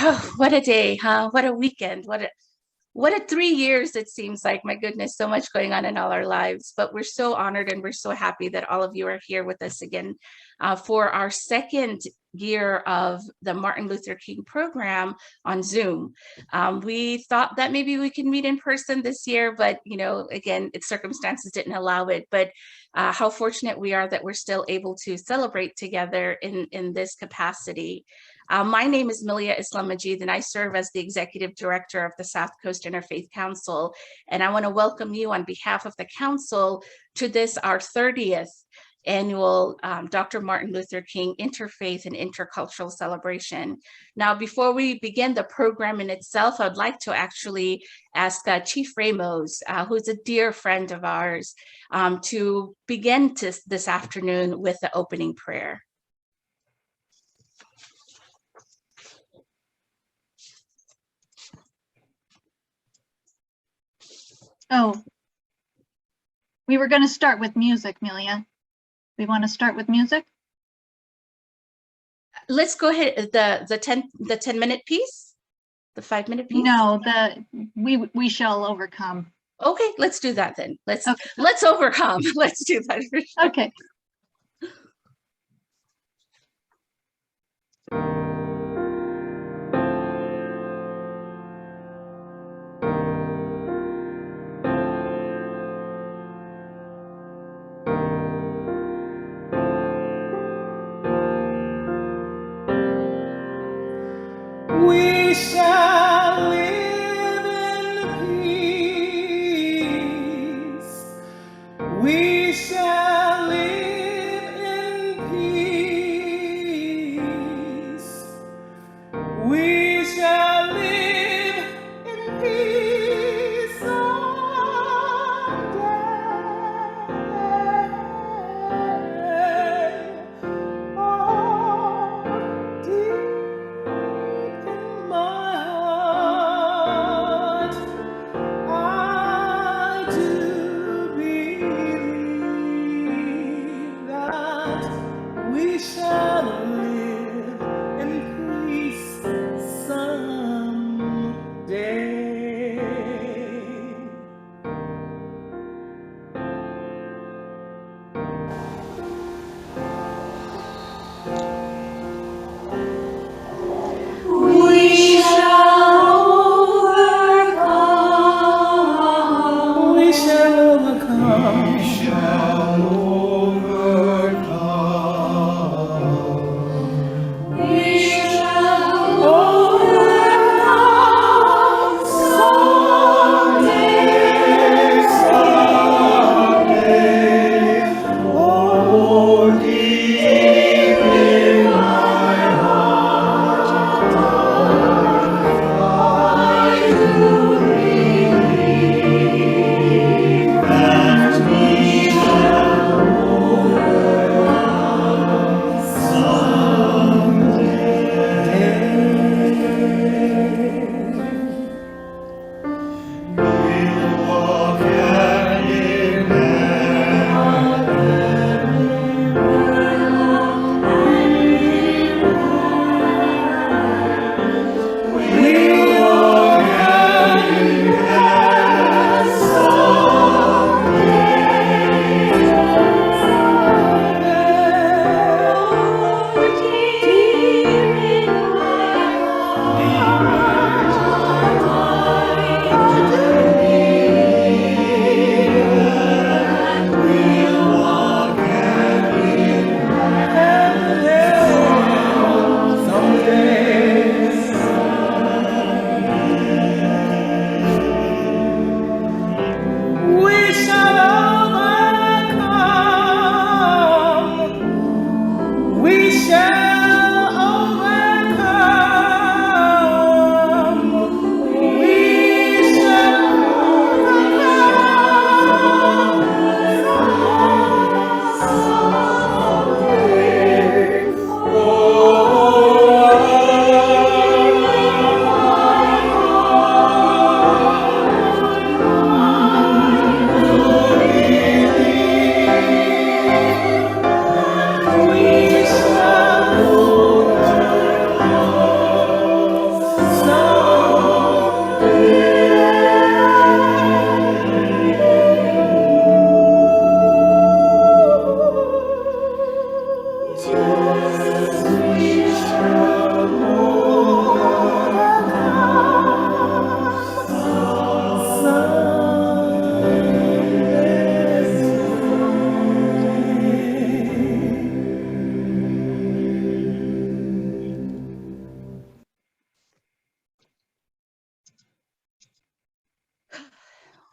Oh, what a day, huh? What a weekend. What a 3 years it seems like. My goodness, so much going on in all our lives. But we're so honored and we're so happy that all of you are here with us again for our second year of the Martin Luther King program on Zoom. We thought that maybe we could meet in person this year, but again, circumstances didn't allow it. But how fortunate we are that we're still able to celebrate together in this capacity. My name is Milia Islam Majid, and I serve as the Executive Director of the South Coast Interfaith Council. And I want to welcome you on behalf of the Council to this, our 30th annual Dr. Martin Luther King Interfaith and Intercultural celebration. Now, before we begin the program in itself, I'd like to actually ask Chief Ramos, who's a dear friend of ours, to begin this afternoon with the opening prayer. Oh, we were going to start with music, Milia. We want to start with music? Let's go ahead. The 10-minute piece, the 5-minute piece. No, we shall overcome. Okay, let's do that then. Let's overcome. Let's do that. For sure. Okay. We shall live in peace. We shall live in peace. We shall live in peace someday. Oh, deep in my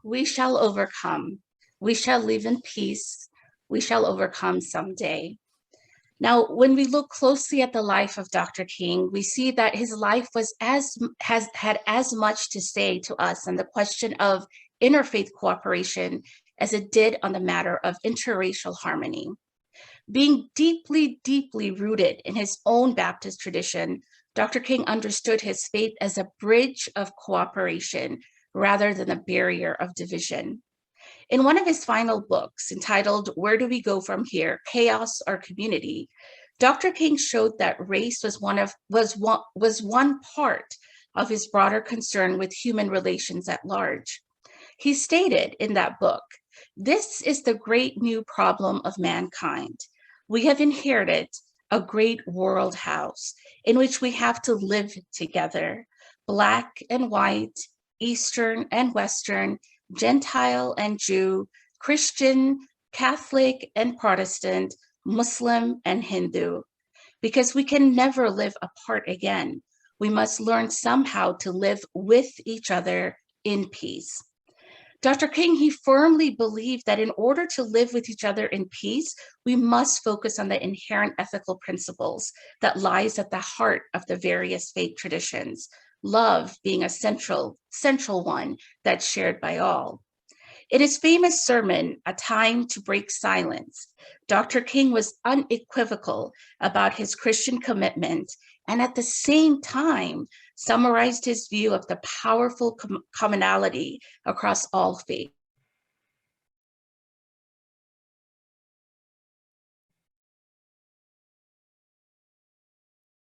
we shall overcome. We shall live in peace. We shall overcome someday. Now, when we look closely at the life of Dr. King, we see that his life had as much to say to us on the question of interfaith cooperation as it did on the matter of interracial harmony. Being deeply, deeply rooted in his own Baptist tradition, Dr. King understood his faith as a bridge of cooperation rather than a barrier of division. In one of his final books, entitled Where Do We Go From Here? Chaos or Community, Dr. King showed that race was one part of his broader concern with human relations at large. He stated in that book, "This is the great new problem of mankind. We have inherited a great world house in which we have to live together, Black and white, Eastern and Western, Gentile and Jew, Christian, Catholic and Protestant, Muslim and Hindu. Because we can never live apart again. We must learn somehow to live with each other in peace." Dr. King, he firmly believed that in order to live with each other in peace, we must focus on the inherent ethical principles that lies at the heart of the various faith traditions, love being a central one that's shared by all. In his famous sermon, A Time to Break Silence, Dr. King was unequivocal about his Christian commitment and at the same time summarized his view of the powerful commonality across all faiths.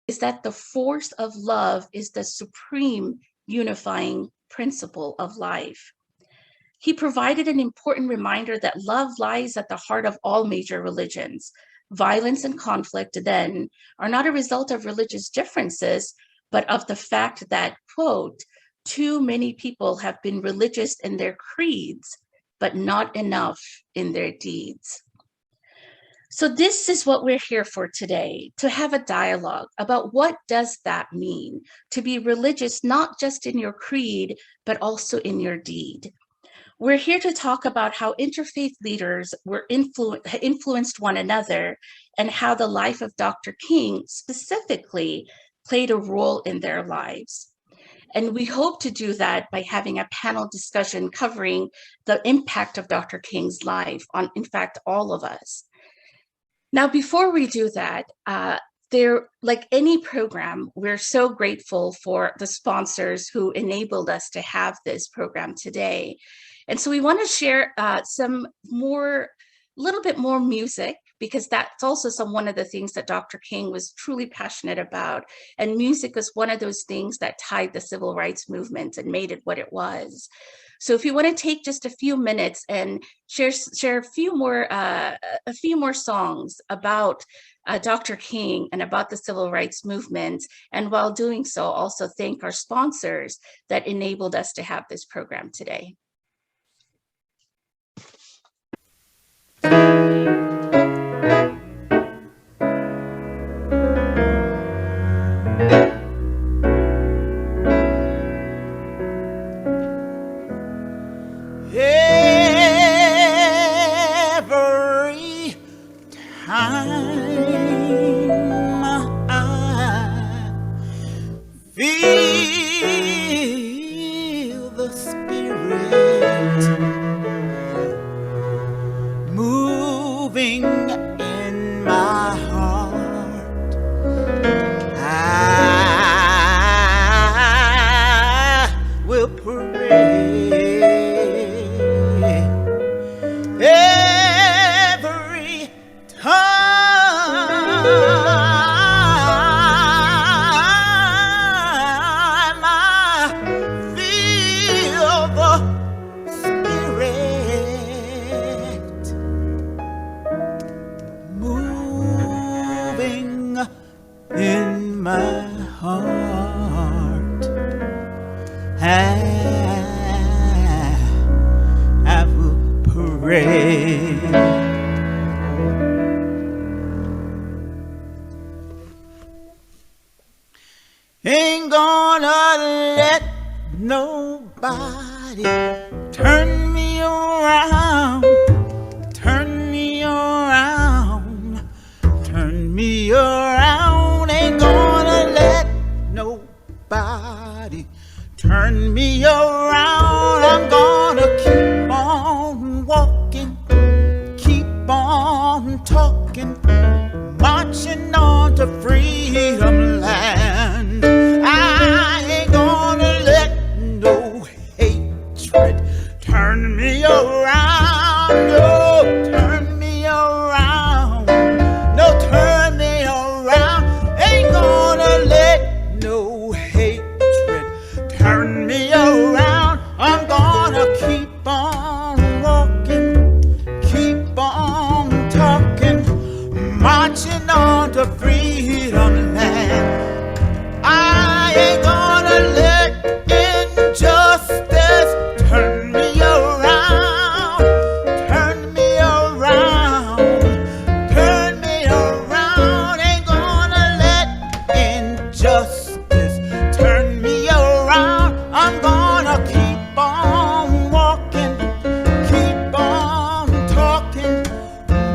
Is that the force of love is the supreme unifying principle of life. He provided an important reminder that love lies at the heart of all major religions. Violence and conflict, then, are not a result of religious differences, but of the fact that, quote, "too many people have been religious in their creeds, but not enough in their deeds." So this is what we're here for today, to have a dialogue about what does that mean, to be religious not just in your creed, but also in your deed. We're here to talk about how interfaith leaders were influenced one another and how the life of Dr. King specifically played a role in their lives. And we hope to do that by having a panel discussion covering the impact of Dr. King's life on, in fact, all of us. Now, before we do that, like any program, we're so grateful for the sponsors who enabled us to have this program today. And so we want to share little bit more music, because that's also one of the things that Dr. King was truly passionate about. And music was one of those things that tied the civil rights movement and made it what it was. So if you want to take just a few minutes and share a few more songs about Dr. King and about the civil rights movement, and while doing so, also thank our sponsors that enabled us to have this program today. Every time I feel the Spirit moving in my heart, I will pray. Every time I feel the Spirit moving in my heart, I will pray. Ain't gonna let nobody turn around, turn me around, turn me around. Ain't gonna let nobody turn me around. I'm gonna keep on walking, keep on talking, marching on to freedom land. I ain't gonna let no hatred turn me around. No, turn me around. No, turn me around. Ain't gonna let no hatred turn me around. I'm gonna keep on walking, keep on talking, marching on to freedom land. I ain't gonna let injustice turn me around, turn me around, turn me around. Ain't gonna let injustice turn me around. I'm gonna keep on walking, keep on talking,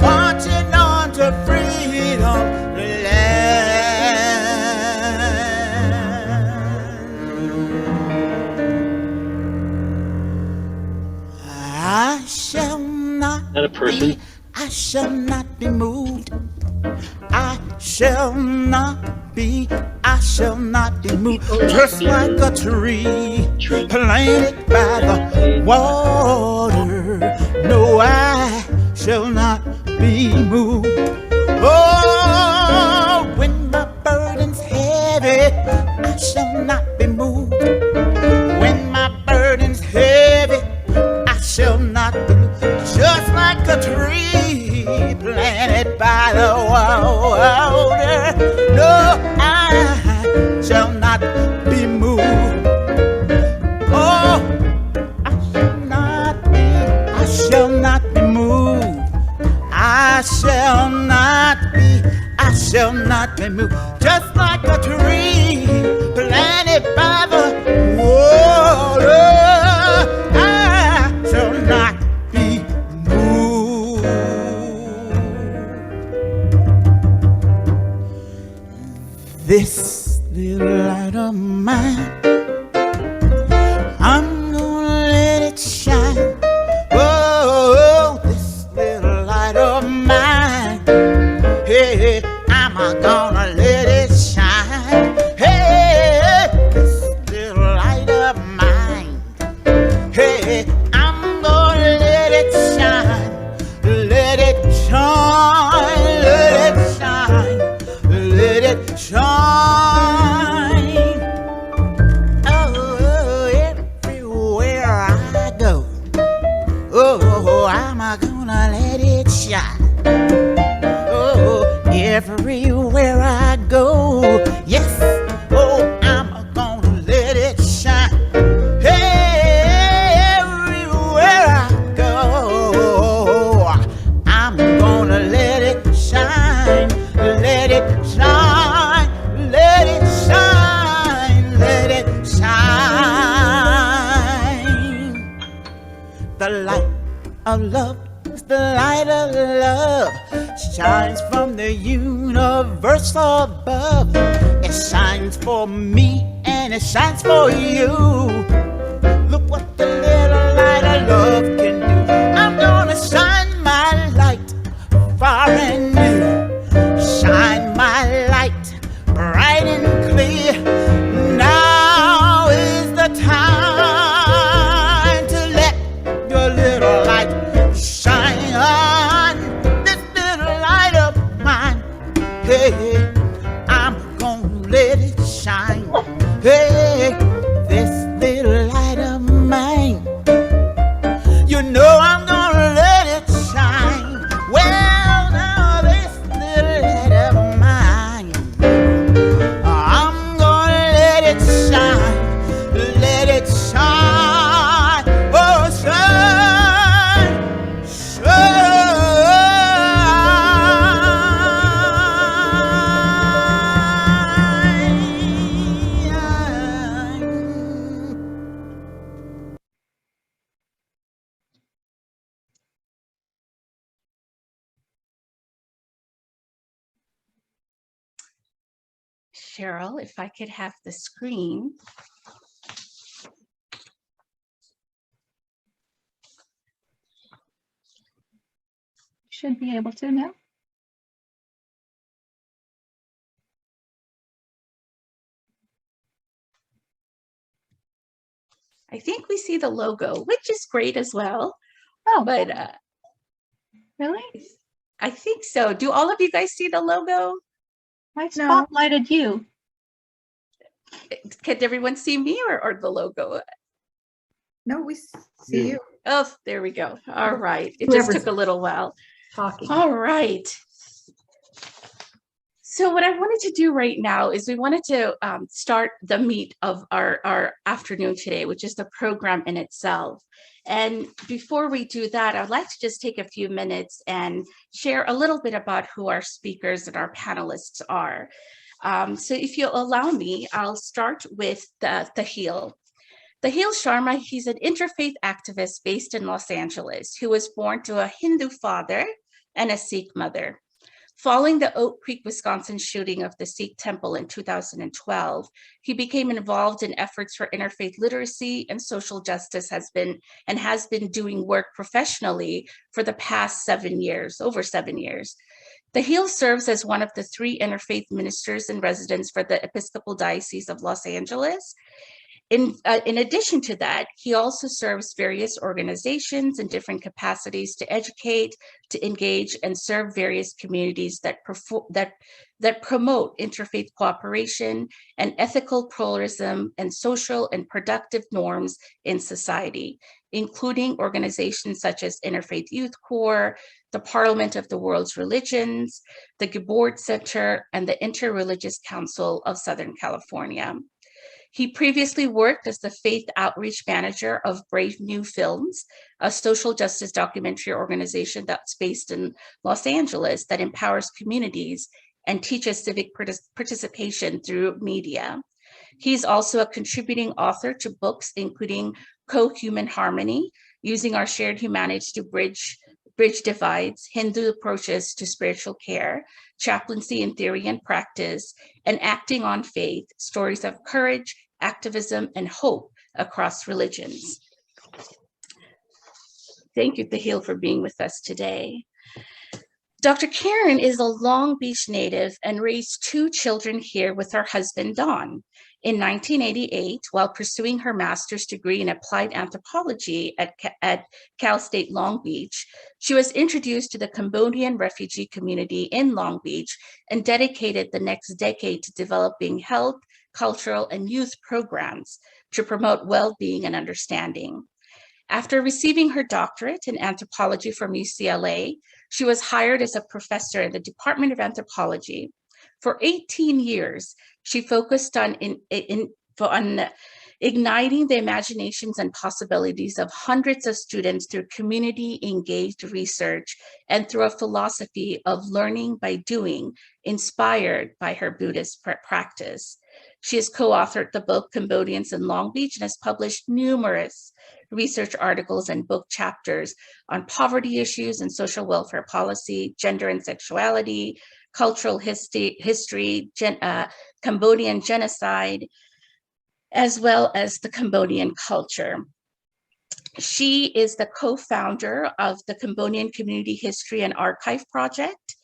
marching on to freedom land. I shall not Not a person. be, I shall not be moved. I shall not be, I shall not be moved. Just like a tree planted by the water. No, I shall not be moved. Oh, when my burden's heavy, I shall not be moved. When my burden's heavy, I shall not be moved. Just like a tree planted by the water. No, I shall not be moved. Oh, I shall not be moved. I shall not be moved. Just like a tree planted by the water, I shall not be moved. This little light of mine, I'm gonna let it shine. Oh, this little light of mine, hey, I'm gonna let it shine. Hey, this little light of mine, hey, I'm gonna let it shine. Let it shine, let it shine, let it shine. Oh, everywhere I go, oh, I'm gonna let it shine. Oh, everywhere I go, yes, oh, I'm gonna let it shine. Hey, everywhere I go, I'm gonna let it shine, let it shine, let it shine, let it shine. The light of love is the light of love, shines from the universe above. It shines for me and it shines for you. Look what the little light of love can do. I'm gonna shine my light far and near. Shine my light bright and clear. Now is the time to let your little light shine on. This little light of mine, hey, I'm gonna let it shine. Hey, this little light of mine, you know I'm gonna let it shine. Well, now this little light of mine, I'm gonna let it shine, let it shine. Oh, shine, shine. Cheryl, if I could have the screen. Should be able to now. I think we see the logo, which is great as well. Oh, But really? I think so. Do all of you guys see the logo? I No. spotlighted you. Can everyone see me or the logo? No, we see you Oh, there we go. All right. It just Whoever's- took a little while. talking. All right. So what I wanted to do right now is we wanted to start the meat of our afternoon today, which is the program in itself. And before we do that, I'd like to just take a few minutes and share a little bit about who our speakers and our panelists are. So if you'll allow me, I'll start with the Heel. The Heel Sharma, he's an interfaith activist based in Los Angeles who was born to a Hindu father and a Sikh mother. Following the Oak Creek, Wisconsin shooting of the Sikh temple in 2012, he became involved in efforts for interfaith literacy and social justice, has been doing work professionally for the past 7 years, over 7 years. The Heel serves as one of the 3 interfaith ministers in residence for the Episcopal Diocese of Los Angeles. In addition to that, he also serves various organizations in different capacities to educate, to engage, and serve various communities that promote interfaith cooperation and ethical pluralism and social and productive norms in society, including organizations such as Interfaith Youth Corps, the Parliament of the World's Religions, the Gabord Center, and the Interreligious Council of Southern California. He previously worked as the faith outreach manager of Brave New Films, a social justice documentary organization that's based in Los Angeles that empowers communities and teaches civic participation through media. He's also a contributing author to books including Co-Human Harmony, Using Our Shared Humanity to Bridge Divides, Hindu Approaches to Spiritual Care, Chaplaincy in Theory and Practice, and Acting on Faith, Stories of Courage, Activism, and Hope Across Religions. Thank you, Thahil, for being with us today. Dr. Karen is a Long Beach native and raised 2 children here with her husband, Don. In 1988, while pursuing her master's degree in applied anthropology at Cal State Long Beach, she was introduced to the Cambodian refugee community in Long Beach and dedicated the next decade to developing health, cultural, and youth programs to promote well-being and understanding. After receiving her doctorate in anthropology from UCLA, she was hired as a professor in the Department of Anthropology. For 18 years, she focused on igniting the imaginations and possibilities of hundreds of students through community-engaged research and through a philosophy of learning by doing, inspired by her Buddhist practice. She has co-authored the book Cambodians in Long Beach and has published numerous research articles and book chapters on poverty issues and social welfare policy, gender and sexuality, cultural history, Cambodian genocide, as well as the Cambodian culture. She is the co-founder of the Cambodian Community History and Archive Project,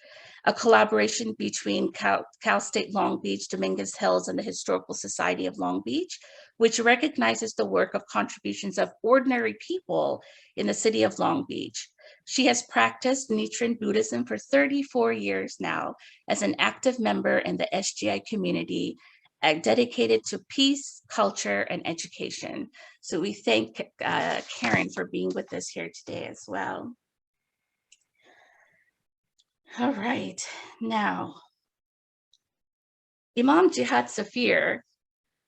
a collaboration between Cal State Long Beach, Dominguez Hills, and the Historical Society of Long Beach, which recognizes the work of contributions of ordinary people in the city of Long Beach. She has practiced Nichiren Buddhism for 34 years now as an active member in the SGI community, dedicated to peace, culture, and education. So we thank Karen for being with us here today as well. All right, now, Imam Jihad Safir,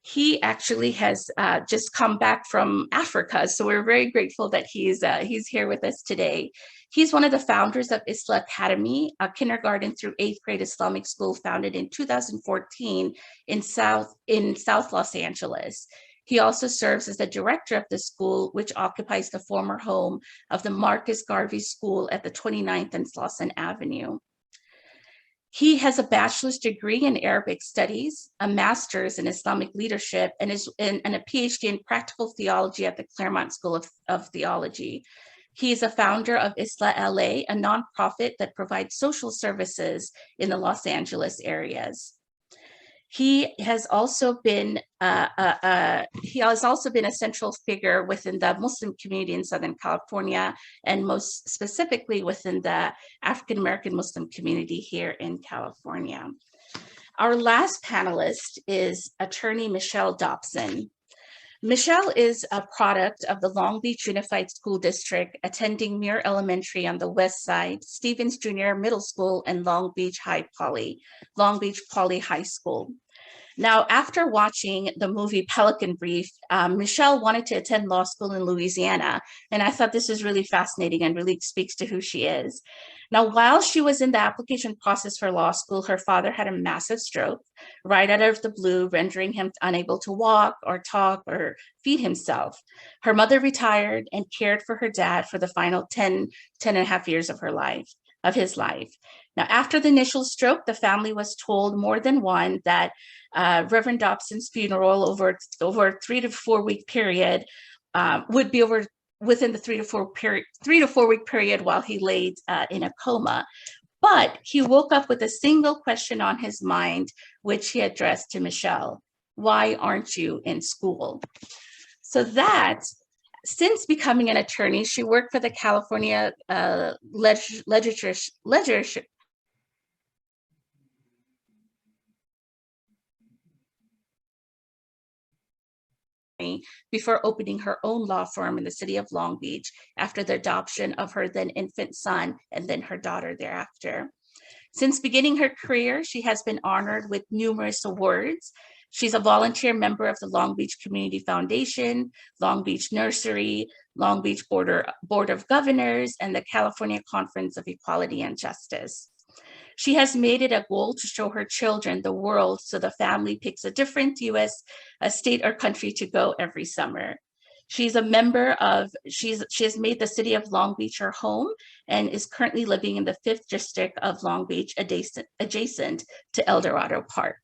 he actually has just come back from Africa, so we're very grateful that he's here with us today. He's one of the founders of Isla Academy, a kindergarten through 8th grade Islamic school founded in 2014 in South Los Angeles. He also serves as the director of the school, which occupies the former home of the Marcus Garvey School at the 29th and Slauson Avenue. He has a bachelor's degree in Arabic studies, a master's in Islamic leadership, and a PhD in practical theology at the Claremont School of Theology. He is a founder of Isla LA, a nonprofit that provides social services in the Los Angeles areas. He has also been a central figure within the Muslim community in Southern California, and most specifically within the African American Muslim community here in California. Our last panelist is attorney Michelle Dobson. Michelle is a product of the Long Beach Unified School District, attending Muir Elementary on the west side, Stevens Junior Middle School, and Long Beach Poly High School. Now, after watching the movie Pelican Brief, Michelle wanted to attend law school in Louisiana, and I thought this was really fascinating and really speaks to who she is. Now, while she was in the application process for law school, her father had a massive stroke right out of the blue, rendering him unable to walk or talk or feed himself. Her mother retired and cared for her dad for the final 10 and a half years of his life. Now, after the initial stroke, the family was told more than one that Reverend Dobson's funeral over a 3 to 4 week period would be over within the 3 to 4 week period while he laid in a coma. But he woke up with a single question on his mind, which he addressed to Michelle: why aren't you in school? So that, since becoming an attorney, she worked for the California legislature before opening her own law firm in the city of Long Beach after the adoption of her then infant son and then her daughter thereafter. Since beginning her career, she has been honored with numerous awards. She's a volunteer member of the Long Beach Community Foundation, Long Beach Nursery, Long Beach Board of Governors, and the California Conference of Equality and Justice. She has made it a goal to show her children the world, so the family picks a different US state or country to go every summer. She has made the city of Long Beach her home and is currently living in the 5th district of Long Beach, adjacent to El Dorado Park.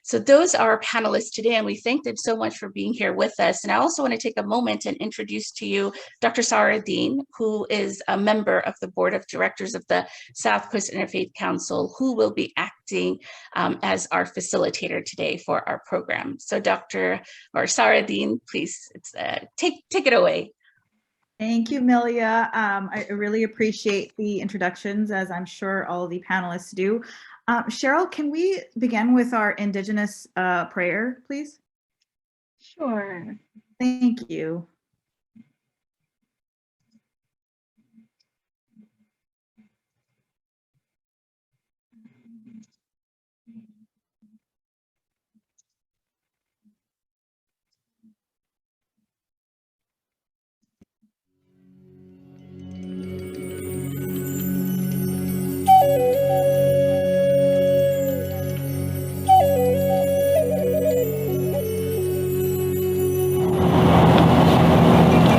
So those are our panelists today, and we thank them so much for being here with us. And I also want to take a moment and introduce to you Dr. Sarah Dean, who is a member of the board of directors of the South Coast Interfaith Council, who will be acting as our facilitator today for our program. So Sarah Dean, please take it away. Thank you, Milia. I really appreciate the introductions, as I'm sure all the panelists do. Cheryl, can we begin with our Indigenous prayer, please? Sure. Thank you.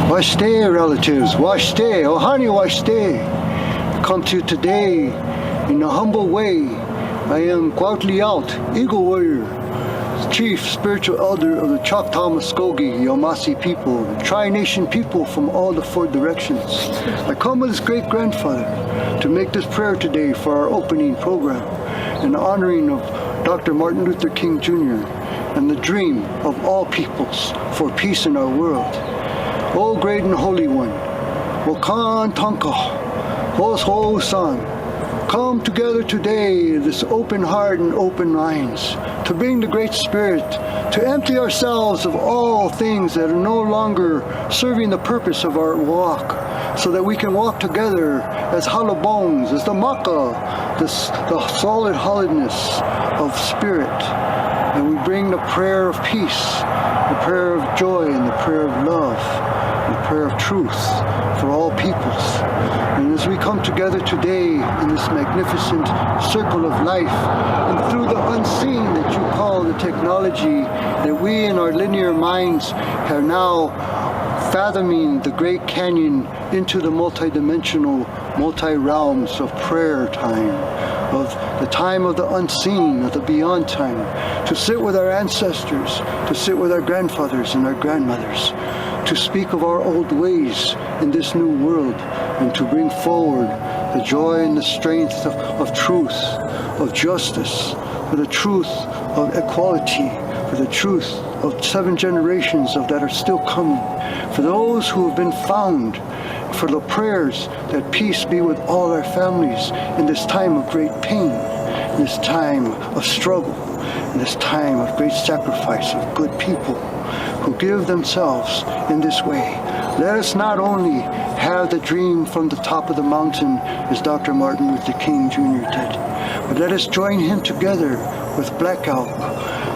Washte, relatives, washte, ohani washte. Come to you today in a humble way. I am Kwautliaut, Eagle Warrior, Chief Spiritual Elder of the Choctaw Muskogee Yomasi people, the Tri-Nation people from all the 4 directions. I come as great-grandfather to make this prayer today for our opening program in honoring of Dr. Martin Luther King Jr. and the dream of all peoples for peace in our world. O great and holy one, Wakan Tonka, Hos Ho San, come together today, this open heart and open minds, to bring the Great Spirit, to empty ourselves of all things that are no longer serving the purpose of our walk, so that we can walk together as hollow bones, as the Maka, the solid hollowness of spirit. And we bring the prayer of peace, the prayer of joy, and the prayer of love, the prayer of truth for all peoples. And as we come together today in this magnificent circle of life, and through the unseen that you call the technology, that we in our linear minds are now fathoming the great canyon into the multidimensional, multi-realms of prayer time, of the time of the unseen, of the beyond time, to sit with our ancestors, to sit with our grandfathers and our grandmothers, to speak of our old ways in this new world, and to bring forward the joy and the strength of truth, of justice, for the truth of equality, for the truth of 7 generations of that are still coming, for those who have been found, for the prayers that peace be with all our families in this time of great pain, in this time of struggle, in this time of great sacrifice of good people who give themselves in this way. Let us not only have the dream from the top of the mountain as Dr. Martin Luther King Jr. did, but let us join him together with Black Elk,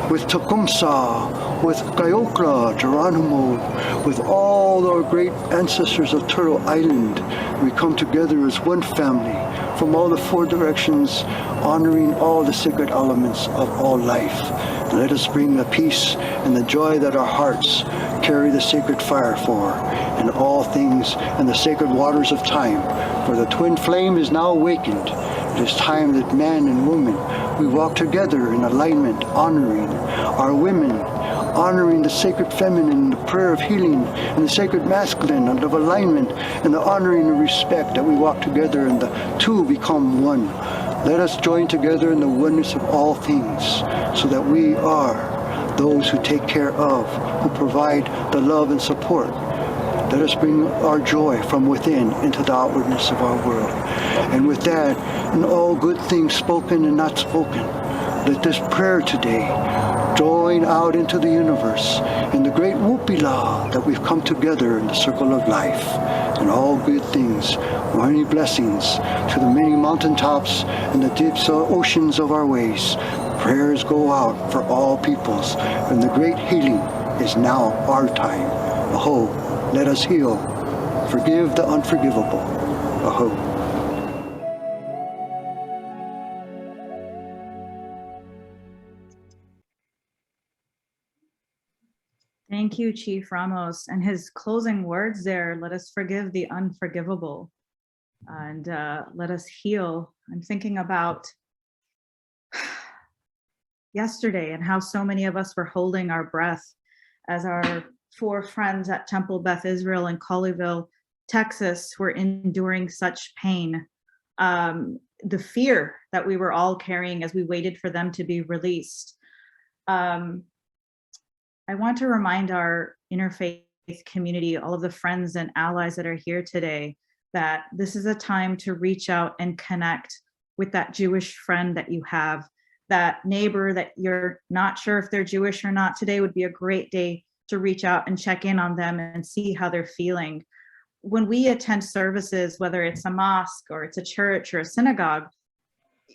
with Tecumseh, with Kayokla, Geronimo, with all our great ancestors of Turtle Island. We come together as one family from all the 4 directions, honoring all the sacred elements of all life. And let us bring the peace and the joy that our hearts carry the sacred fire for, and all things and the sacred waters of time. For the twin flame is now awakened. It is time that man and woman, we walk together in alignment, honoring our women, honoring the sacred feminine, the prayer of healing, and the sacred masculine, and of alignment, and the honoring and respect, that we walk together and the two become one. Let us join together in the oneness of all things, so that we are those who take care of, who provide the love and support. Let us bring our joy from within into the outwardness of our world. And with that, in all good things spoken and not spoken, let this prayer today join out into the universe in the great Whoopila that we've come together in the circle of life. And all good things, many blessings to the many mountaintops and the deep oceans of our ways. Prayers go out for all peoples, and the great healing is now our time. Aho, let us heal. Forgive the unforgivable. Aho. Thank you, Chief Ramos. And his closing words there, let us forgive the unforgivable, and let us heal. I'm thinking about yesterday and how so many of us were holding our breath as our 4 friends at Temple Beth Israel in Colleyville, Texas, were enduring such pain. The fear that we were all carrying as we waited for them to be released. I want to remind our interfaith community, all of the friends and allies that are here today, that this is a time to reach out and connect with that Jewish friend that you have, that neighbor that you're not sure if they're Jewish or not. Today would be a great day to reach out and check in on them and see how they're feeling. When we attend services, whether it's a mosque or it's a church or a synagogue,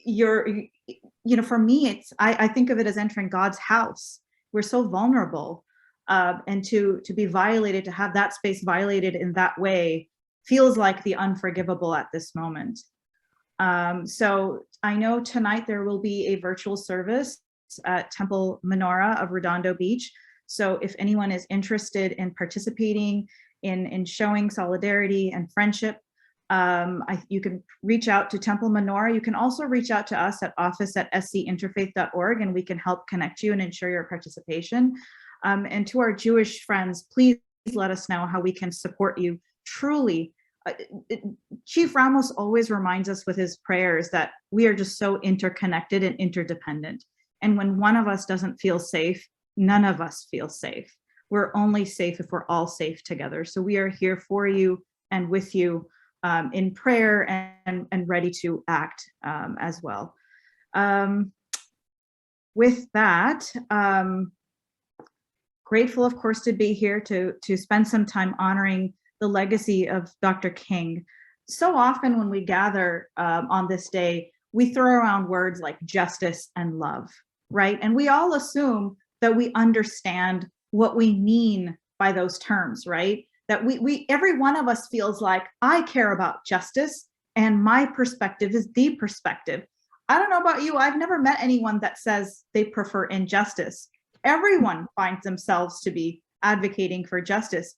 for me, I think of it as entering God's house. We're so vulnerable, and to be violated, to have that space violated in that way, feels like the unforgivable at this moment. So I know tonight there will be a virtual service at Temple Menorah of Redondo Beach. So if anyone is interested in participating in showing solidarity and friendship, you can reach out to Temple Menorah. You can also reach out to us at office@scinterfaith.org, and we can help connect you and ensure your participation. And to our Jewish friends, please let us know how we can support you truly. Chief Ramos always reminds us with his prayers that we are just so interconnected and interdependent. And when one of us doesn't feel safe, none of us feel safe. We're only safe if we're all safe together. So we are here for you and with you in prayer and ready to act as well. With that, grateful, of course, to be here to spend some time honoring the legacy of Dr. King. So often when we gather on this day, we throw around words like justice and love, right? And we all assume that we understand what we mean by those terms, right? That every one of us feels like, I care about justice and my perspective is the perspective. I don't know about you, I've never met anyone that says they prefer injustice. Everyone finds themselves to be advocating for justice.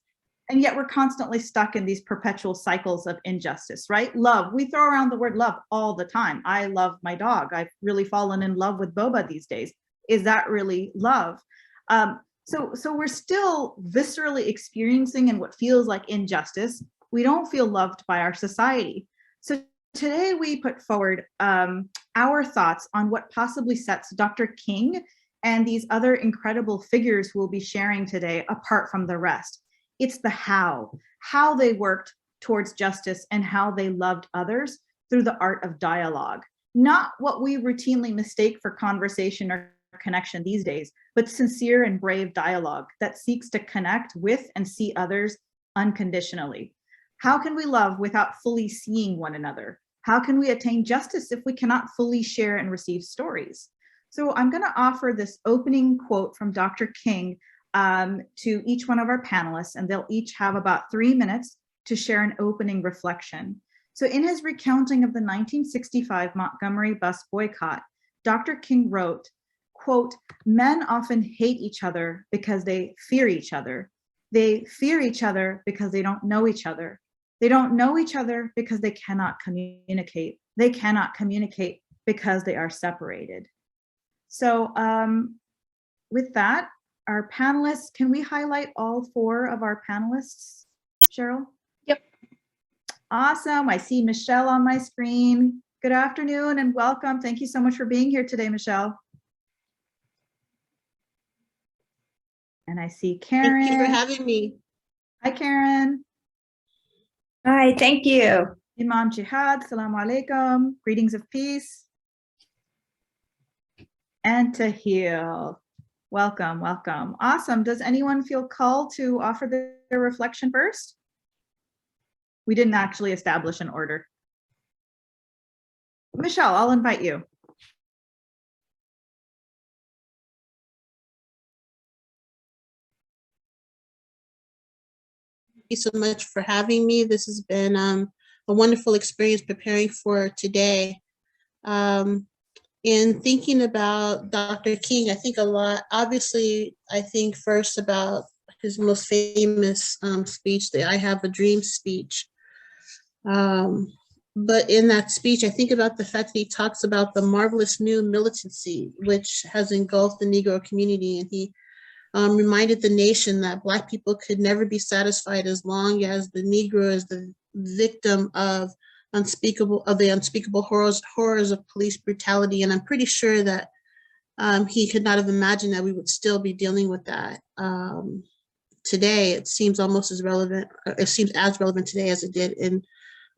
And yet we're constantly stuck in these perpetual cycles of injustice, right? Love, we throw around the word love all the time. I love my dog. I've really fallen in love with Boba these days. Is that really love? So we're still viscerally experiencing in what feels like injustice. We don't feel loved by our society. So today we put forward our thoughts on what possibly sets Dr. King and these other incredible figures we'll be sharing today apart from the rest. It's the how they worked towards justice and how they loved others through the art of dialogue. Not what we routinely mistake for conversation or connection these days, but sincere and brave dialogue that seeks to connect with and see others unconditionally. How can we love without fully seeing one another? How can we attain justice if we cannot fully share and receive stories? So I'm going to offer this opening quote from Dr. King to each one of our panelists, and they'll each have about 3 minutes to share an opening reflection. So in his recounting of the 1965 Montgomery bus boycott, Dr. King wrote, quote, "Men often hate each other because they fear each other. They fear each other because they don't know each other. They don't know each other because they cannot communicate. They cannot communicate because they are separated." So with that, our panelists, can we highlight all 4 of our panelists, Cheryl? Yep. Awesome. I see Michelle on my screen. Good afternoon and welcome. Thank you so much for being here today, Michelle. And I see Karen. Thank you for having me. Hi, Karen. Hi, thank you. Imam Jihad, Assalamu alaikum. Greetings of peace. And Tahil. Welcome, welcome. Awesome. Does anyone feel called to offer their reflection first? We didn't actually establish an order. Michelle, I'll invite you. Thank you so much for having me. This has been a wonderful experience preparing for today. In thinking about Dr. King, I think a lot, obviously, I think first about his most famous speech, the I Have a Dream speech. But in that speech, I think about the fact that he talks about the marvelous new militancy, which has engulfed the Negro community. And he reminded the nation that Black people could never be satisfied as long as the Negro is the victim of the unspeakable horrors of police brutality. And I'm pretty sure that he could not have imagined that we would still be dealing with that. Today, it seems almost as relevant, it seems as relevant today as it did in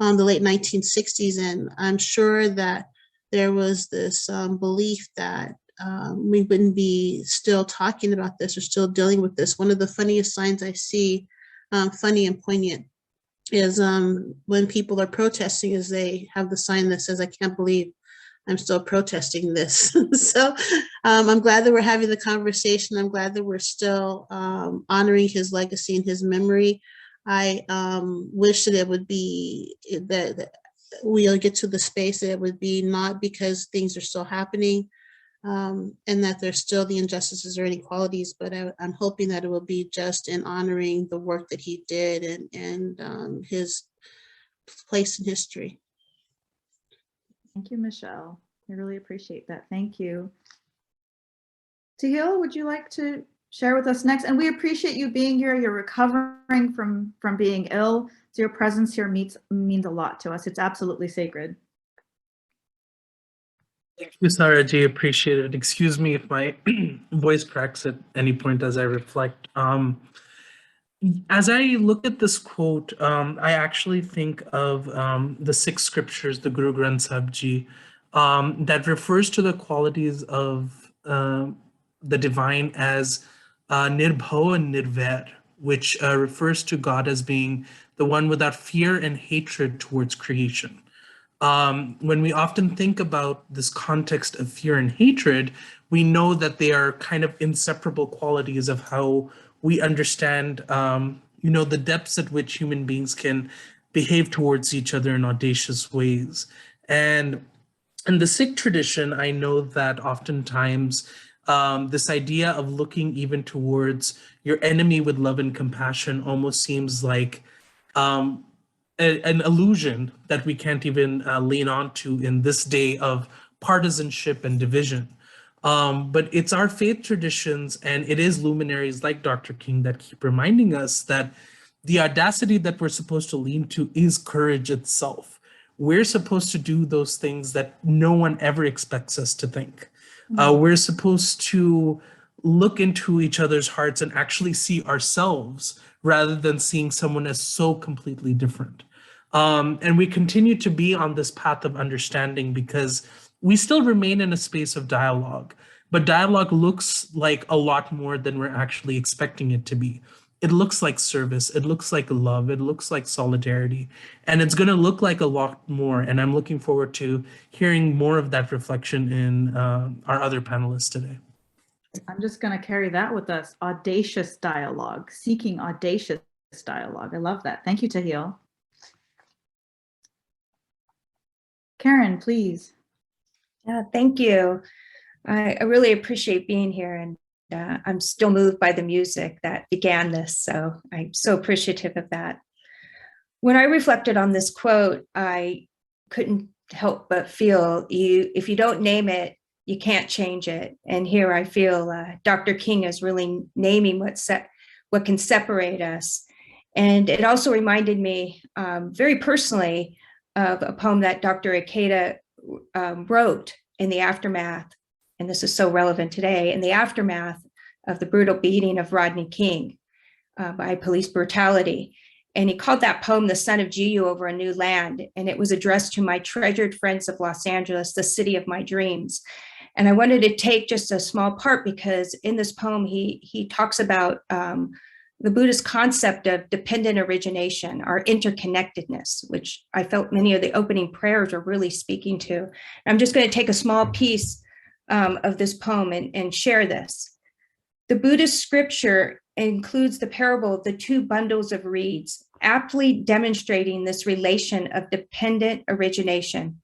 the late 1960s. And I'm sure that there was this belief that we wouldn't be still talking about this or still dealing with this. One of the funniest signs I see, funny and poignant, is when people are protesting, is they have the sign that says, "I can't believe I'm still protesting this." So I'm glad that we're having the conversation. I'm glad that we're still honoring his legacy and his memory. I wish that it would be that we'll get to the space that it would be not because things are still happening and that there's still the injustices or inequalities, but I'm hoping that it will be just in honoring the work that he did and his place in history. Thank you, Michelle. I really appreciate that. Thank you. Tahil, would you like to share with us next? And we appreciate you being here. You're recovering from being ill. So your presence here means a lot to us. It's absolutely sacred. Thank you, Sarah G. Appreciate it. Excuse me if my voice cracks at any point as I reflect. As I look at this quote, I actually think of the 6 scriptures, the Guru Granth Sahib Ji, that refers to the qualities of the divine as Nirbhau and Nirvair, which refers to God as being the one without fear and hatred towards creation. When we often think about this context of fear and hatred, we know that they are kind of inseparable qualities of how we understand, the depths at which human beings can behave towards each other in audacious ways. And in the Sikh tradition, I know that oftentimes This idea of looking even towards your enemy with love and compassion almost seems like an illusion that we can't even lean on to in this day of partisanship and division. But it's our faith traditions and it is luminaries like Dr. King that keep reminding us that the audacity that we're supposed to lean to is courage itself. We're supposed to do those things that no one ever expects us to think. We're supposed to look into each other's hearts and actually see ourselves rather than seeing someone as so completely different. And we continue to be on this path of understanding because we still remain in a space of dialogue, but dialogue looks like a lot more than we're actually expecting it to be. It looks like service, it looks like love, it looks like solidarity, and it's going to look like a lot more. And I'm looking forward to hearing more of that reflection in our other panelists today. I'm just going to carry that with us. Audacious dialogue, seeking audacious dialogue. I love that. Thank you, Tahil. Karen, please. Yeah, thank you. I really appreciate being here, and I'm still moved by the music that began this, so I'm so appreciative of that. When I reflected on this quote, I couldn't help but feel if you don't name it, you can't change it. And here I feel Dr. King is really naming what can separate us. And it also reminded me very personally of a poem that Dr. Ikeda wrote in the aftermath, and this is so relevant today, in the aftermath of the brutal beating of Rodney King by police brutality. And he called that poem The Son of Jiyu Over a New Land. And it was addressed to my treasured friends of Los Angeles, the city of my dreams. And I wanted to take just a small part because in this poem, he talks about the Buddhist concept of dependent origination, our interconnectedness, which I felt many of the opening prayers are really speaking to. I'm just going to take a small piece of this poem and share this. The Buddhist scripture includes the parable of the two bundles of reeds, aptly demonstrating this relation of dependent origination.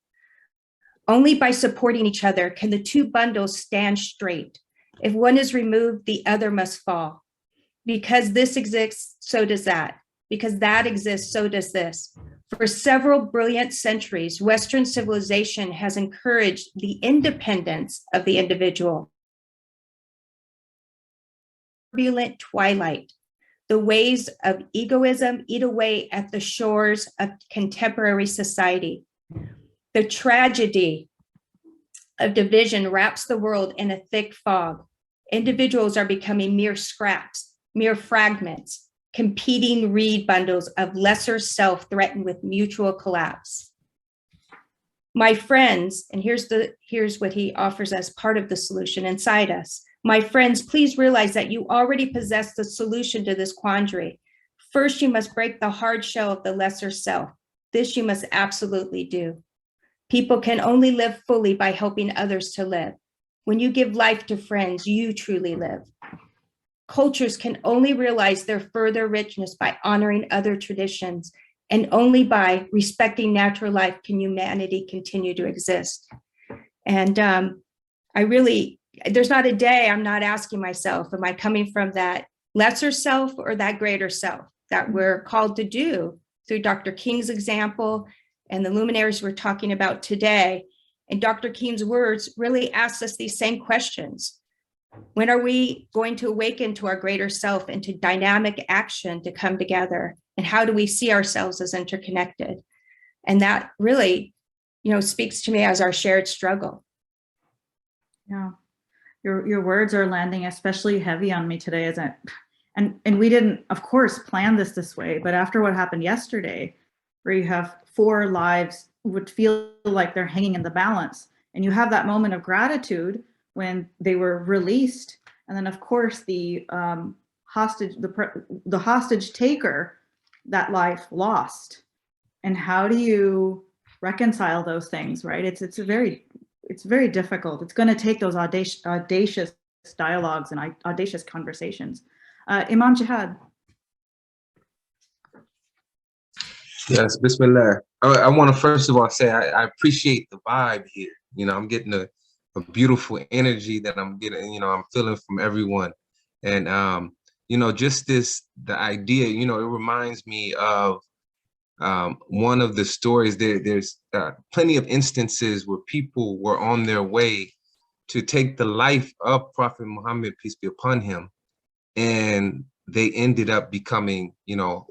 Only by supporting each other can the two bundles stand straight. If one is removed, the other must fall. Because this exists, so does that. Because that exists, so does this. For several brilliant centuries, Western civilization has encouraged the independence of the individual. Turbulent twilight, the waves of egoism eat away at the shores of contemporary society. The tragedy of division wraps the world in a thick fog. Individuals are becoming mere scraps, mere fragments, competing reed bundles of lesser self threatened with mutual collapse. My friends, and here's what he offers as part of the solution inside us. My friends, please realize that you already possess the solution to this quandary. First, you must break the hard shell of the lesser self. This you must absolutely do. People can only live fully by helping others to live. When you give life to friends, you truly live. Cultures can only realize their further richness by honoring other traditions, and only by respecting natural life can humanity continue to exist. And there's not a day I'm not asking myself, am I coming from that lesser self or that greater self that we're called to do through Dr. King's example and the luminaries we're talking about today. And Dr. King's words really ask us these same questions. When are we going to awaken to our greater self and to dynamic action to come together? And how do we see ourselves as interconnected? And that really, speaks to me as our shared struggle. Yeah, your words are landing especially heavy on me today, and we didn't, of course, plan this way, but after what happened yesterday, where you have 4 lives would feel like they're hanging in the balance, and you have that moment of gratitude when they were released, and then of course the hostage taker, that life lost. And how do you reconcile those things, right? It's very difficult. It's going to take those audacious dialogues and audacious conversations. Imam Jihad. Yes, Bismillah. I want to first of all say I appreciate the vibe here. I'm getting beautiful energy that I'm getting, I'm feeling from everyone. And, just the idea, it reminds me of one of the stories. There's plenty of instances where people were on their way to take the life of Prophet Muhammad, peace be upon him, and they ended up becoming, some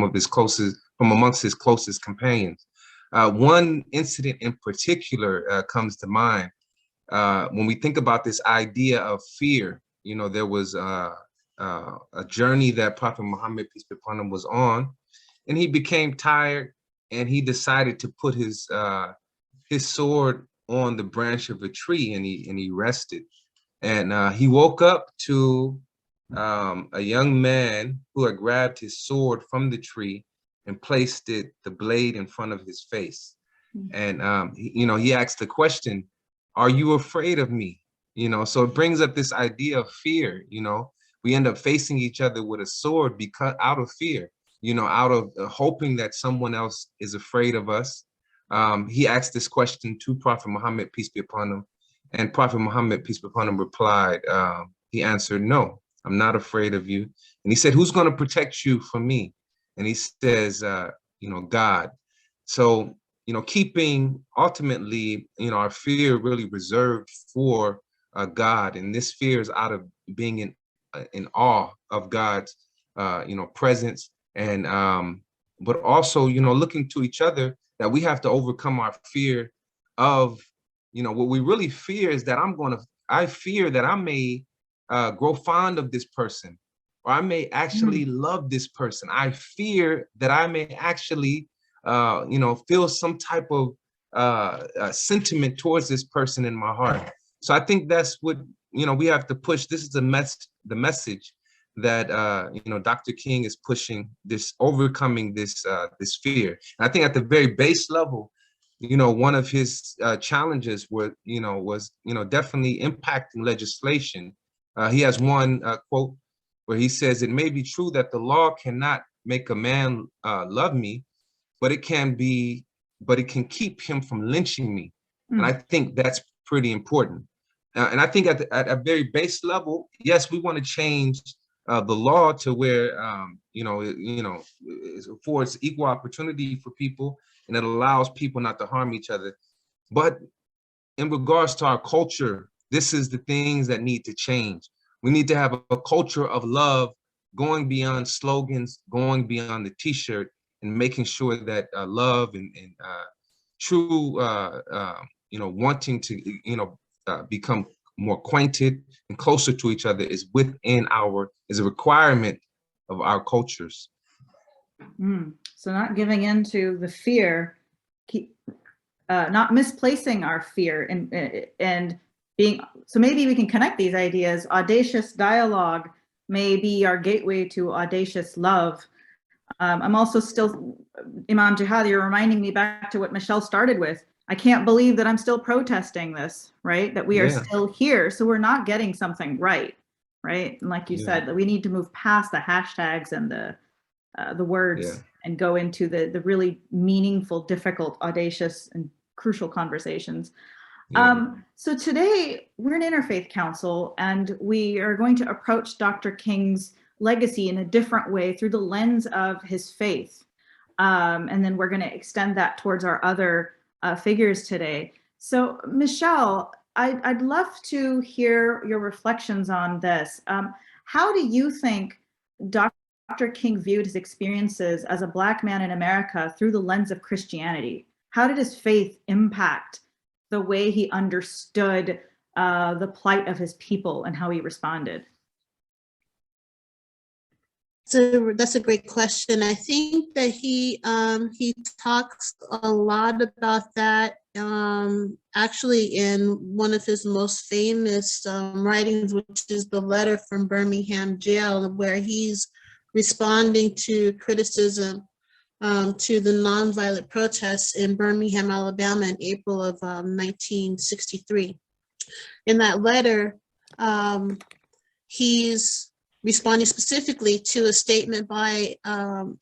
of his closest, from amongst his closest companions. One incident in particular comes to mind. When we think about this idea of fear, there was a journey that Prophet Muhammad, peace be upon him, was on, and he became tired, and he decided to put his sword on the branch of a tree, and he rested. And he woke up to a young man who had grabbed his sword from the tree and placed the blade in front of his face. And, he asked the question, "Are you afraid of me?" So it brings up this idea of fear. We end up facing each other with a sword because out of fear, out of hoping that someone else is afraid of us. He asked this question to Prophet Muhammad, peace be upon him. And Prophet Muhammad, peace be upon him, replied, he answered, "No, I'm not afraid of you." And he said, "Who's going to protect you from me?" And he says, God. So, keeping ultimately, our fear really reserved for God. And this fear is out of being in awe of God's, presence. And, but also, looking to each other, that we have to overcome our fear of, what we really fear is that I fear that I may grow fond of this person, or I may actually love this person. I fear that I may actually, feel some type of sentiment towards this person in my heart. So I think that's what, we have to push. This is the message that, Dr. King is pushing, this overcoming this fear. And I think at the very base level, one of his challenges was definitely impacting legislation. He has one quote where he says, "It may be true that the law cannot make a man love me, but it can keep him from lynching me." And I think that's pretty important. And I think at a very base level, yes, we want to change the law to where it affords equal opportunity for people, and it allows people not to harm each other. But in regards to our culture, this is the things that need to change. We need to have a culture of love, going beyond slogans, going beyond the t-shirt, and making sure that love and true, wanting to, become more acquainted and closer to each other is a requirement of our cultures. So not giving into the fear, not misplacing our fear, and being, so maybe we can connect these ideas. Audacious dialogue may be our gateway to audacious love. I'm also still, Imam Jihad, you're reminding me back to what Michelle started with. I can't believe that I'm still protesting this, right? That we are still here. So we're not getting something right? And like you said, that we need to move past the hashtags and the words and go into the really meaningful, difficult, audacious, and crucial conversations. So today we're an Interfaith Council, and we are going to approach Dr. King's legacy in a different way through the lens of his faith. And then we're going to extend that towards our other figures today. So Michelle, I'd love to hear your reflections on this. How do you think Dr. King viewed his experiences as a Black man in America through the lens of Christianity? How did his faith impact the way he understood the plight of his people and how he responded? So that's a great question. I think that he talks a lot about that actually in one of his most famous writings, which is the letter from Birmingham jail, where he's responding to criticism to the nonviolent protests in Birmingham, Alabama in April of 1963. In that letter, he's responding specifically to a statement by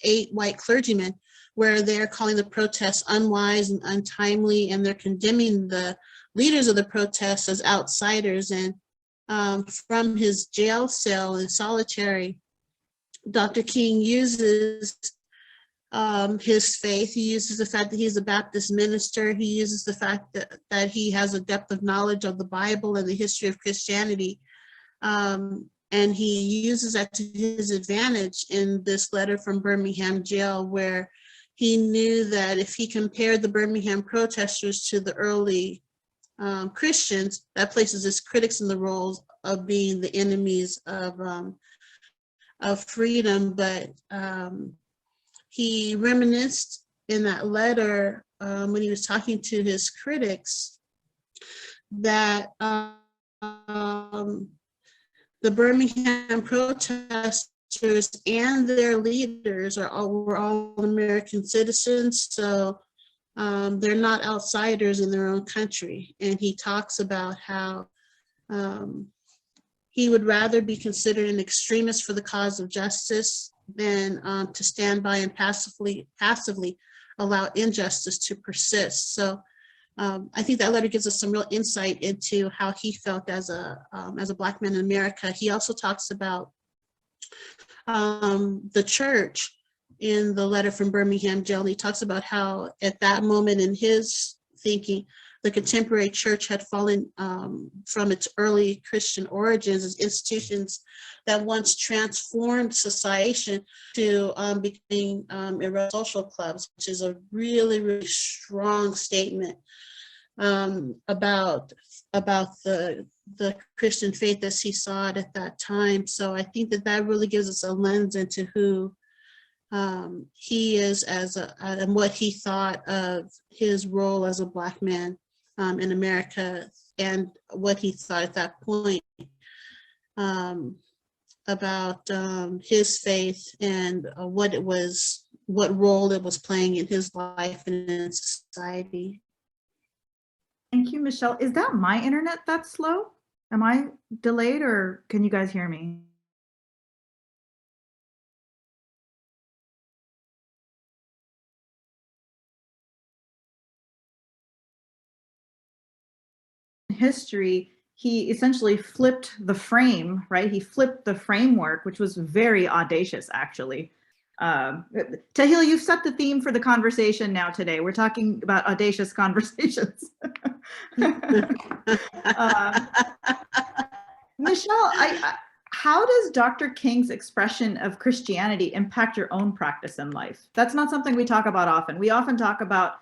8 white clergymen where they're calling the protests unwise and untimely, and they're condemning the leaders of the protests as outsiders. And from his jail cell in solitary, Dr. King uses his faith. He uses the fact that he's a Baptist minister. He uses the fact that he has a depth of knowledge of the Bible and the history of Christianity. And he uses that to his advantage in this letter from Birmingham jail, where he knew that if he compared the Birmingham protesters to the early Christians, that places his critics in the roles of being the enemies of freedom. But he reminisced in that letter when he was talking to his critics that the Birmingham protesters and their leaders were all American citizens, so they're not outsiders in their own country. And he talks about how he would rather be considered an extremist for the cause of justice than to stand by and passively allow injustice to persist. So I think that letter gives us some real insight into how he felt as a Black man in America. He also talks about the church in the letter from Birmingham jail. He talks about how at that moment in his thinking, the contemporary church had fallen from its early Christian origins as institutions that once transformed society to becoming social clubs, which is a really, really strong statement about the Christian faith as he saw it at that time. So I think that really gives us a lens into who he is and what he thought of his role as a Black man in America, and what he thought at that point about his faith and what role it was playing in his life and in society. Thank you, Michelle. Is that my internet that's slow? Am I delayed, or can you guys hear me? History, he essentially flipped the frame, right? He flipped the framework, which was very audacious, actually. Tahil, you've set the theme for the conversation now today. We're talking about audacious conversations. Michelle, how does Dr. King's expression of Christianity impact your own practice in life? That's not something we talk about often. We often talk about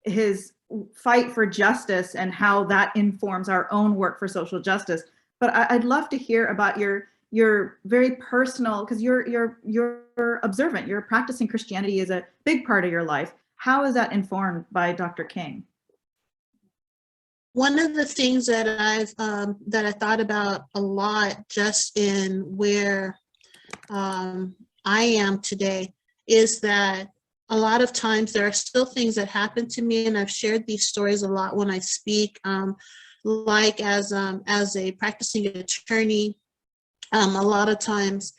his fight for justice and how that informs our own work for social justice. But I'd love to hear about your very personal, because you're observant, you're practicing Christianity is a big part of your life. How is that informed by Dr. King? One of the things that I thought about a lot just in where I am today is that a lot of times there are still things that happen to me, and I've shared these stories a lot when I speak, like as a practicing attorney. A lot of times,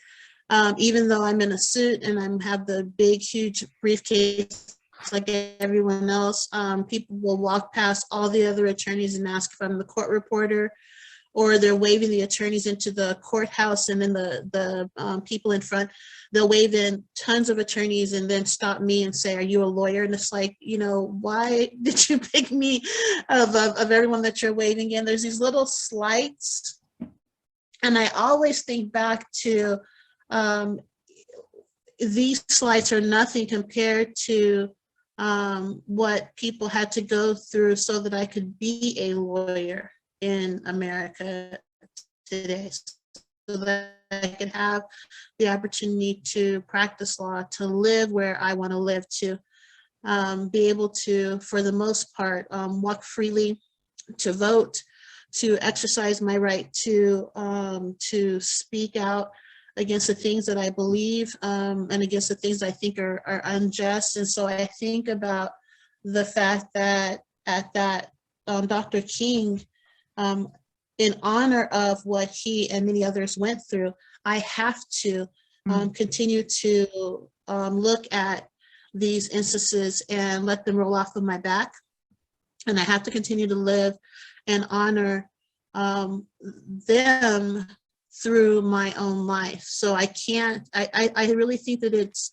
even though I'm in a suit and I have the big, huge briefcase like everyone else, people will walk past all the other attorneys and ask if I'm the court reporter, or they're waving the attorneys into the courthouse, and then the people in front, they'll wave in tons of attorneys and then stop me and say, "Are you a lawyer?" And it's like, why did you pick me of everyone that you're waving in? There's these little slights. And I always think back to these slights are nothing compared to what people had to go through so that I could be a lawyer in America today, so that I could have the opportunity to practice law, to live where I want to live, to be able to, for the most part, walk freely, to vote, to exercise my right to speak out against the things that I believe and against the things I think are unjust. And so I think about the fact that at that Dr. King, in honor of what he and many others went through, I have to continue to look at these instances and let them roll off of my back. And I have to continue to live and honor them through my own life. So I really think that it's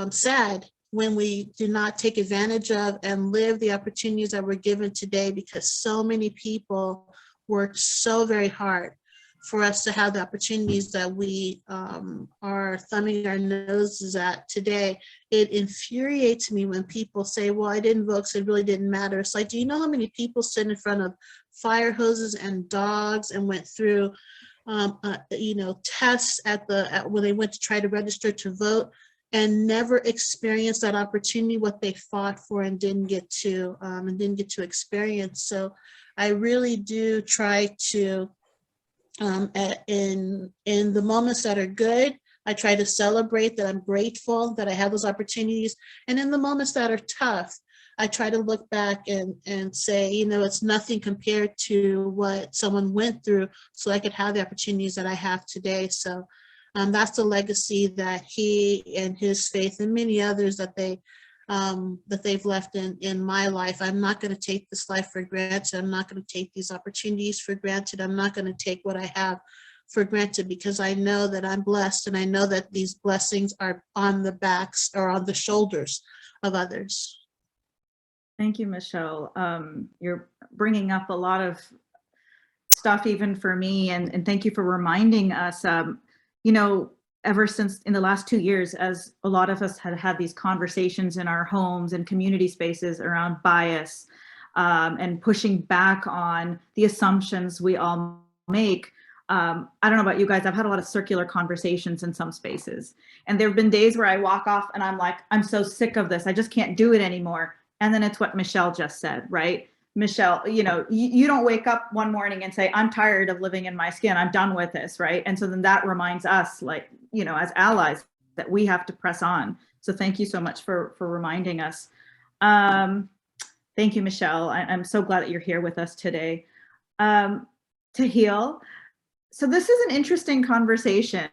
sad when we do not take advantage of and live the opportunities that we're given today, because so many people worked so very hard for us to have the opportunities that we are thumbing our noses at today. It infuriates me when people say, well, I didn't vote because it really didn't matter. It's like, do you know how many people stood in front of fire hoses and dogs and went through tests when they went to try to register to vote, and never experienced that opportunity, what they fought for and didn't get to experience. So I really do try to, in the moments that are good, I try to celebrate that I'm grateful that I have those opportunities. And in the moments that are tough, I try to look back and say, it's nothing compared to what someone went through so I could have the opportunities that I have today. So that's the legacy that he and his faith and many others that they've left in my life. I'm not going to take this life for granted. I'm not going to take these opportunities for granted. I'm not going to take what I have for granted, because I know that I'm blessed, and I know that these blessings are on the backs or on the shoulders of others. Thank you, Michelle. You're bringing up a lot of stuff even for me, and thank you for reminding us. Ever since in the last 2 years, as a lot of us had these conversations in our homes and community spaces around bias and pushing back on the assumptions we all make. I don't know about you guys, I've had a lot of circular conversations in some spaces. And there have been days where I walk off and I'm like, I'm so sick of this. I just can't do it anymore. And then it's what Michelle just said, right? Michelle, you don't wake up one morning and say, I'm tired of living in my skin. I'm done with this, right? And so then that reminds us, as allies, that we have to press on. So thank you so much for reminding us. Thank you, Michelle. I'm so glad that you're here with us today. Tahil, so this is an interesting conversation.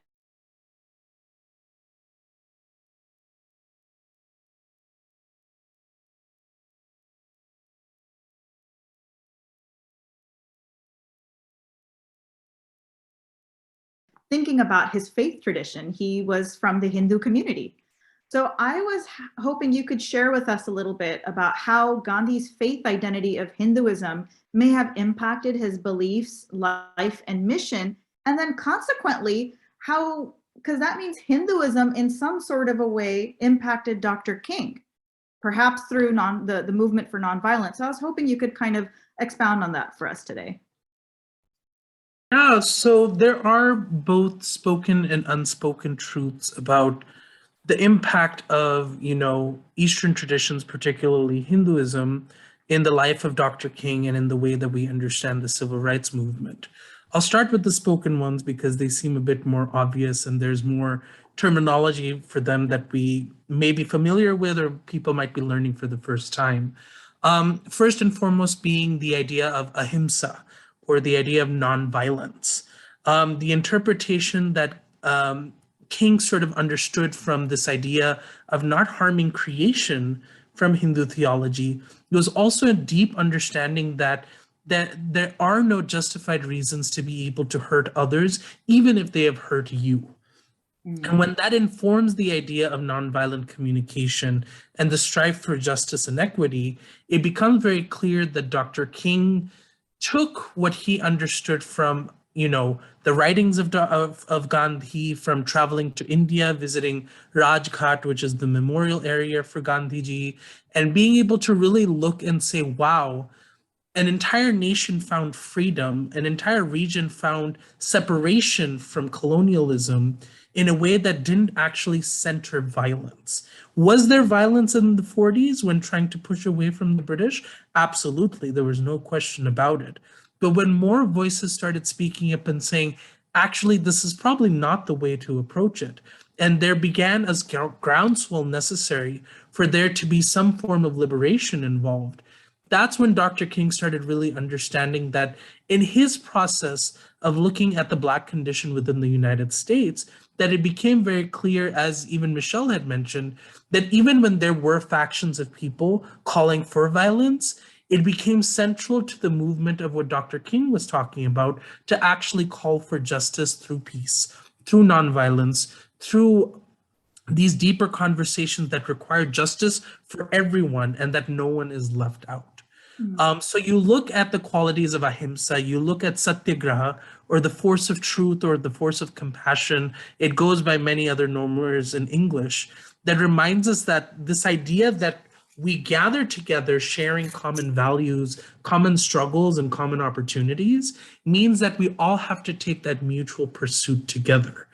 Thinking about his faith tradition, he was from the Hindu community. So I was hoping you could share with us a little bit about how Gandhi's faith identity of Hinduism may have impacted his beliefs, life, and mission, and then consequently how, because that means Hinduism in some sort of a way impacted Dr. King, perhaps through the movement for nonviolence. So I was hoping you could kind of expound on that for us today. Yeah, so there are both spoken and unspoken truths about the impact of, Eastern traditions, particularly Hinduism, in the life of Dr. King and in the way that we understand the civil rights movement. I'll start with the spoken ones because they seem a bit more obvious and there's more terminology for them that we may be familiar with or people might be learning for the first time. First and foremost being the idea of ahimsa, or the idea of nonviolence. The interpretation that King sort of understood from this idea of not harming creation from Hindu theology was also a deep understanding that there are no justified reasons to be able to hurt others, even if they have hurt you. And when that informs the idea of nonviolent communication and the strive for justice and equity, it becomes very clear that Dr. King took what he understood from, the writings of Gandhi, from traveling to India, visiting Rajghat, which is the memorial area for Gandhiji, and being able to really look and say, wow, an entire nation found freedom, an entire region found separation from colonialism in a way that didn't actually center violence. Was there violence in the 40s when trying to push away from the British? Absolutely, there was no question about it. But when more voices started speaking up and saying, actually, this is probably not the way to approach it, and there began as groundswell necessary for there to be some form of liberation involved, that's when Dr. King started really understanding that in his process of looking at the Black condition within the United States, that it became very clear, as even Michelle had mentioned, that even when there were factions of people calling for violence, it became central to the movement of what Dr. King was talking about, to actually call for justice through peace, through nonviolence, through these deeper conversations that require justice for everyone and that no one is left out. So you look at the qualities of ahimsa, you look at satyagraha, or the force of truth, or the force of compassion. It goes by many other words in English that reminds us that this idea that we gather together sharing common values, common struggles, and common opportunities means that we all have to take that mutual pursuit together.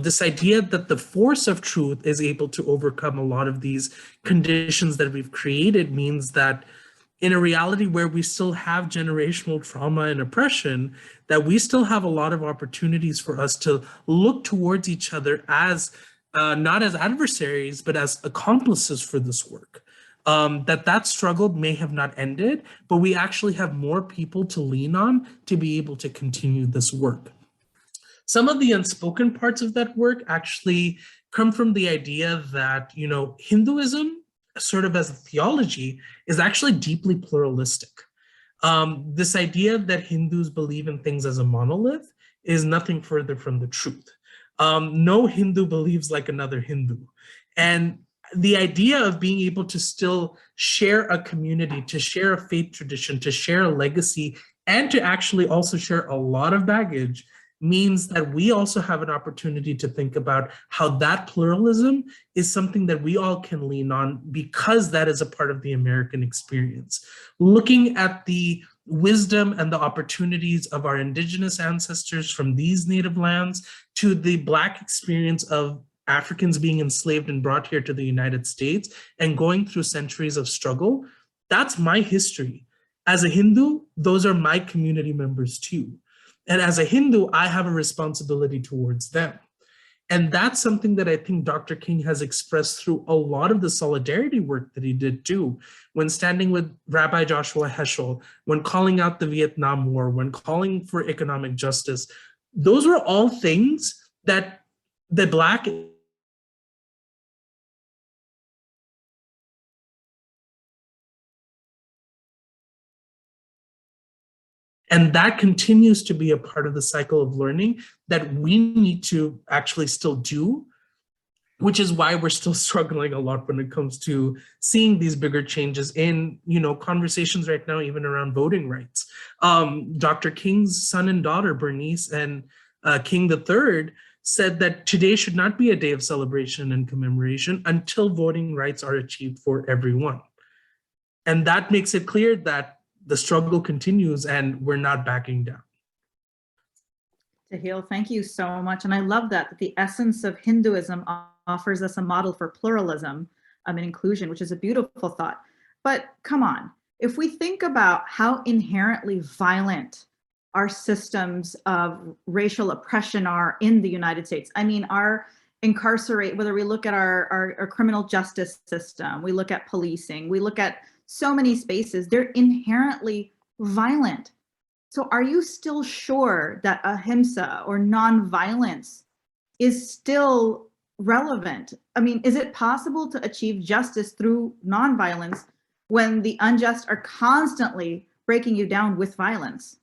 This idea that the force of truth is able to overcome a lot of these conditions that we've created means that in a reality where we still have generational trauma and oppression, that we still have a lot of opportunities for us to look towards each other as not as adversaries, but as accomplices for this work. That struggle may have not ended, but we actually have more people to lean on to be able to continue this work. Some of the unspoken parts of that work actually come from the idea that, Hinduism, sort of as a theology, is actually deeply pluralistic. This idea that Hindus believe in things as a monolith is nothing further from the truth. No Hindu believes like another Hindu. And the idea of being able to still share a community, to share a faith tradition, to share a legacy, and to actually also share a lot of baggage means that we also have an opportunity to think about how that pluralism is something that we all can lean on, because that is a part of the American experience. Looking at the wisdom and the opportunities of our indigenous ancestors from these native lands to the Black experience of Africans being enslaved and brought here to the United States and going through centuries of struggle, that's my history. As a Hindu, those are my community members too. And as a Hindu, I have a responsibility towards them. And that's something that I think Dr. King has expressed through a lot of the solidarity work that he did too, when standing with Rabbi Joshua Heschel, when calling out the Vietnam War, when calling for economic justice. Those were all things that the Black and that continues to be a part of the cycle of learning that we need to actually still do, which is why we're still struggling a lot when it comes to seeing these bigger changes in, conversations right now, even around voting rights. Dr. King's son and daughter, Bernice and King III, said that today should not be a day of celebration and commemoration until voting rights are achieved for everyone. And that makes it clear that the struggle continues and we're not backing down. Sahil, thank you so much. And I love that the essence of Hinduism offers us a model for pluralism and inclusion, which is a beautiful thought. But come on, if we think about how inherently violent our systems of racial oppression are in the United States, I mean, whether we look at our criminal justice system, we look at policing, we look at so many spaces, they're inherently violent. So are you still sure that ahimsa or nonviolence is still relevant? I mean, is it possible to achieve justice through nonviolence when the unjust are constantly breaking you down with violence?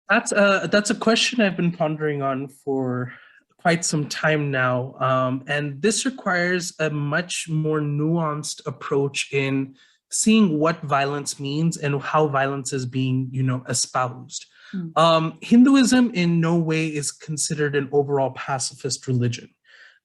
That's a question I've been pondering on for quite some time now. And this requires a much more nuanced approach in seeing what violence means and how violence is being, espoused. Hinduism in no way is considered an overall pacifist religion.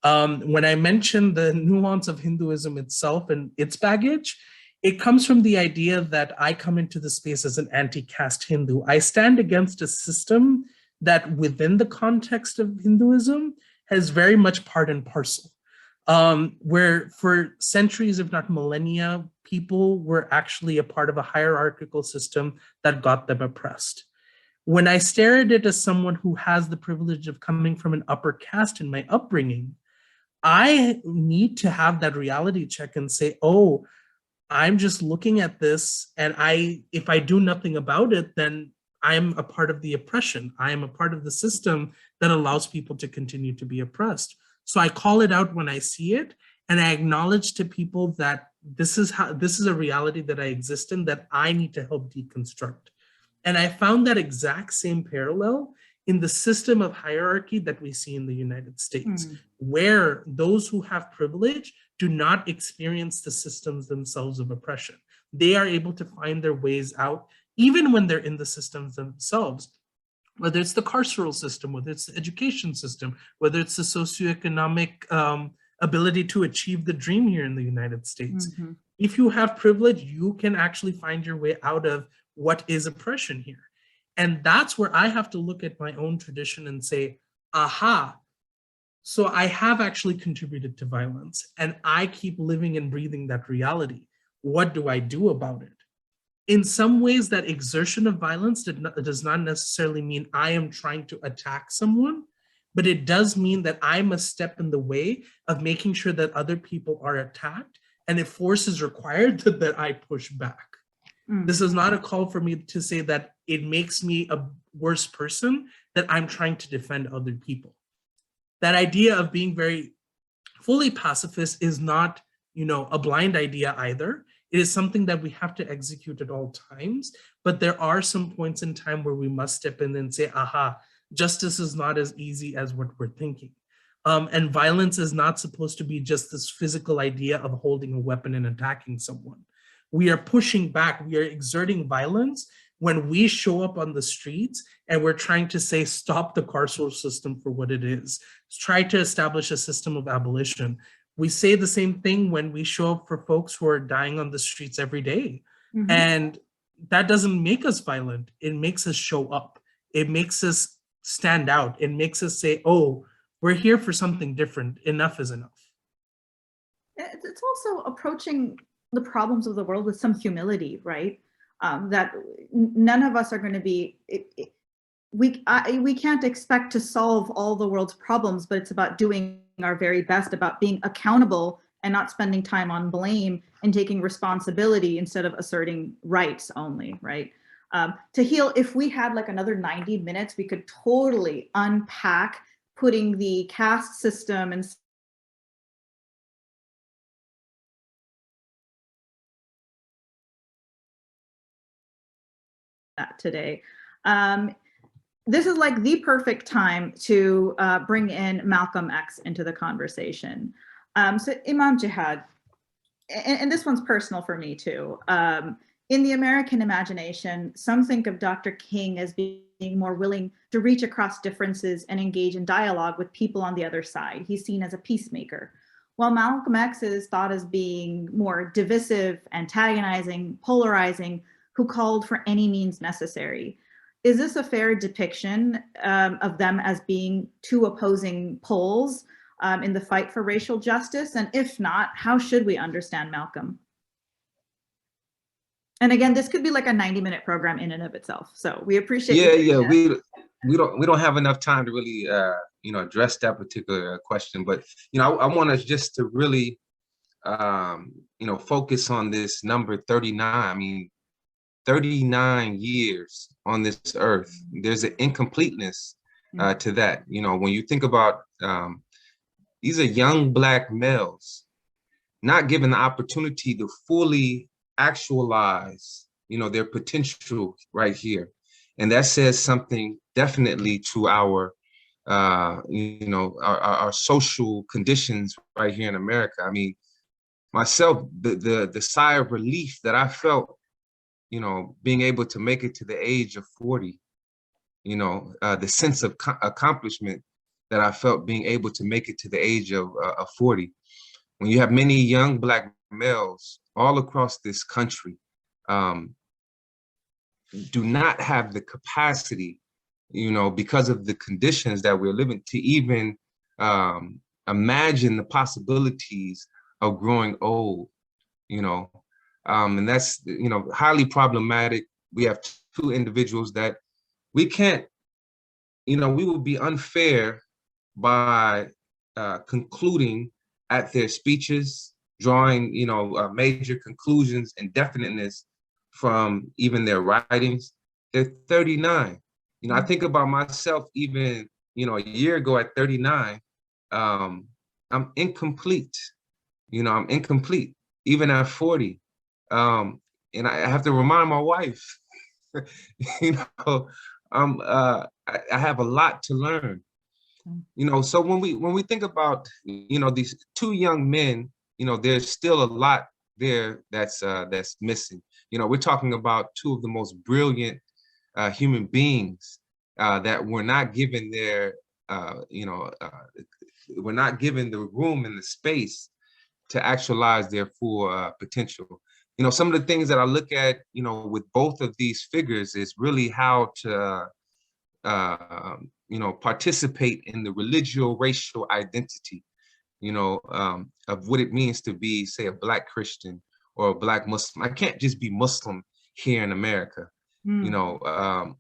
When I mention the nuance of Hinduism itself and its baggage, it comes from the idea that I come into the space as an anti-caste Hindu. I stand against a system that within the context of Hinduism has very much part and parcel, where for centuries, if not millennia, people were actually a part of a hierarchical system that got them oppressed. When I stare at it as someone who has the privilege of coming from an upper caste in my upbringing, I need to have that reality check and say, oh, I'm just looking at this, and if I do nothing about it, then I'm a part of the oppression. I am a part of the system that allows people to continue to be oppressed. So I call it out when I see it, and I acknowledge to people that this is a reality that I exist in that I need to help deconstruct. And I found that exact same parallel in the system of hierarchy that we see in the United States, where those who have privilege do not experience the systems themselves of oppression. They are able to find their ways out, even when they're in the systems themselves, whether it's the carceral system, whether it's the education system, whether it's the socioeconomic ability to achieve the dream here in the United States. If you have privilege, you can actually find your way out of what is oppression here. And that's where I have to look at my own tradition and say, aha, so I have actually contributed to violence and I keep living and breathing that reality. What do I do about it? In some ways, that exertion of violence does not necessarily mean I am trying to attack someone, but it does mean that I must step in the way of making sure that other people are attacked, and if force is required, that I push back. This is not a call for me to say that it makes me a worse person, that I'm trying to defend other people. That idea of being very fully pacifist is not, a blind idea either. It is something that we have to execute at all times, but there are some points in time where we must step in and say, aha, justice is not as easy as what we're thinking. And violence is not supposed to be just this physical idea of holding a weapon and attacking someone. We are pushing back, we are exerting violence when we show up on the streets and we're trying to say, stop the carceral system for what it is. Try to establish a system of abolition. We say the same thing when we show up for folks who are dying on the streets every day. And that doesn't make us violent. It makes us show up. It makes us stand out. It makes us say, oh, we're here for something different. Enough is enough. It's also approaching the problems of the world with some humility, right? That none of us are going to be, we can't expect to solve all the world's problems, but it's about doing our very best, about being accountable and not spending time on blame and taking responsibility instead of asserting rights only, right? To heal, if we had like another 90 minutes, we could totally unpack putting the caste system and that today. This is like the perfect time to bring in Malcolm X into the conversation. So Imam Jihad, and this one's personal for me too. In the American imagination, some think of Dr. King as being more willing to reach across differences and engage in dialogue with people on the other side. He's seen as a peacemaker. While Malcolm X is thought as being more divisive, antagonizing, polarizing, who called for any means necessary. Is this a fair depiction of them as being two opposing poles in the fight for racial justice? And if not, how should we understand Malcolm? And again, this could be like a 90-minute program in and of itself. So we appreciate. Yeah. We don't have enough time to really address that particular question. But I want us just to really focus on this number 39. I mean, 39 years on this earth. There's an incompleteness to that. When you think about these are young Black males not given the opportunity to fully actualize their potential right here. And that says something definitely to our our social conditions right here in America. I mean, myself, the sigh of relief that I felt being able to make it to the age of 40, the sense of accomplishment that I felt being able to make it to the age of 40. When you have many young Black males all across this country do not have the capacity, because of the conditions that we're living, to even imagine the possibilities of growing old, and that's, highly problematic. We have two individuals that we can't, we would be unfair by concluding at their speeches, drawing, major conclusions and definiteness from even their writings. They're 39. I think about myself even, a year ago at 39, I'm incomplete. I'm incomplete. even at 40. And I have to remind my wife, you know, I have a lot to learn. You know, so when we think about, you know, these two young men, you know, there's still a lot there that's missing. You know, we're talking about two of the most brilliant human beings that were not given their, we're not given the room and the space to actualize their full potential. You know, some of the things that I look at, you know, with both of these figures is really how to, you know, participate in the religio-racial identity, you know, of what it means to be, say, a Black Christian or a Black Muslim. I can't just be Muslim here in America. You know,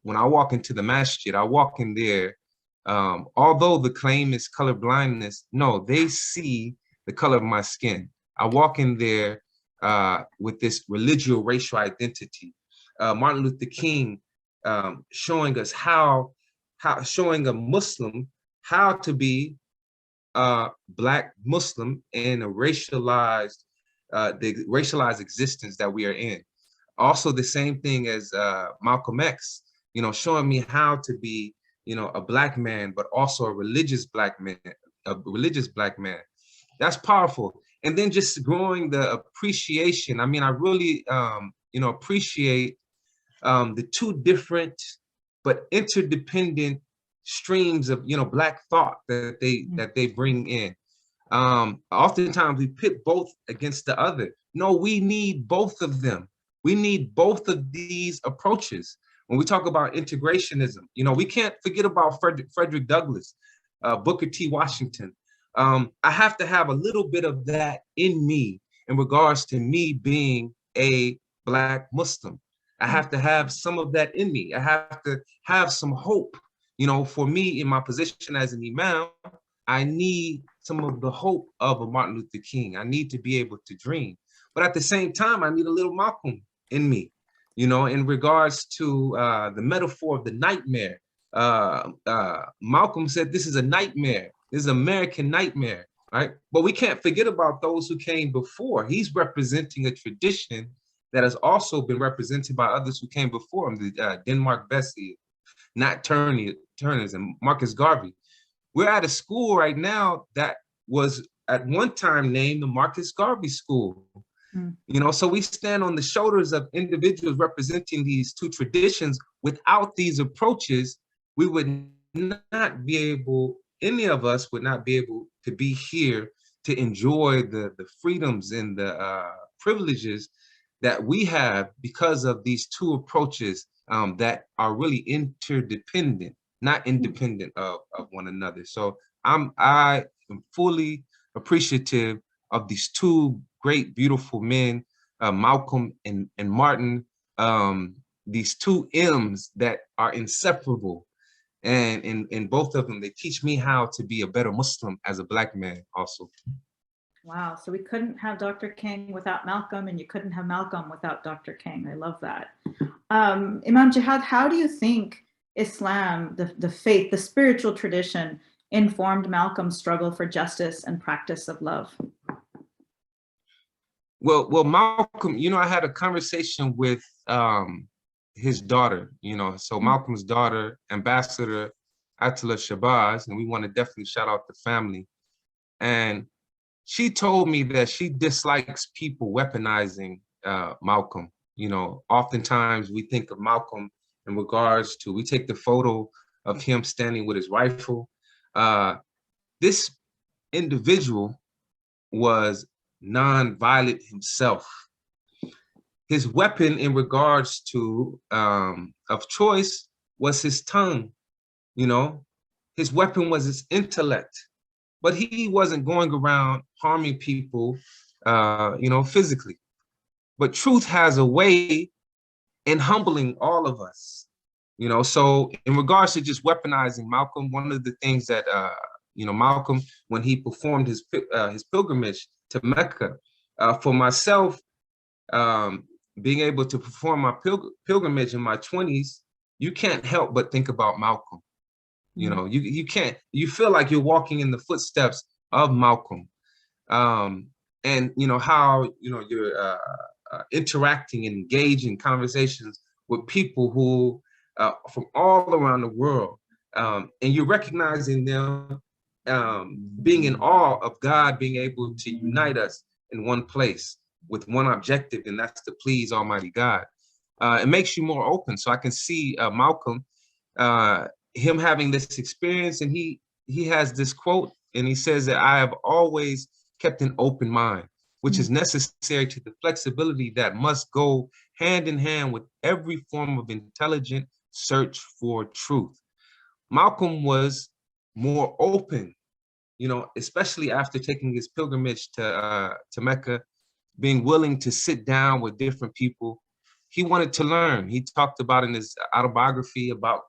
when I walk into the masjid, I walk in there, although the claim is color blindness, no, they see the color of my skin. I walk in there with this religio-racial identity. Martin Luther King showing us how showing a Muslim how to be a Black Muslim in a racialized, the racialized existence that we are in. Also, the same thing as Malcolm X, you know, showing me how to be, you know, a Black man, but also a religious Black man, That's powerful. And then just growing the appreciation. I mean, I really, you know, appreciate the two different but interdependent streams of, you know, Black thought that they bring in. Oftentimes we pit both against the other. No, we need both of them. We need both of these approaches. When we talk about integrationism, you know, we can't forget about Frederick Douglass, Booker T. Washington. I have to have a little bit of that in me in regards to me being a Black Muslim. I have to have some of that in me. I have to have some hope. You know, for me in my position as an imam, I need some of the hope of a Martin Luther King. I need to be able to dream. But at the same time, I need a little Malcolm in me, you know, in regards to the metaphor of the nightmare. Malcolm said, this is a nightmare. This is an American nightmare, right? But we can't forget about those who came before. He's representing a tradition that has also been represented by others who came before him, the Denmark Vesey, Nat Turners, and Marcus Garvey. We're at a school right now that was at one time named the Marcus Garvey School. You know, so we stand on the shoulders of individuals representing these two traditions. Without these approaches, we would not be able, any of us would not be able to be here to enjoy the freedoms and the privileges that we have because of these two approaches that are really interdependent, not independent of one another. So I am fully appreciative of these two great, beautiful men, Malcolm and Martin, these two M's that are inseparable. And in both of them, they teach me how to be a better Muslim as a Black man also. Wow, so we couldn't have Dr. King without Malcolm, and you couldn't have Malcolm without Dr. King. I love that. Imam Jihad, how do you think Islam, the faith, the spiritual tradition, informed Malcolm's struggle for justice and practice of love? Well, Malcolm, you know, I had a conversation with his daughter, you know, so Malcolm's daughter, Ambassador Atila Shabazz, and we want to definitely shout out the family. And she told me that she dislikes people weaponizing Malcolm. You know, oftentimes we think of Malcolm in regards to, we take the photo of him standing with his rifle. This individual was non-violent himself. His weapon in regards to of choice was his tongue. You know, his weapon was his intellect, but he wasn't going around harming people, you know, physically. But truth has a way in humbling all of us, you know. So in regards to just weaponizing Malcolm, one of the things that you know, Malcolm, when he performed his pilgrimage to Mecca, for myself, being able to perform my pilgrimage in my 20s, you can't help but think about Malcolm. You know, you can't, you feel like you're walking in the footsteps of Malcolm. and how you're interacting and engaging conversations with people who from all around the world, and you're recognizing them, being in awe of God being able to unite us in one place with one objective, and that's to please Almighty God. It makes you more open. So I can see Malcolm, him having this experience, and he has this quote, and he says that I have always kept an open mind, which is necessary to the flexibility that must go hand in hand with every form of intelligent search for truth. Malcolm was more open, especially after taking his pilgrimage to Mecca, being willing to sit down with different people. He wanted to learn. He talked about in his autobiography about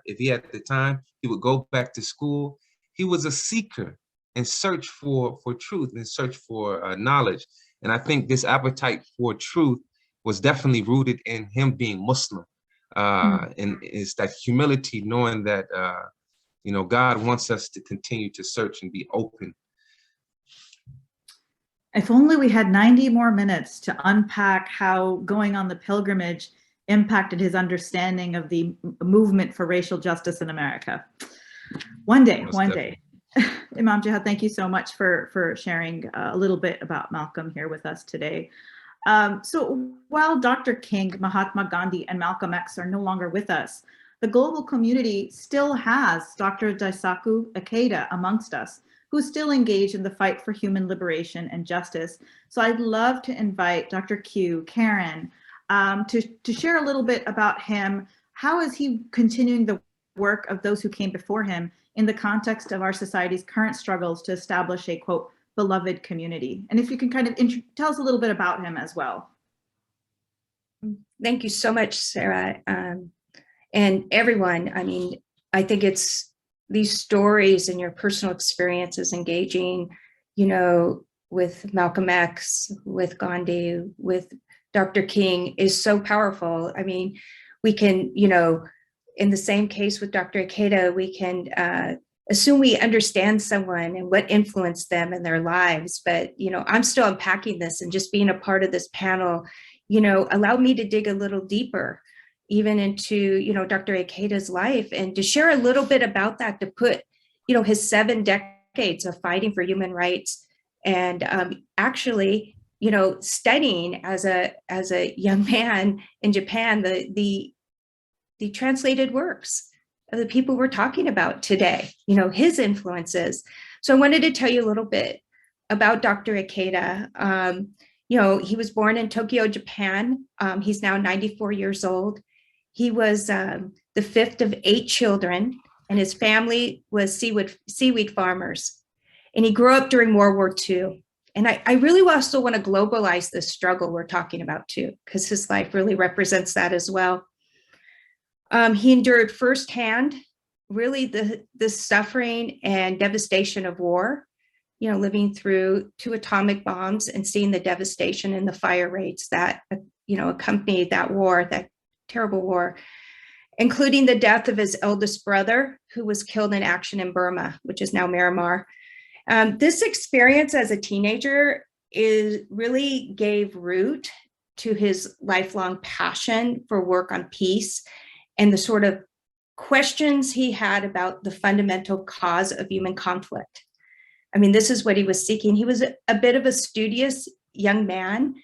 if he had the time, he would go back to school. He was a seeker and search for truth and search for knowledge. And I think this appetite for truth was definitely rooted in him being Muslim. And it's that humility, knowing that, God wants us to continue to search and be open. If only we had 90 more minutes to unpack how going on the pilgrimage impacted his understanding of the movement for racial justice in America. One day. Imam Jihad, thank you so much for sharing a little bit about Malcolm here with us today. So while Dr. King, Mahatma Gandhi, and Malcolm X are no longer with us, the global community still has Dr. Daisaku Ikeda amongst us, who's still engaged in the fight for human liberation and justice. So I'd love to invite Dr. Q, Karen, to share a little bit about him. How is he continuing the work of those who came before him in the context of our society's current struggles to establish a, quote, beloved community? And if you can kind of tell us a little bit about him as well. Thank you so much, Sarah. And everyone, I mean, I think it's these stories and your personal experiences engaging, with Malcolm X, with Gandhi, with Dr. King is so powerful. I mean, we can, in the same case with Dr. Ikeda, we can assume we understand someone and what influenced them in their lives. But, I'm still unpacking this, and just being a part of this panel, allowed me to dig a little deeper, even into, Dr. Ikeda's life, and to share a little bit about that, to put, his 7 decades of fighting for human rights, and actually, studying as a young man in Japan, the translated works of the people we're talking about today, his influences. So I wanted to tell you a little bit about Dr. Ikeda. He was born in Tokyo, Japan. He's now 94 years old. He was the 5th of 8 children, and his family was seaweed farmers. And he grew up during World War II. And I really also want to globalize this struggle we're talking about too, because his life really represents that as well. He endured firsthand, really, the suffering and devastation of war, living through 2 atomic bombs and seeing the devastation and the fire rates that, accompanied that war, that terrible war, including the death of his eldest brother, who was killed in action in Burma, which is now Myanmar. This experience as a teenager really gave root to his lifelong passion for work on peace and the sort of questions he had about the fundamental cause of human conflict. I mean, this is what he was seeking. He was a bit of a studious young man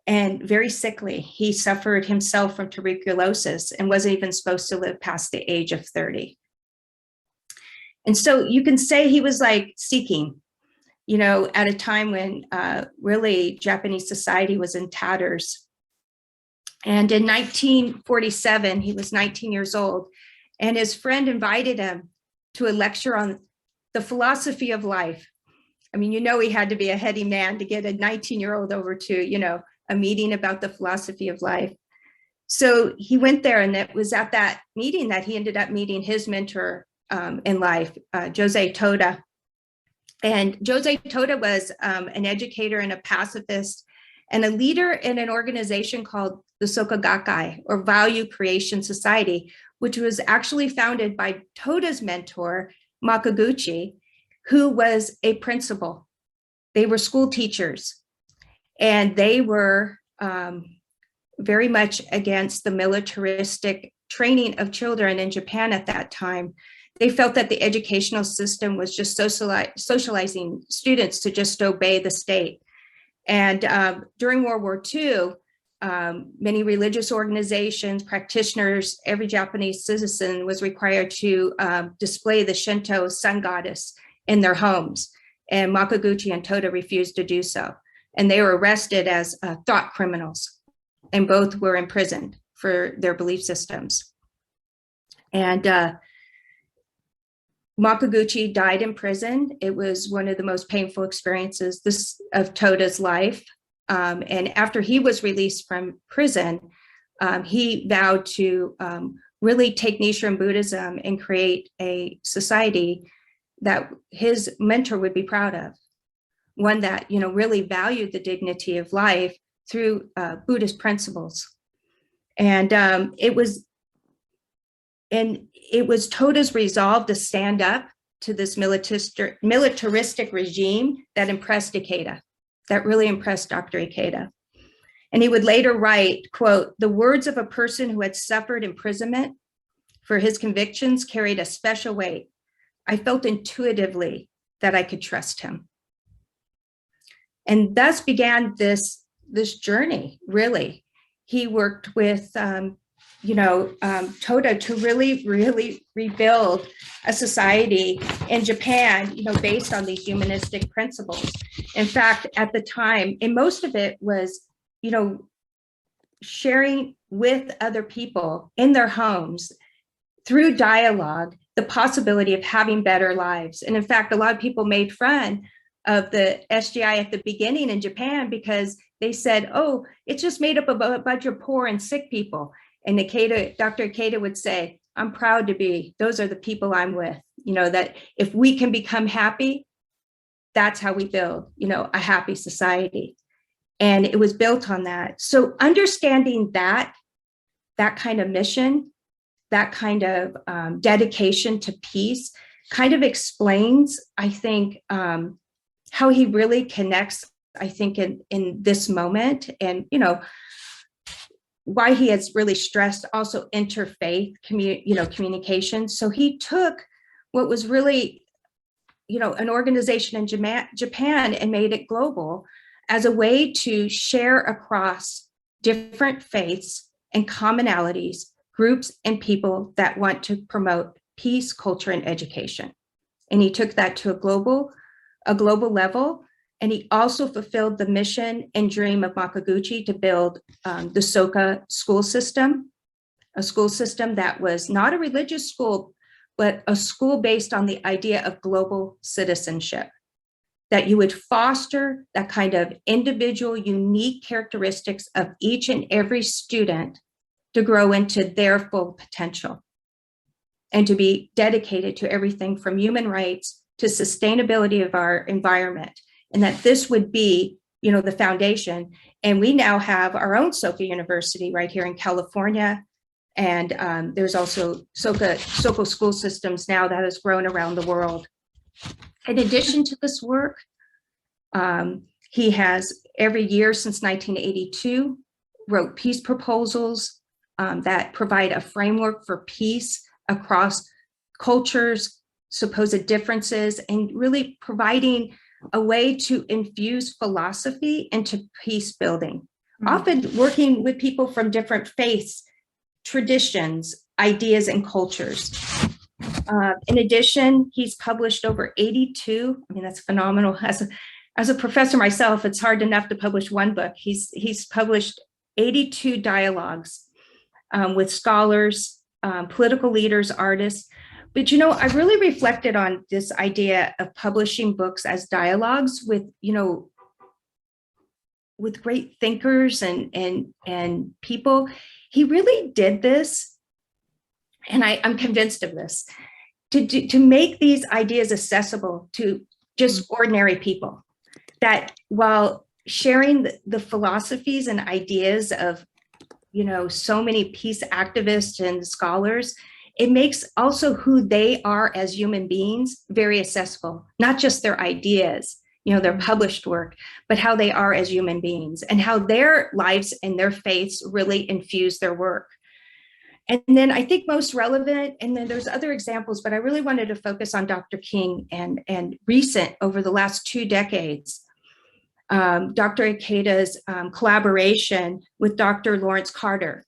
and very sickly. He suffered himself from tuberculosis and wasn't even supposed to live past the age of 30. And so you can say he was like seeking, at a time when really Japanese society was in tatters. And in 1947, he was 19 years old, and his friend invited him to a lecture on the philosophy of life. I mean, he had to be a heady man to get a 19-year-old over to, a meeting about the philosophy of life. So he went there, and it was at that meeting that he ended up meeting his mentor in life, Jose Toda. And Jose Toda was an educator and a pacifist and a leader in an organization called the Soka Gakkai, or Value Creation Society, which was actually founded by Toda's mentor, Makaguchi, who was a principal They were school teachers, and they were very much against the militaristic training of children in Japan at that time. They felt that the educational system was just socializing students to just obey the state. And during World War II, many religious organizations, practitioners, every Japanese citizen was required to display the Shinto sun goddess in their homes. And Makaguchi and Toda refused to do so. And they were arrested as thought criminals, and both were imprisoned for their belief systems. And Makaguchi died in prison. It was one of the most painful experiences of Toda's life. And after he was released from prison, he vowed to really take Nichiren Buddhism and create a society that his mentor would be proud of, one that, you know, really valued the dignity of life through Buddhist principles. And it was Toda's resolve to stand up to this militaristic regime that impressed Ikeda, that really impressed Dr. Ikeda. And he would later write, quote, "The words of a person who had suffered imprisonment for his convictions carried a special weight. I felt intuitively that I could trust him." And thus began this journey, really. He worked with Toda to really rebuild a society in Japan, based on these humanistic principles. In fact, at the time, and most of it was, sharing with other people in their homes through dialogue, the possibility of having better lives. And in fact, a lot of people made fun of the SGI at the beginning in Japan because they said, oh, it's just made up of a bunch of poor and sick people. And Dr. Ikeda would say, I'm proud to be, those are the people I'm with, that if we can become happy, that's how we build, a happy society. And it was built on that. So understanding that kind of mission, that kind of dedication to peace kind of explains, I think, how he really connects, I think, in this moment, and, why he has really stressed also interfaith communication. So he took what was really, an organization in Japan and made it global as a way to share across different faiths and commonalities, groups and people that want to promote peace, culture, and education. And he took that to a global level. And he also fulfilled the mission and dream of Makaguchi to build the Soka school system, a school system that was not a religious school, but a school based on the idea of global citizenship, that you would foster that kind of individual, unique characteristics of each and every student to grow into their full potential and to be dedicated to everything from human rights to sustainability of our environment. And that this would be, the foundation. And we now have our own Soka University right here in California. And there's also Soka school systems now that has grown around the world. In addition to this work, he has every year since 1982 wrote peace proposals that provide a framework for peace across cultures, supposed differences, and really providing a way to infuse philosophy into peace building, often working with people from different faiths, traditions, ideas, and cultures. In addition, he's published over 82, that's phenomenal. As a professor myself, it's hard enough to publish one book. He's published 82 dialogues with scholars, political leaders, artists. But, I really reflected on this idea of publishing books as dialogues with, with great thinkers and people. He really did this, and I'm convinced of this, to make these ideas accessible to just ordinary people, that while sharing the philosophies and ideas of, so many peace activists and scholars, it makes also who they are as human beings very accessible, not just their ideas, their published work, but how they are as human beings and how their lives and their faiths really infuse their work. And then I think most relevant, and then there's other examples, but I really wanted to focus on Dr. King and recent over the last 2 decades, Dr. Ikeda's collaboration with Dr. Lawrence Carter,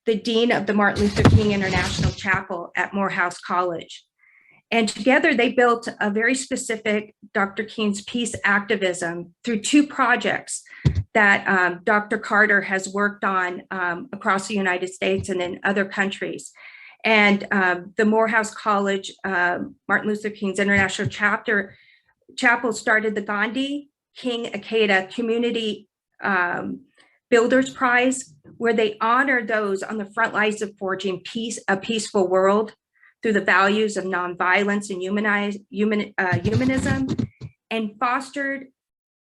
the Dean of the Martin Luther King International Chapel at Morehouse College. And together they built a very specific Dr. King's peace activism through 2 projects that Dr. Carter has worked on across the United States and in other countries. And the Morehouse College, Martin Luther King's International Chapel started the Gandhi King Ikeda Community Builders Prize, where they honor those on the front lines of forging a peaceful world through the values of nonviolence and humanism, and fostered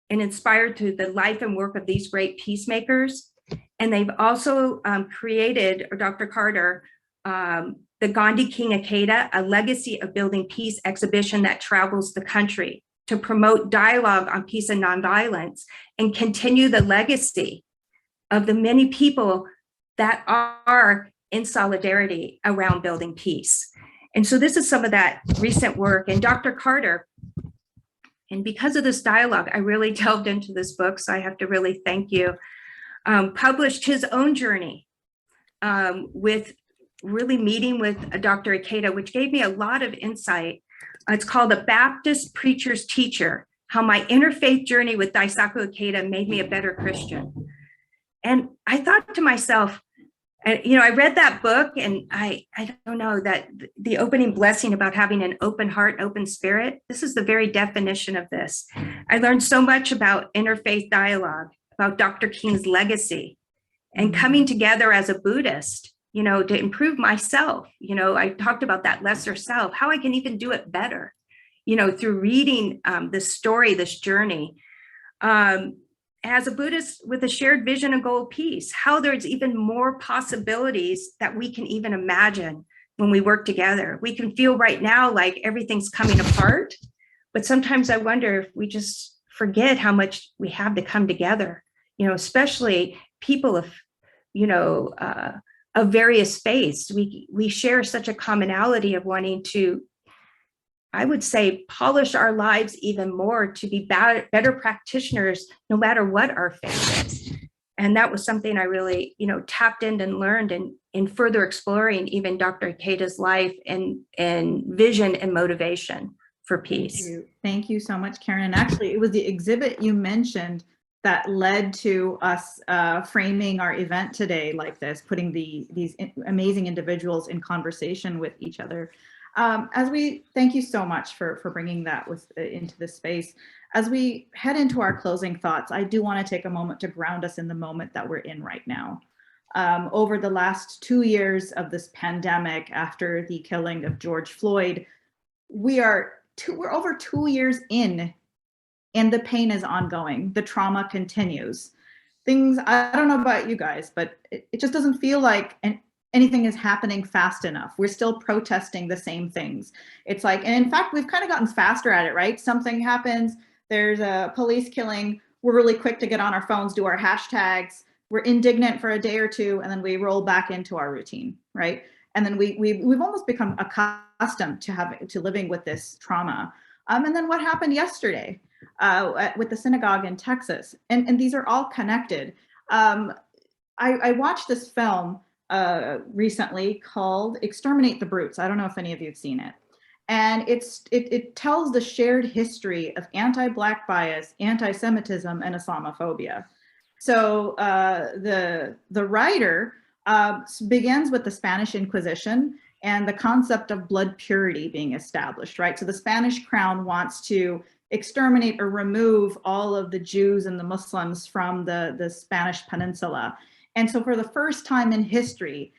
and inspired through the life and work of these great peacemakers. And they've also created, or Dr. Carter, the Gandhi King Ikeda, a legacy of building peace exhibition that travels the country to promote dialogue on peace and nonviolence and continue the legacy of the many people that are in solidarity around building peace. And so this is some of that recent work. And Dr. Carter, and because of this dialogue, I really delved into this book, so I have to really thank you, published his own journey with really meeting with Dr. Ikeda, which gave me a lot of insight. It's called A Baptist Preacher's Teacher, How My Interfaith Journey with Daisaku Ikeda Made Me a Better Christian. And I thought to myself, I read that book, and I don't know, that the opening blessing about having an open heart, open spirit, this is the very definition of this. I learned so much about interfaith dialogue, about Dr. King's legacy, and coming together as a Buddhist, to improve myself. I talked about that lesser self, how I can even do it better, through reading this story, this journey. As a Buddhist with a shared vision and goal of peace, how there's even more possibilities that we can even imagine when we work together. We can feel right now like everything's coming apart, but sometimes I wonder if we just forget how much we have to come together, especially people of, of various faiths. We share such a commonality of wanting to, I would say, polish our lives even more to be better practitioners, no matter what our faith is. And that was something I really, tapped in and learned in further exploring even Dr. Ikeda's life and vision and motivation for peace. Thank you so much, Karen. And actually, it was the exhibit you mentioned that led to us framing our event today like this, putting these amazing individuals in conversation with each other. Thank you so much for bringing that into this space. As we head into our closing thoughts, I do want to take a moment to ground us in the moment that we're in right now. Over the last 2 years of this pandemic, after the killing of George Floyd, we're over 2 years in, and the pain is ongoing. The trauma continues. I don't know about you guys, but it just doesn't feel like anything is happening fast enough. We're still protesting the same things. It's like, and in fact, we've kind of gotten faster at it, right? Something happens, there's a police killing, we're really quick to get on our phones, do our hashtags, we're indignant for a day or two, and then we roll back into our routine, right? And then we've almost become accustomed to living with this trauma. And then what happened yesterday with the synagogue in Texas? And these are all connected. I watched this film recently called Exterminate the Brutes. I don't know if any of you have seen it. And it tells the shared history of anti-Black bias, anti-Semitism, and Islamophobia. So the writer begins with the Spanish Inquisition and the concept of blood purity being established, right? So the Spanish crown wants to exterminate or remove all of the Jews and the Muslims from the Spanish peninsula. And so for the first time in history,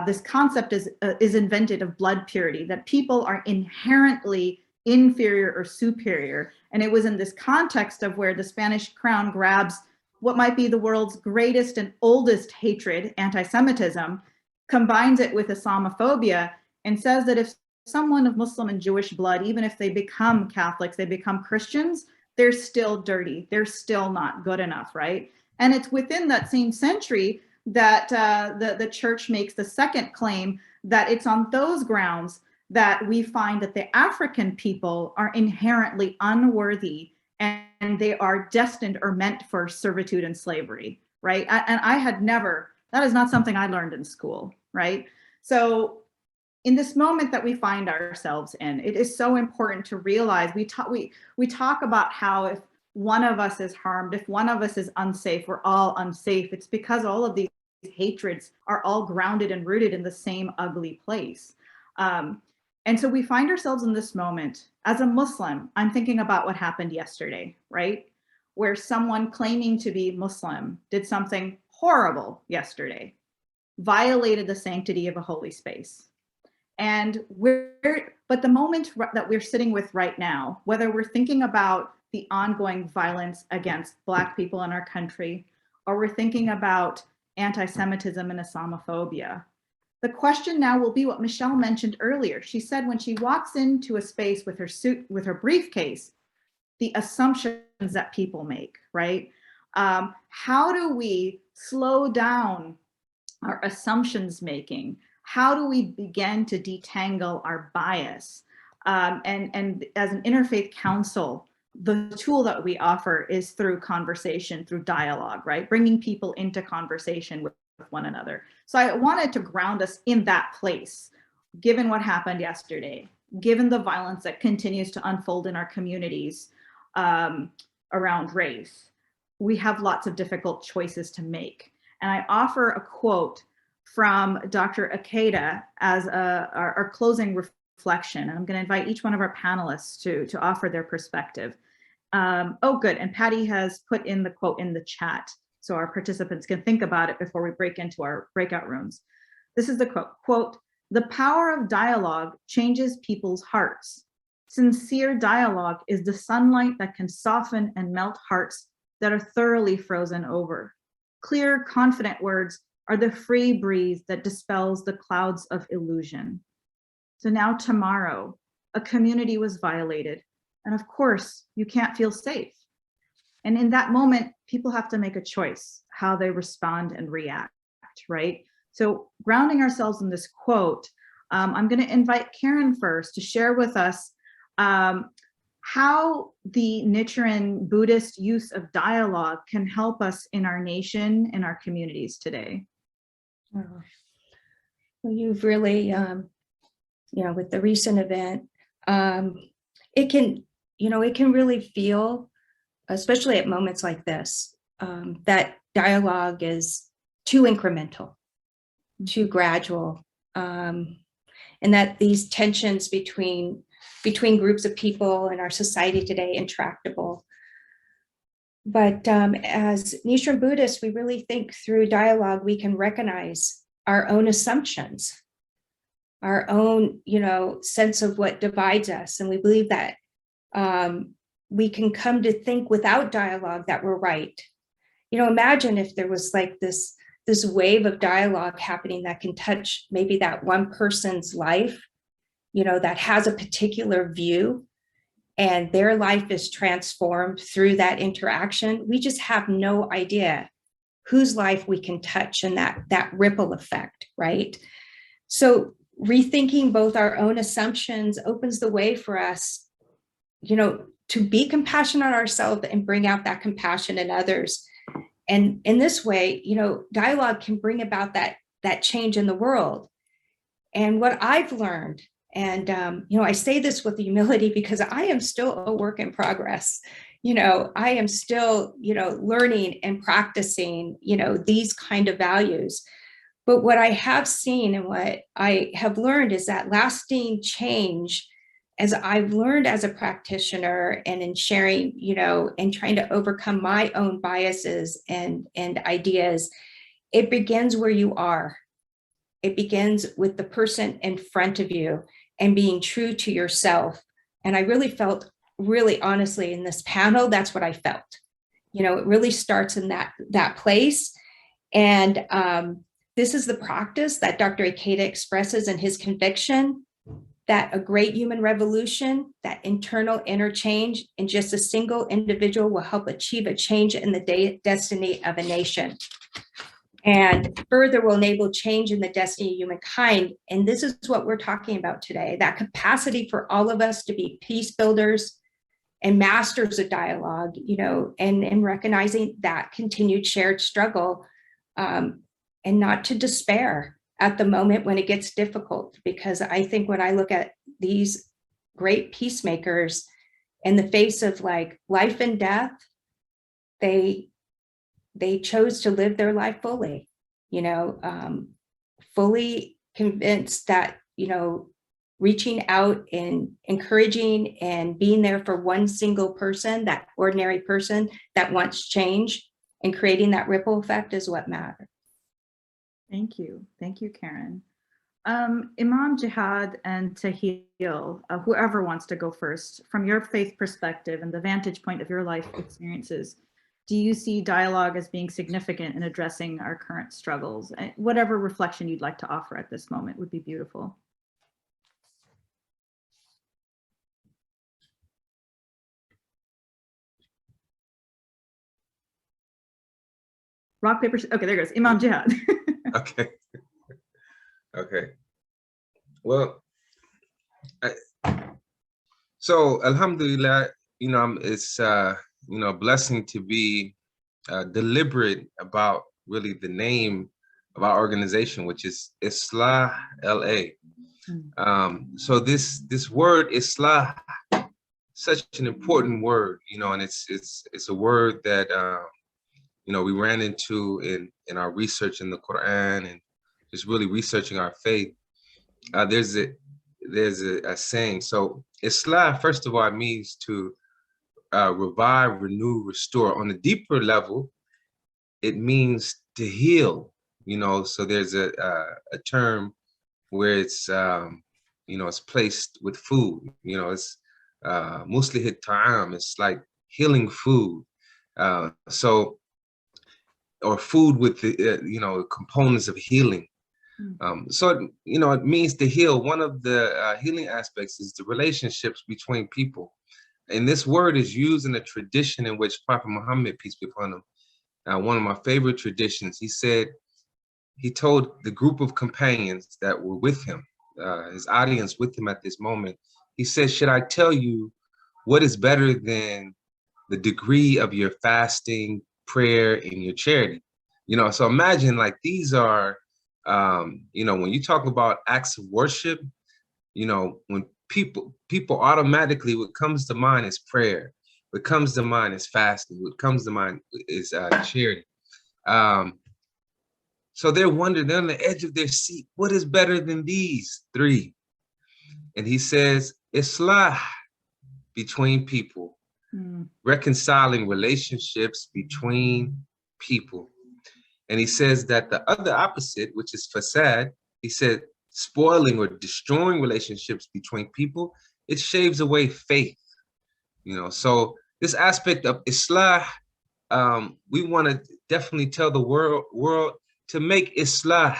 this concept is invented of blood purity, that people are inherently inferior or superior. And it was in this context of where the Spanish crown grabs what might be the world's greatest and oldest hatred, anti-Semitism, combines it with Islamophobia, and says that if someone of Muslim and Jewish blood, even if they become Catholics, they become Christians, they're still dirty. They're still not good enough, right? And it's within that same century that the church makes the second claim that it's on those grounds that we find that the African people are inherently unworthy and they are destined or meant for servitude and slavery, right? And I had never, that is not something I learned in school, right? So in this moment that we find ourselves in, it is so important to realize we talk about how if one of us is harmed, if one of us is unsafe, we're all unsafe. It's because all of these hatreds are all grounded and rooted in the same ugly place. And so we find ourselves in this moment. As a Muslim, I'm thinking about what happened yesterday, right? Where someone claiming to be Muslim did something horrible yesterday, violated the sanctity of a holy space. And but the moment that we're sitting with right now, whether we're thinking about the ongoing violence against Black people in our country, or we're thinking about anti-Semitism and Islamophobia, the question now will be what Michelle mentioned earlier. She said when she walks into a space with her suit, with her briefcase, the assumptions that people make, right? How do we slow down our assumptions making? How do we begin to detangle our bias? And as an interfaith council, the tool that we offer is through conversation, through dialogue, right? Bringing people into conversation with one another. So I wanted to ground us in that place, given what happened yesterday, given the violence that continues to unfold in our communities around race. We have lots of difficult choices to make. And I offer a quote from Dr. Akeda as our closing reflection. And I'm going to invite each one of our panelists to offer their perspective. Oh, good. And Patty has put in the quote in the chat, so our participants can think about it before we break into our breakout rooms. This is the quote, "The power of dialogue changes people's hearts. Sincere dialogue is the sunlight that can soften and melt hearts that are thoroughly frozen over. Clear, confident words are the free breeze that dispels the clouds of illusion." So now tomorrow, a community was violated. And of course, you can't feel safe. And in that moment, people have to make a choice how they respond and react, right? So grounding ourselves in this quote, I'm going to invite Karen first to share with us how the Nichiren Buddhist use of dialogue can help us in our nation, in our communities today. Well, you've really, with the recent event, it can really feel, especially at moments like this, that dialogue is too incremental, too gradual, and that these tensions between groups of people in our society today intractable. But as Nichiren Buddhists, we really think through dialogue, we can recognize our own assumptions, our own, sense of what divides us. And we believe that we can come to think without dialogue that we're right. Imagine if there was like this wave of dialogue happening that can touch maybe that one person's life, that has a particular view, and their life is transformed through that interaction. We just have no idea whose life we can touch and that ripple effect, right? So rethinking both our own assumptions opens the way for us, to be compassionate on ourselves and bring out that compassion in others. And in this way, dialogue can bring about that change in the world. And what I've learned, and I say this with humility because I am still a work in progress. I am still, learning and practicing, these kind of values. But what I have seen and what I have learned is that lasting change, as I've learned as a practitioner and in sharing, and trying to overcome my own biases and ideas, it begins where you are. It begins with the person in front of you and being true to yourself. And I really felt, really honestly, in this panel, that's what I felt. It really starts in that place. And this is the practice that Dr. Akeda expresses in his conviction. that a great human revolution, that internal interchange in just a single individual will help achieve a change in the destiny of a nation. And further will enable change in the destiny of humankind. And this is what we're talking about today, that capacity for all of us to be peace builders and masters of dialogue, you know, and recognizing that continued shared struggle, and not to despair at the moment when it gets difficult. Because I think when I look at these great peacemakers in the face of like life and death, they chose to live their life fully, you know, fully convinced that, you know, reaching out and encouraging and being there for one single person, that ordinary person that wants change, and creating that ripple effect is what matters. Thank you. Thank you, Karen. Imam Jihad and Tahil, whoever wants to go first, from your faith perspective and the vantage point of your life experiences, do you see dialogue as being significant in addressing our current struggles? Whatever reflection you'd like to offer at this moment would be beautiful. Rock, paper, okay, there goes Imam Jihad. Okay. Okay. Well, so Alhamdulillah, you know, it's you know, a blessing to be deliberate about really the name of our organization, which is Islah LA. So this word Islah, such an important word, you know, and it's a word that you know, we ran into in our research in the Quran and just really researching our faith. There's a saying. So Islah, first of all, it means to revive, renew, restore. On a deeper level, it means to heal. You know, so there's a term where it's you know, it's placed with food. You know, it's muslihit ta'am. It's like healing food. So, or food with the you know, components of healing. So, you know, it means to heal. One of the healing aspects is the relationships between people. And this word is used in a tradition in which Prophet Muhammad, peace be upon him, one of my favorite traditions, he said, he told the group of companions that were with him, his audience with him at this moment, he said, should I tell you what is better than the degree of your fasting, prayer, and your charity? You know, so imagine, like, these are, you know, when you talk about acts of worship, you know, when people automatically, what comes to mind is prayer, what comes to mind is fasting, what comes to mind is charity. So they're wondering, they're on the edge of their seat, what is better than these three? And he says, Islah, between people, reconciling relationships between people. And he says that the other opposite, which is fasad, he said, spoiling or destroying relationships between people, it shaves away faith. You know, so this aspect of Islah, we want to definitely tell the world to make Islah,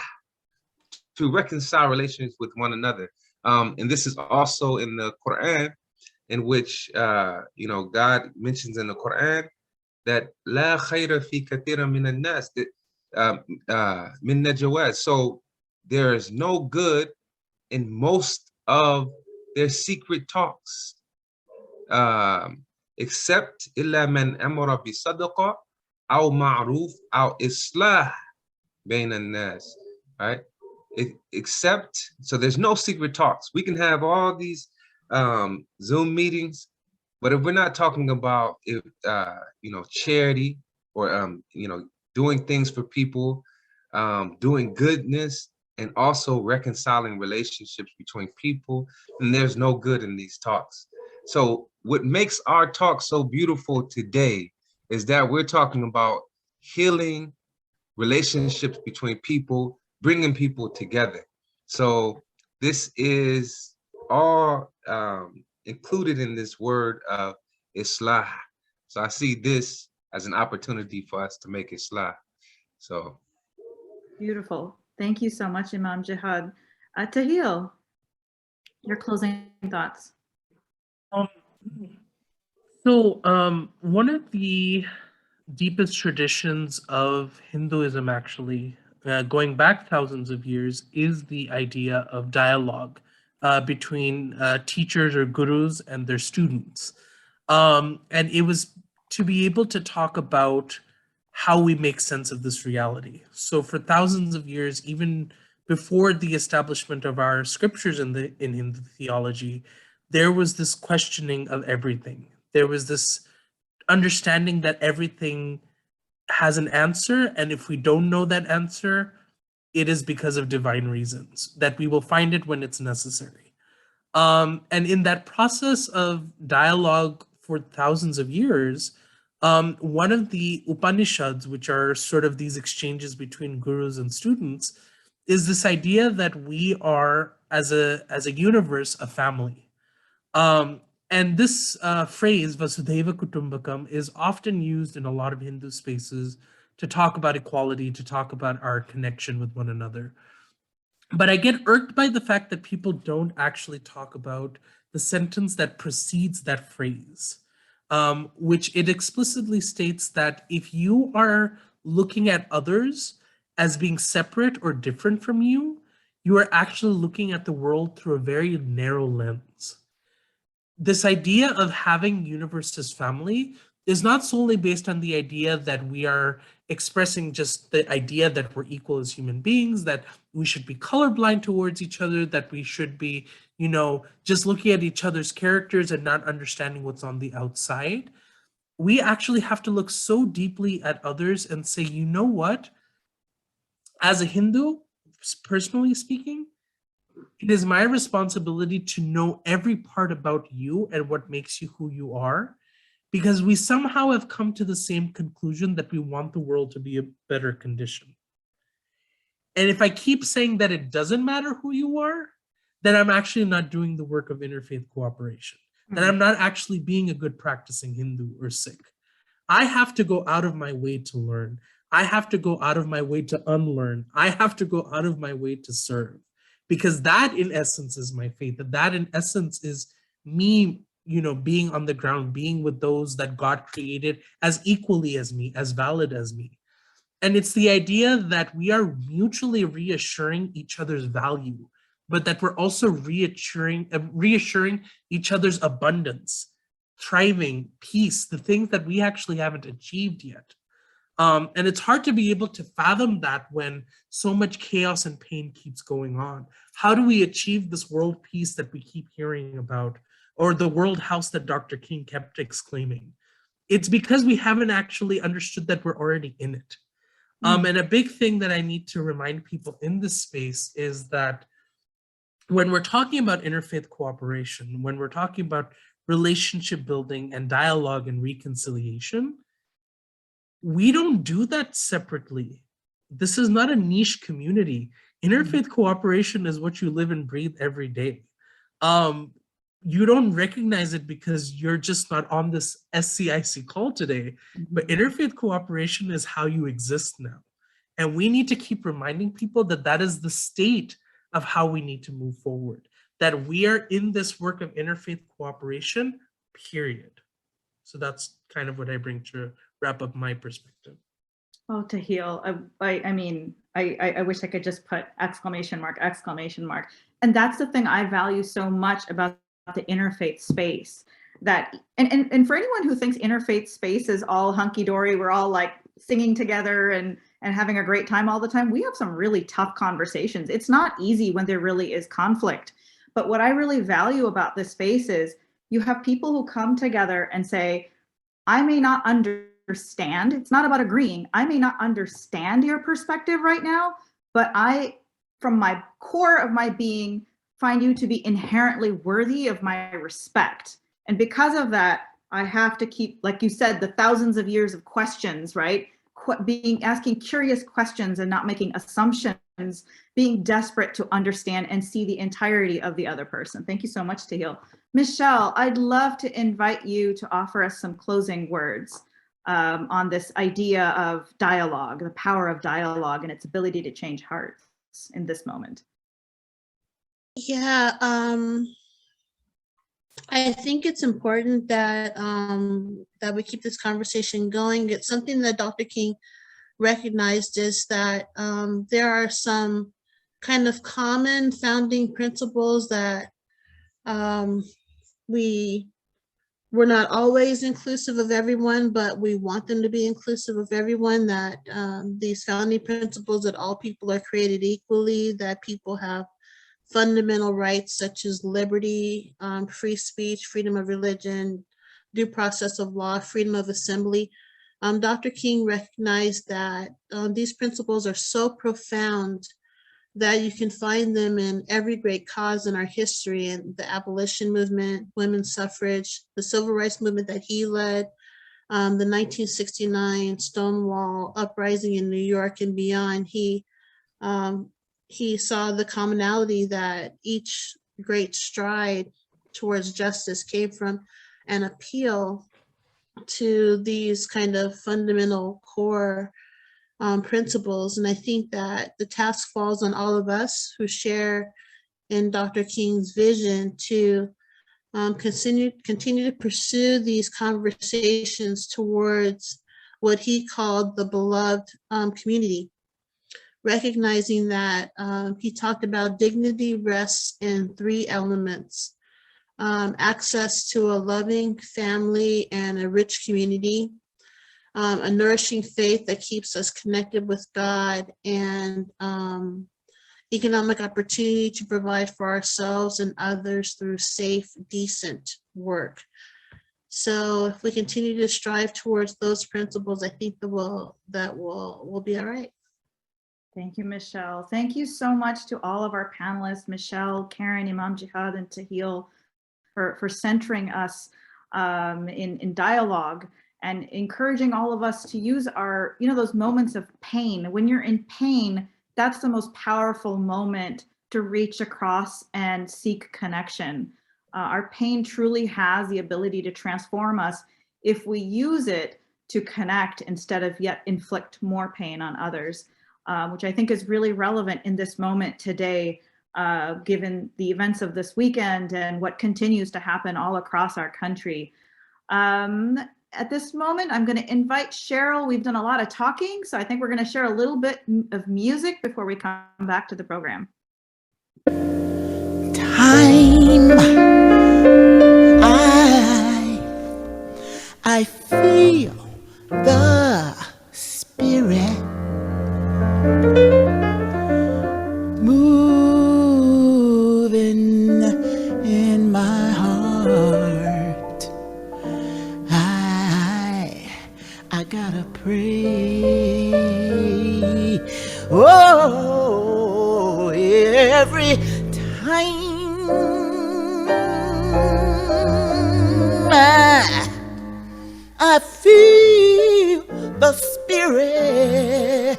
to reconcile relations with one another. And this is also in the Quran, in which, you know, God mentions in the Quran that la khayra fi kathira min an-nas, min najawaz. So there is no good in most of their secret talks, except illa man amara bi sadaqa aw ma'ruf aw islah bain an-nas, right? Except, so there's no secret talks. We can have all these Zoom meetings, but if we're not talking about, you know, charity or, you know, doing things for people, doing goodness, and also reconciling relationships between people, then there's no good in these talks. So what makes our talk so beautiful today is that we're talking about healing relationships between people, bringing people together. So this is all included in this word of Islah. So I see this as an opportunity for us to make Islah. So Beautiful. Thank you so much, Imam Jihad. Tahil. Your closing thoughts. One of the deepest traditions of Hinduism, actually, going back thousands of years, is the idea of dialogue between teachers or gurus and their students. And it was to be able to talk about how we make sense of this reality. So for thousands of years, even before the establishment of our scriptures in Hindu theology, there was this questioning of everything. There was this understanding that everything has an answer, and if we don't know that answer, it is because of divine reasons, that we will find it when it's necessary. And in that process of dialogue for thousands of years, one of the Upanishads, which are sort of these exchanges between gurus and students, is this idea that we are, as a universe, a family. And this phrase, Vasudhaiva Kutumbakam, is often used in a lot of Hindu spaces to talk about equality, to talk about our connection with one another. But I get irked by the fact that people don't actually talk about the sentence that precedes that phrase, which it explicitly states that if you are looking at others as being separate or different from you, you are actually looking at the world through a very narrow lens. This idea of having universe as family is not solely based on the idea that we are expressing just the idea that we're equal as human beings, that we should be colorblind towards each other, that we should be, just looking at each other's characters and not understanding what's on the outside. We actually have to look so deeply at others and say, you know what? As a Hindu, personally speaking, it is my responsibility to know every part about you and what makes you who you are, because we somehow have come to the same conclusion that we want the world to be a better condition. And if I keep saying that it doesn't matter who you are, then I'm actually not doing the work of interfaith cooperation, then I'm not actually being a good practicing Hindu or Sikh. I have to go out of my way to learn. I have to go out of my way to unlearn. I have to go out of my way to serve. Because that in essence is my faith, that in essence is me, being on the ground, being with those that God created as equally as me, as valid as me. And it's the idea that we are mutually reassuring each other's value, but that we're also reassuring each other's abundance, thriving, peace, the things that we actually haven't achieved yet. And it's hard to be able to fathom that when so much chaos and pain keeps going on. How do we achieve this world peace that we keep hearing about, or the world house that Dr. King kept exclaiming? It's because we haven't actually understood that we're already in it. And a big thing that I need to remind people in this space is that when we're talking about interfaith cooperation, when we're talking about relationship building and dialogue and reconciliation, we don't do that separately. This is not a niche community. Interfaith cooperation is what you live and breathe every day. You don't recognize it because you're just not on this SCIC call today, but interfaith cooperation is how you exist now. And we need to keep reminding people that that is the state of how we need to move forward, that we are in this work of interfaith cooperation, period. So that's kind of what I bring to wrap up my perspective. Oh, Tahil, I wish I could just put exclamation mark. And that's the thing I value so much about the interfaith space, that, and for anyone who thinks interfaith space is all hunky-dory, we're all like singing together and having a great time all the time, we have some really tough conversations. It's not easy when there really is conflict. But what I really value about this space is you have people who come together and say, I may not understand, it's not about agreeing, I may not understand your perspective right now, but I, from my core of my being, find you to be inherently worthy of my respect. And because of that, I have to keep, like you said, the thousands of years of questions, right? Asking curious questions and not making assumptions, being desperate to understand and see the entirety of the other person. Thank you so much, Tahil. Michelle, I'd love to invite you to offer us some closing words on this idea of dialogue, the power of dialogue and its ability to change hearts in this moment. Yeah, I think it's important that that we keep this conversation going. It's something that Dr. King recognized is that there are some kind of common founding principles that we're not always inclusive of everyone, but we want them to be inclusive of everyone, that these founding principles that all people are created equally, that people have fundamental rights such as liberty, free speech, freedom of religion, due process of law, freedom of assembly. Dr. King recognized that these principles are so profound that you can find them in every great cause in our history, and the abolition movement, women's suffrage, the civil rights movement that he led, the 1969 Stonewall uprising in New York and beyond. He saw the commonality that each great stride towards justice came from an appeal to these kind of fundamental core principles. And I think that the task falls on all of us who share in Dr. King's vision to continue to pursue these conversations towards what he called the beloved community, recognizing that he talked about dignity rests in three elements: access to a loving family and a rich community, a nourishing faith that keeps us connected with God, and economic opportunity to provide for ourselves and others through safe, decent work. So if we continue to strive towards those principles, I think that we'll be all right. Thank you, Michelle. Thank you so much to all of our panelists, Michelle, Karen, Imam Jihad, and Tahil, for centering us in dialogue and encouraging all of us to use our, those moments of pain. When you're in pain, that's the most powerful moment to reach across and seek connection. Our pain truly has the ability to transform us if we use it to connect instead of yet inflict more pain on others, which I think is really relevant in this moment today, given the events of this weekend and what continues to happen all across our country. At this moment, I'm going to invite Cheryl. We've done a lot of talking, so I think we're going to share a little bit of music before we come back to the program. Time, I feel the spirit moving in my heart. I gotta pray. Oh, every time I feel the spirit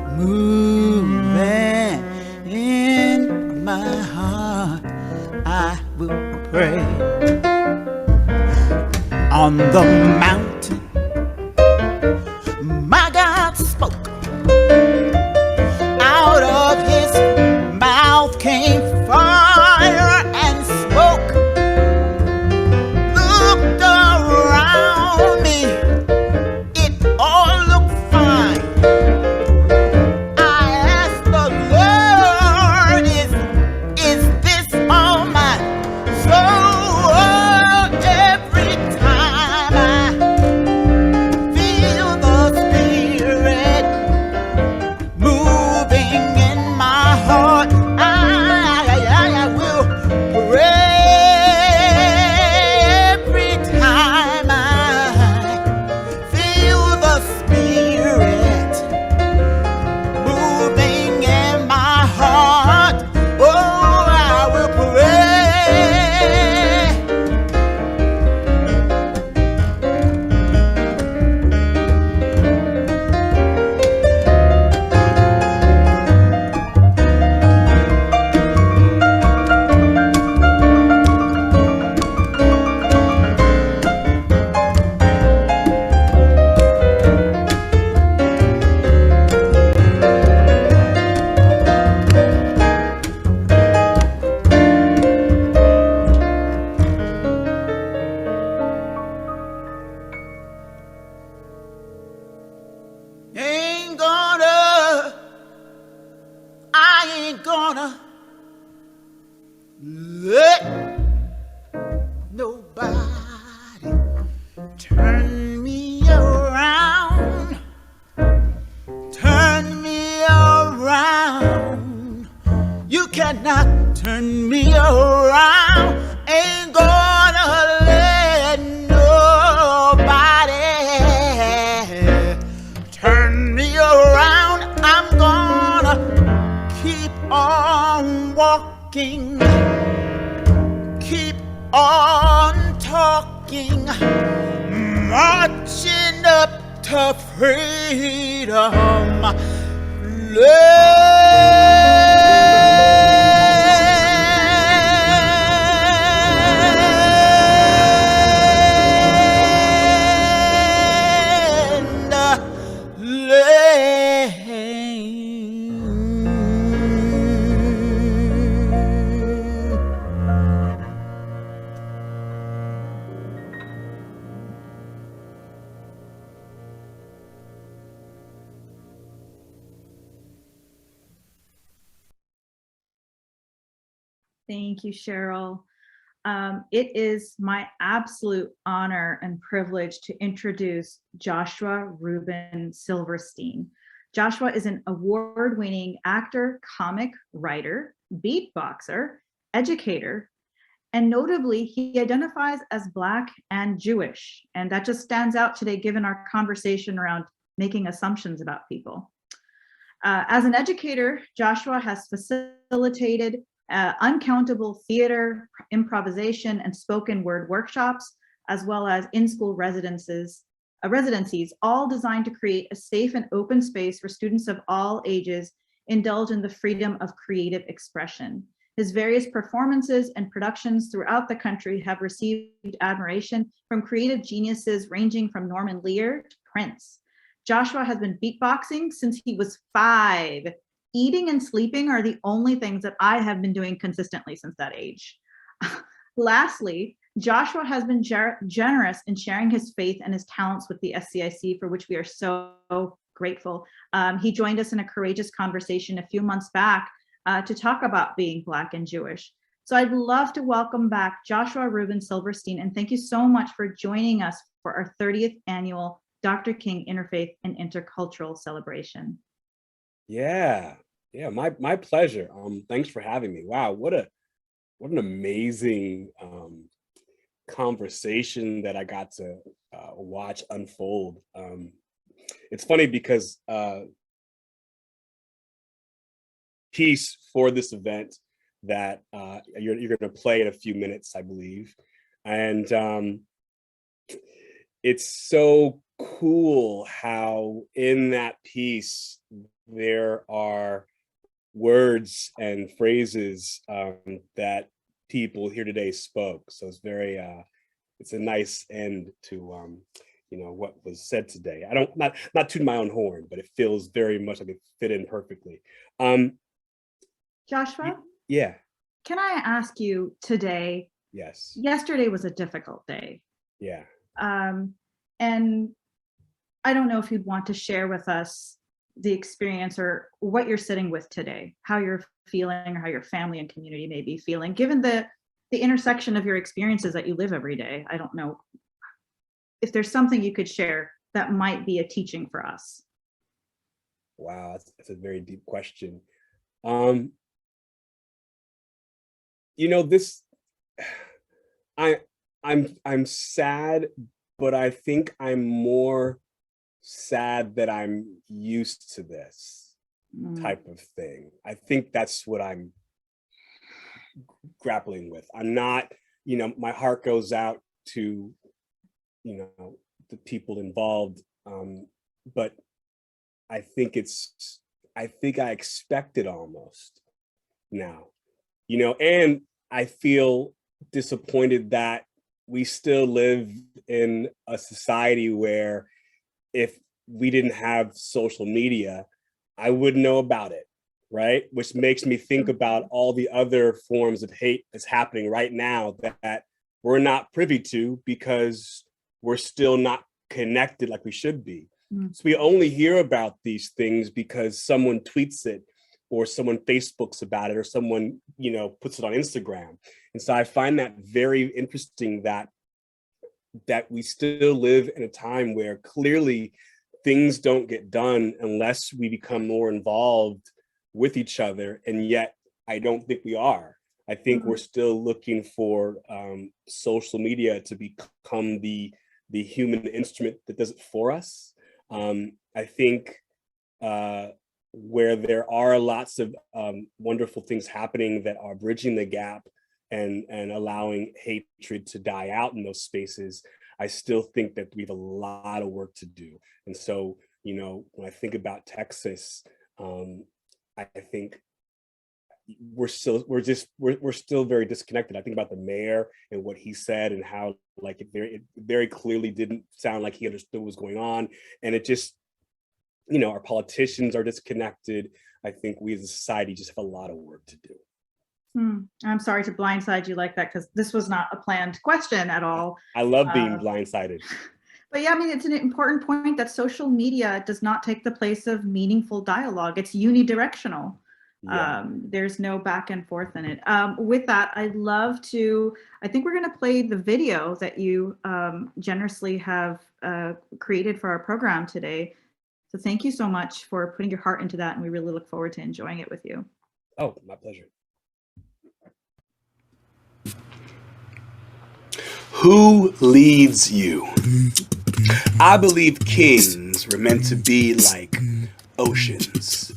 moving in my heart, I will pray. On the mountain, my God spoke. Out of his mouth came fire and smoke. Looked around me, it all looked fine. I asked the Lord, is this all mine? So every time I let nobody turn me around, turn me around. You cannot turn me around. Ain't gonna let nobody turn me around. I'm gonna keep on walking, keep on talking, marching up to freedom. Thank you, Cheryl. It is my absolute honor and privilege to introduce Joshua Rubin Silverstein. Joshua is an award-winning actor, comic writer, beatboxer, educator, and notably, he identifies as Black and Jewish. And that just stands out today, given our conversation around making assumptions about people. As an educator, Joshua has facilitated uncountable theater, improvisation, and spoken word workshops, as well as in-school residencies, all designed to create a safe and open space for students of all ages indulge in the freedom of creative expression. His various performances and productions throughout the country have received admiration from creative geniuses ranging from Norman Lear to Prince. Joshua has been beatboxing since he was 5. Eating and sleeping are the only things that I have been doing consistently since that age. Lastly, Joshua has been generous in sharing his faith and his talents with the SCIC, for which we are so grateful. He joined us in a courageous conversation a few months back to talk about being Black and Jewish. So I'd love to welcome back Joshua Rubin Silverstein, and thank you so much for joining us for our 30th annual Dr. King Interfaith and Intercultural celebration. Yeah, my pleasure. Thanks for having me. Wow, what an amazing conversation that I got to watch unfold. It's funny because piece for this event that you're going to play in a few minutes, I believe, and it's so cool how in that piece there are words and phrases that people here today spoke. So it's very it's a nice end to what was said today. I don't not tooting my own horn, but it feels very much like it fit in perfectly. Joshua? Yeah. Can I ask you today? Yes. Yesterday was a difficult day. Yeah. And I don't know if you'd want to share with us the experience or what you're sitting with today, how you're feeling, or how your family and community may be feeling, given the intersection of your experiences that you live every day. I don't know if there's something you could share that might be a teaching for us. Wow, that's a very deep question. This, I'm sad, but I think I'm more sad that I'm used to this type of thing. I think that's what I'm grappling with. I'm not, my heart goes out to, the people involved, but I think I expect it almost now, and I feel disappointed that we still live in a society where if we didn't have social media, I wouldn't know about it, right? Which makes me think about all the other forms of hate that's happening right now that we're not privy to because we're still not connected like we should be. So we only hear about these things because someone tweets it or someone Facebooks about it, or someone, you know, puts it on Instagram. And so I find that very interesting that we still live in a time where clearly things don't get done unless we become more involved with each other. And yet I don't think we are. I think we're still looking for social media to become the human instrument that does it for us. I think where there are lots of wonderful things happening that are bridging the gap and allowing hatred to die out in those spaces, I still think that we have a lot of work to do. And so, you know, when I think about Texas, I think we're still very disconnected. I think about the mayor and what he said and how like it very clearly didn't sound like he understood what was going on. And it just, you know, our politicians are disconnected. I think we as a society just have a lot of work to do. I'm sorry to blindside you like that, because this was not a planned question at all. I love being blindsided. But yeah, I mean, it's an important point that social media does not take the place of meaningful dialogue. It's unidirectional. Yeah. There's no back and forth in it. With that, I think we're going to play the video that you generously have created for our program today. So thank you so much for putting your heart into that, and we really look forward to enjoying it with you. Oh, my pleasure. Who leads you? I believe kings were meant to be like oceans,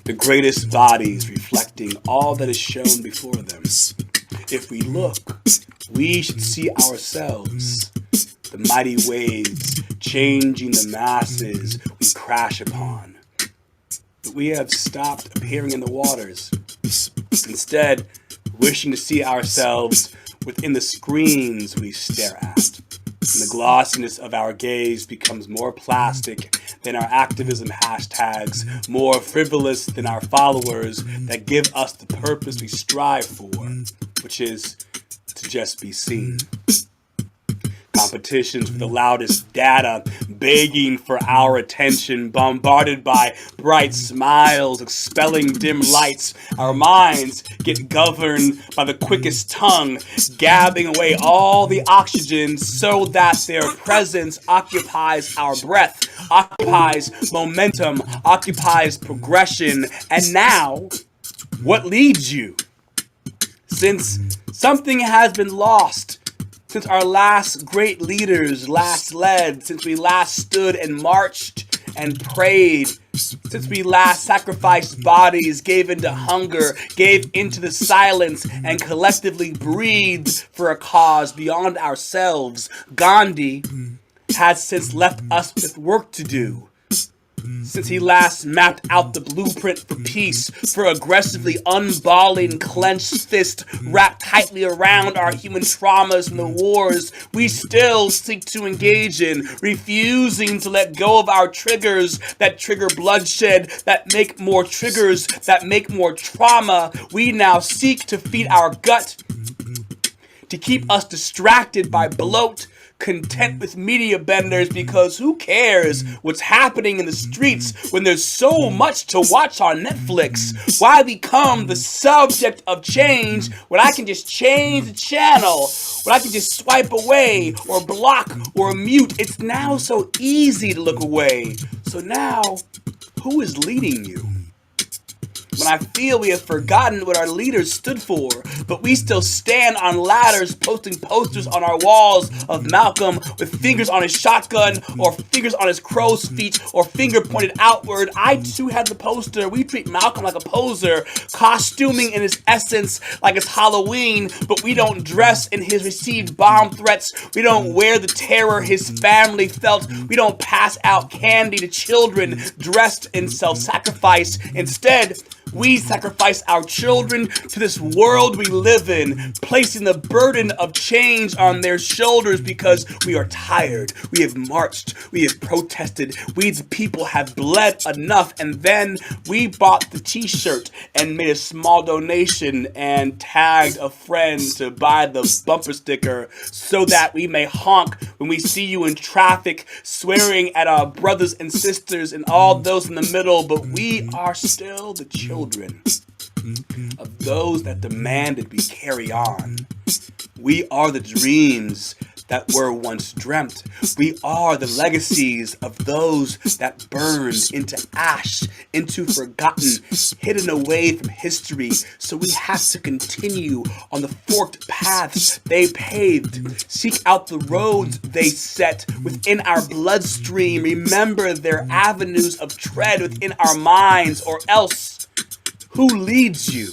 the greatest bodies reflecting all that is shown before them. If we look, we should see ourselves, the mighty waves changing the masses we crash upon. But we have stopped appearing in the waters, instead wishing to see ourselves within the screens we stare at. And the glossiness of our gaze becomes more plastic than our activism hashtags, more frivolous than our followers that give us the purpose we strive for, which is to just be seen. Competitions for the loudest data, begging for our attention, bombarded by bright smiles, expelling dim lights. Our minds get governed by the quickest tongue, gabbing away all the oxygen so that their presence occupies our breath, occupies momentum, occupies progression. And now, what leads you? Since something has been lost, since our last great leaders last led, since we last stood and marched and prayed, since we last sacrificed bodies, gave into hunger, gave into the silence, and collectively breathed for a cause beyond ourselves, Gandhi has since left us with work to do. Since he last mapped out the blueprint for peace, for aggressively unballing clenched fist wrapped tightly around our human traumas and the wars we still seek to engage in, refusing to let go of our triggers that trigger bloodshed, that make more triggers, that make more trauma. We now seek to feed our gut, to keep us distracted by bloat, content with media benders, because who cares what's happening in the streets when there's so much to watch on Netflix? Why become the subject of change when I can just change the channel, when I can just swipe away or block or mute? It's now so easy to look away. So now, who is leading you? When I feel we have forgotten what our leaders stood for, but we still stand on ladders posting posters on our walls of Malcolm with fingers on his shotgun or fingers on his crow's feet or finger pointed outward. I too had the poster. We treat Malcolm like a poser, costuming in his essence like it's Halloween, but we don't dress in his received bomb threats. We don't wear the terror his family felt. We don't pass out candy to children dressed in self-sacrifice. Instead, we sacrifice our children to this world we live in, placing the burden of change on their shoulders because we are tired. We have marched. We have protested. We the people have bled enough. And then we bought the t-shirt and made a small donation and tagged a friend to buy the bumper sticker so that we may honk when we see you in traffic, swearing at our brothers and sisters and all those in the middle. But we are still the children. children, of those that demanded we carry on. We are the dreams that were once dreamt. We are the legacies of those that burned into ash, into forgotten, hidden away from history. So we have to continue on the forked paths they paved. Seek out the roads they set within our bloodstream. Remember their avenues of tread within our minds, or else who leads you?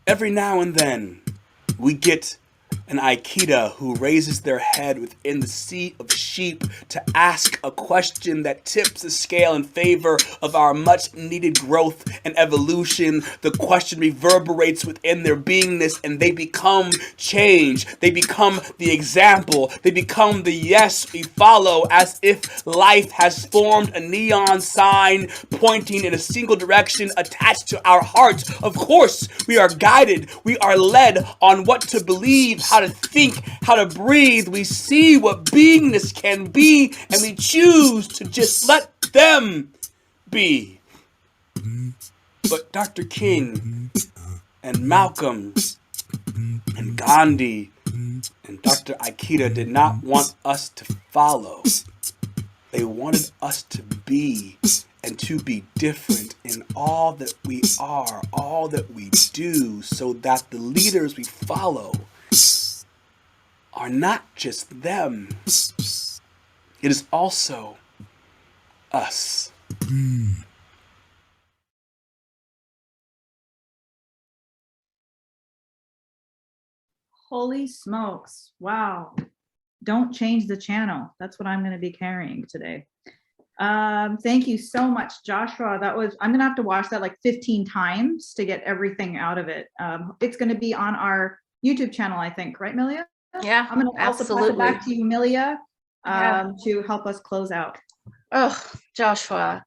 Every now and then we get an Aikida who raises their head within the sea of sheep to ask a question that tips the scale in favor of our much needed growth and evolution. The question reverberates within their beingness and they become change. They become the example. They become the yes we follow, as if life has formed a neon sign pointing in a single direction attached to our hearts. Of course, we are guided. We are led on what to believe, how to think, how to breathe. We see what beingness can be, and we choose to just let them be. But Dr. King and Malcolm and Gandhi and Dr. Aikida did not want us to follow. They wanted us to be, and to be different in all that we are, all that we do, so that the leaders we follow are not just them. It is also us. Holy smokes. Wow. Don't change the channel. That's what I'm going to be carrying today. Thank you so much, Joshua. I'm going to have to watch that like 15 times to get everything out of it. It's going to be on our YouTube channel, I think, right, Milia? Yeah, I'm going to also pass it back to you, Milia, to help us close out. Oh, Joshua.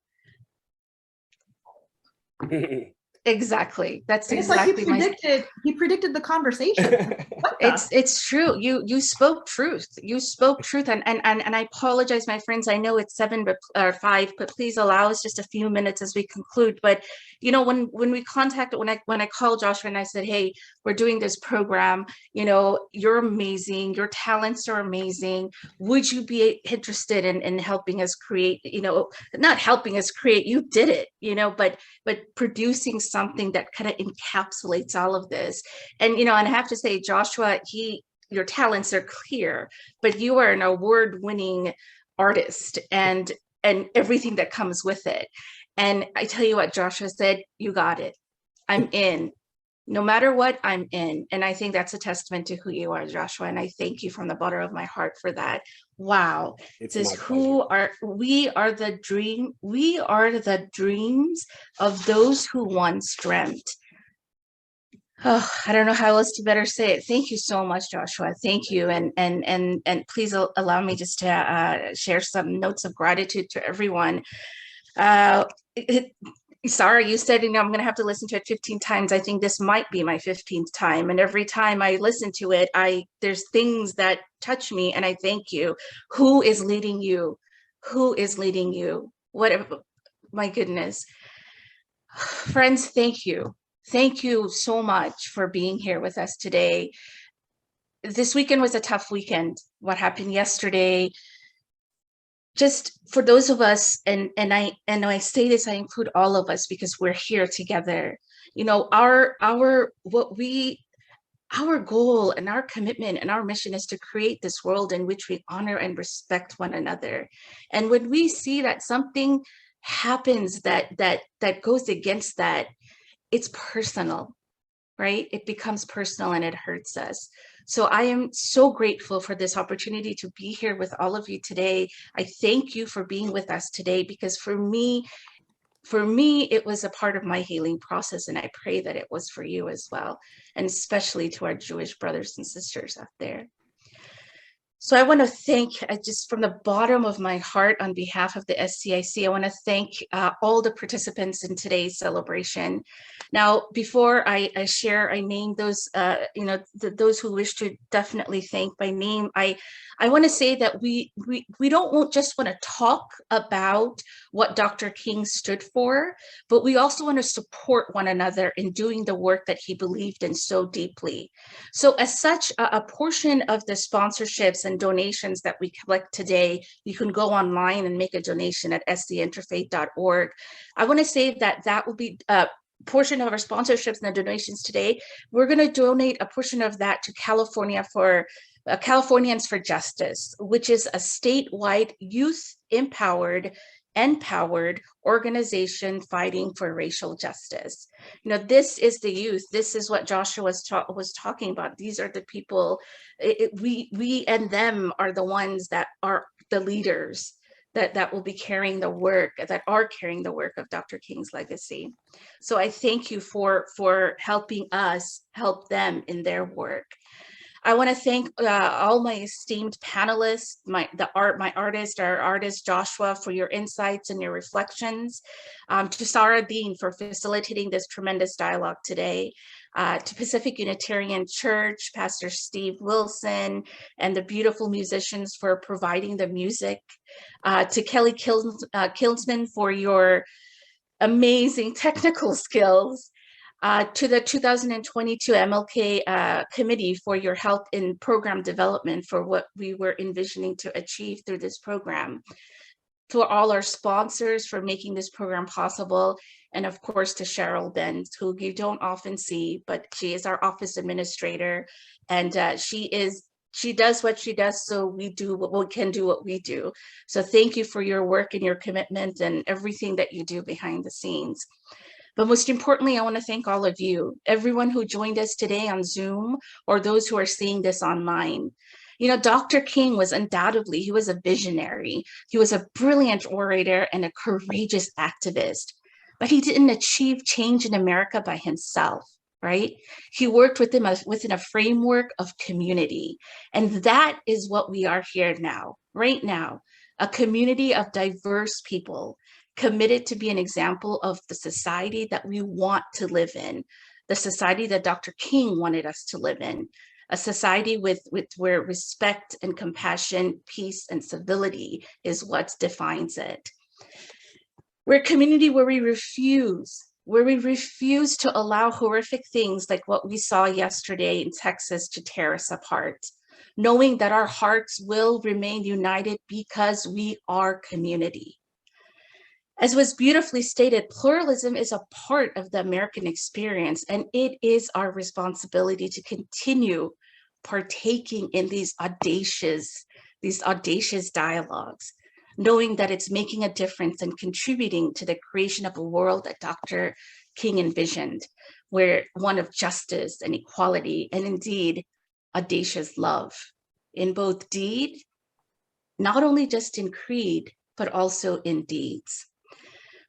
Exactly. That's exactly he predicted the conversation. It's true. You spoke truth. You spoke truth. And I apologize, my friends. I know it's 7 or 5, but please allow us just a few minutes as we conclude. But you know, when we contacted, when I called Joshua and I said, hey, we're doing this program, you know, you're amazing, your talents are amazing. Would you be interested in helping us create, you know, not helping us create, you did it, you know, but producing something that kind of encapsulates all of this. And, you know, and I have to say, Joshua, your talents are clear, but you are an award-winning artist and everything that comes with it. And I tell you what, Joshua said, you got it. I'm in. No matter what, I'm in. And I think that's a testament to who you are, Joshua. And I thank you from the bottom of my heart for that. Wow. We are the dreams of those who once dreamt. Oh, I don't know how else to better say it. Thank you so much, Joshua. Thank you. And please allow me just to share some notes of gratitude to everyone. Sorry, you said, you know, I'm going to have to listen to it 15 times. I think this might be my 15th time. And every time I listen to it, there's things that touch me, and I thank you. Who is leading you? Who is leading you? My goodness. Friends, thank you. Thank you so much for being here with us today. This weekend was a tough weekend. What happened yesterday, just for those of us, and I say this, I include all of us because we're here together. You know, our goal and our commitment and our mission is to create this world in which we honor and respect one another. And when we see that something happens that goes against that, it's personal, right? It becomes personal and it hurts us. So I am so grateful for this opportunity to be here with all of you today. I thank you for being with us today, because for me, it was a part of my healing process, and I pray that it was for you as well, and especially to our Jewish brothers and sisters out there. So I want to thank, just from the bottom of my heart, on behalf of the SCIC, I want to thank all the participants in today's celebration. Now, before I share, I name those, those who wish to definitely thank by name. I want to say that we don't just want to talk about what Dr. King stood for, but we also want to support one another in doing the work that he believed in so deeply. So as such, a portion of the sponsorships and donations that we collect today, you can go online and make a donation at sdinterfaith.org. I want to say that will be a portion of our sponsorships and the donations today. We're going to donate a portion of that to California for Californians for Justice, which is a statewide youth-empowered organization fighting for racial justice. This is the youth. This is what Joshua was talking about. These are the people. We and them are the ones that are the leaders that will be carrying the work, that are carrying the work of Dr. King's legacy. So I thank you for helping us help them in their work. I want to thank all my esteemed panelists, our artist Joshua, for your insights and your reflections, to Sarah Dean for facilitating this tremendous dialogue today, to Pacific Unitarian Church, Pastor Steve Wilson, and the beautiful musicians for providing the music, to Kelly Kilsman for your amazing technical skills, to the 2022 MLK committee for your help in program development for what we were envisioning to achieve through this program, to all our sponsors for making this program possible, and of course to Cheryl Benz, who you don't often see, but she is our office administrator, and she does what she does, so we can do what we do. So thank you for your work and your commitment and everything that you do behind the scenes. But most importantly, I want to thank all of you, everyone who joined us today on Zoom, or those who are seeing this online. Dr. King was undoubtedly, he was a visionary. He was a brilliant orator and a courageous activist, but he didn't achieve change in America by himself, right? He worked within a framework of community. And that is what we are here now, right now, a community of diverse people, committed to be an example of the society that we want to live in, the society that Dr. King wanted us to live in, a society where respect and compassion, peace and civility is what defines it. We're a community where we refuse to allow horrific things like what we saw yesterday in Texas to tear us apart, knowing that our hearts will remain united because we are community. As was beautifully stated, pluralism is a part of the American experience, and it is our responsibility to continue partaking in these audacious dialogues, knowing that it's making a difference and contributing to the creation of a world that Dr. King envisioned, where one of justice and equality, and indeed audacious love, in both deed, not only just in creed, but also in deeds.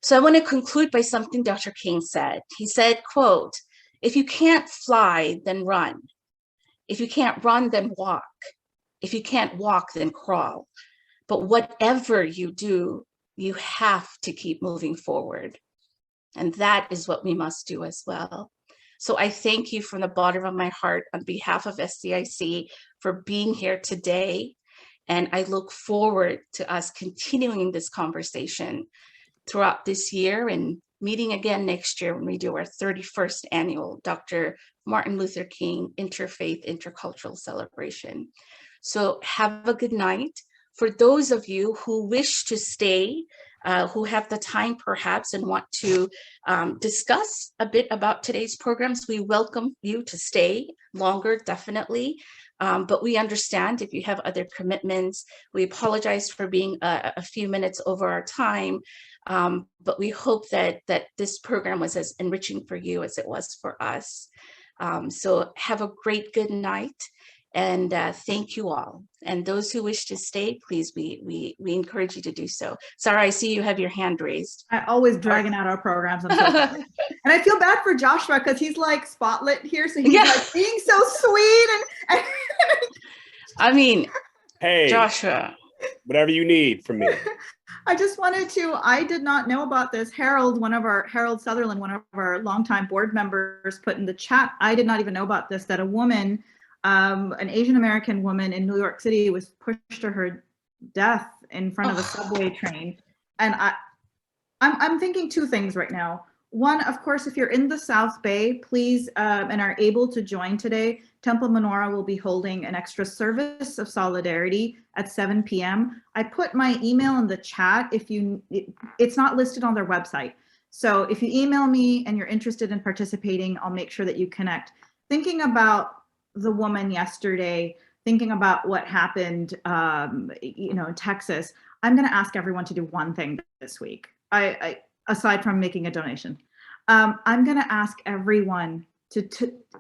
So I want to conclude by something Dr. King said. He said, quote, "If you can't fly, then run. If you can't run, then walk. If you can't walk, then crawl. But whatever you do, you have to keep moving forward." And that is what we must do as well. So I thank you from the bottom of my heart on behalf of SCIC for being here today. And I look forward to us continuing this conversation throughout this year and meeting again next year when we do our 31st annual Dr. Martin Luther King Interfaith Intercultural celebration. So have a good night. For those of you who wish to stay, who have the time perhaps and want to discuss a bit about today's programs, we welcome you to stay longer, definitely. But we understand if you have other commitments. We apologize for being a few minutes over our time, but we hope that this program was as enriching for you as it was for us. So have a great good night, and thank you all. And those who wish to stay, please, we encourage you to do so. Sarah, I see you have your hand raised. I always dragging out our programs. I'm so sorry. And I feel bad for Joshua because he's like spotlit here, so he's like being so sweet and I mean, Hey, Joshua. whatever you need from me. I just wanted to, I did not know about this. Harold Sutherland, one of our longtime board members, put in the chat, I did not even know about this, that a woman, an Asian American woman in New York City was pushed to her death in front of a subway train. And I'm thinking two things right now. One, of course, if you're in the South Bay, please, and are able to join today, Temple Menorah will be holding an extra service of solidarity at 7 p.m. I put my email in the chat. It's not listed on their website. So if you email me and you're interested in participating, I'll make sure that you connect. Thinking about the woman yesterday, thinking about what happened, in Texas, I'm going to ask everyone to do one thing this week. Aside from making a donation, I'm going to ask everyone to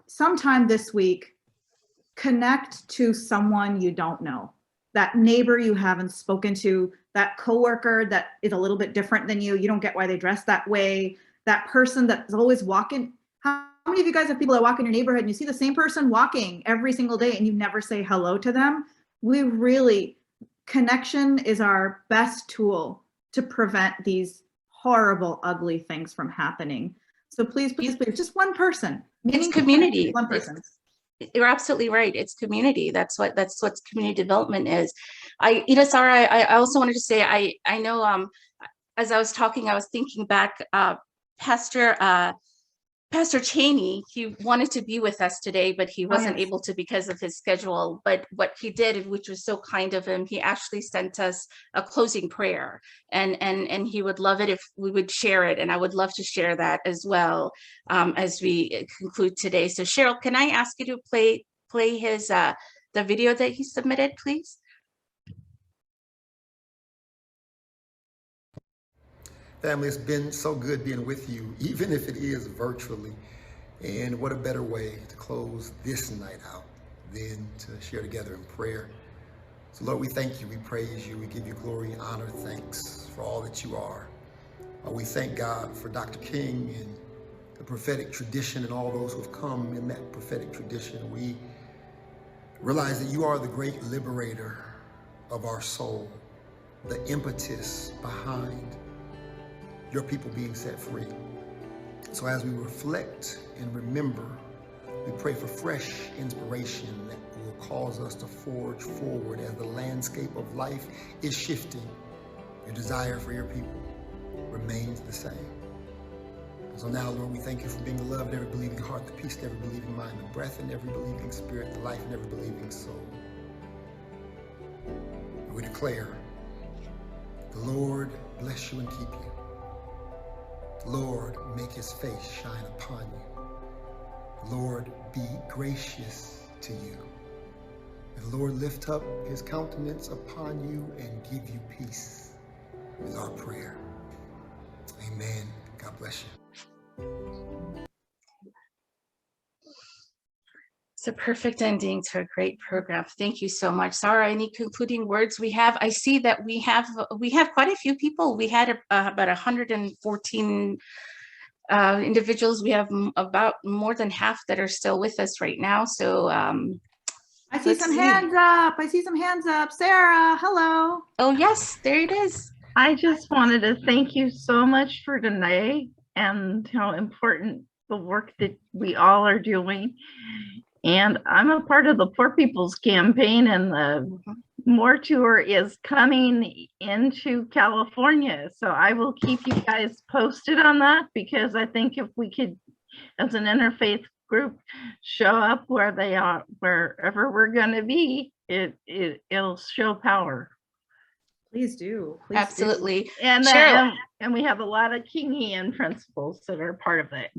sometime this week, connect to someone you don't know, that neighbor you haven't spoken to, that coworker that is a little bit different than you. You don't get why they dress that way. That person that's always walking. How many of you guys have people that walk in your neighborhood and you see the same person walking every single day and you never say hello to them? Connection is our best tool to prevent these horrible, ugly things from happening. So please, just one person. It's community. One person. You're absolutely right. It's community. That's what community development is. Sarah, I also wanted to say, I know as I was talking, I was thinking back, Pastor Cheney, he wanted to be with us today, but he wasn't able to because of his schedule. But what he did, which was so kind of him, he actually sent us a closing prayer, and he would love it if we would share it. And I would love to share that as well as we conclude today. So Cheryl, can I ask you to play his the video that he submitted, please? Family, it's been so good being with you, even if it is virtually. And what a better way to close this night out than to share together in prayer. So Lord, we thank you, we praise you, we give you glory, honor, thanks for all that you are. We thank God for Dr. King and the prophetic tradition and all those who have come in that prophetic tradition. We realize that you are the great liberator of our soul, the impetus behind your people being set free. So as we reflect and remember, we pray for fresh inspiration that will cause us to forge forward as the landscape of life is shifting. Your desire for your people remains the same. So now, Lord, we thank you for being the love in every believing heart, the peace in every believing mind, the breath in every believing spirit, the life in every believing soul. And we declare, the Lord bless you and keep you. Lord, make his face shine upon you. Lord, be gracious to you. And Lord, lift up his countenance upon you and give you peace, is our prayer. Amen. God bless you. It's a perfect ending to a great program. Thank you so much. Sarah, any concluding words? I see that we have quite a few people. We had about 114 individuals. We have about more than half that are still with us right now. So I see some hands up. Sarah, hello. Oh yes, there it is. I just wanted to thank you so much for today and how important the work that we all are doing. And I'm a part of the Poor People's Campaign, and the More Tour is coming into California. So I will keep you guys posted on that, because I think if we could, as an interfaith group, show up where they are, wherever we're going to be, it'll show power. Please do. Please Absolutely. Do. And we have a lot of Kingian principles that are part of it.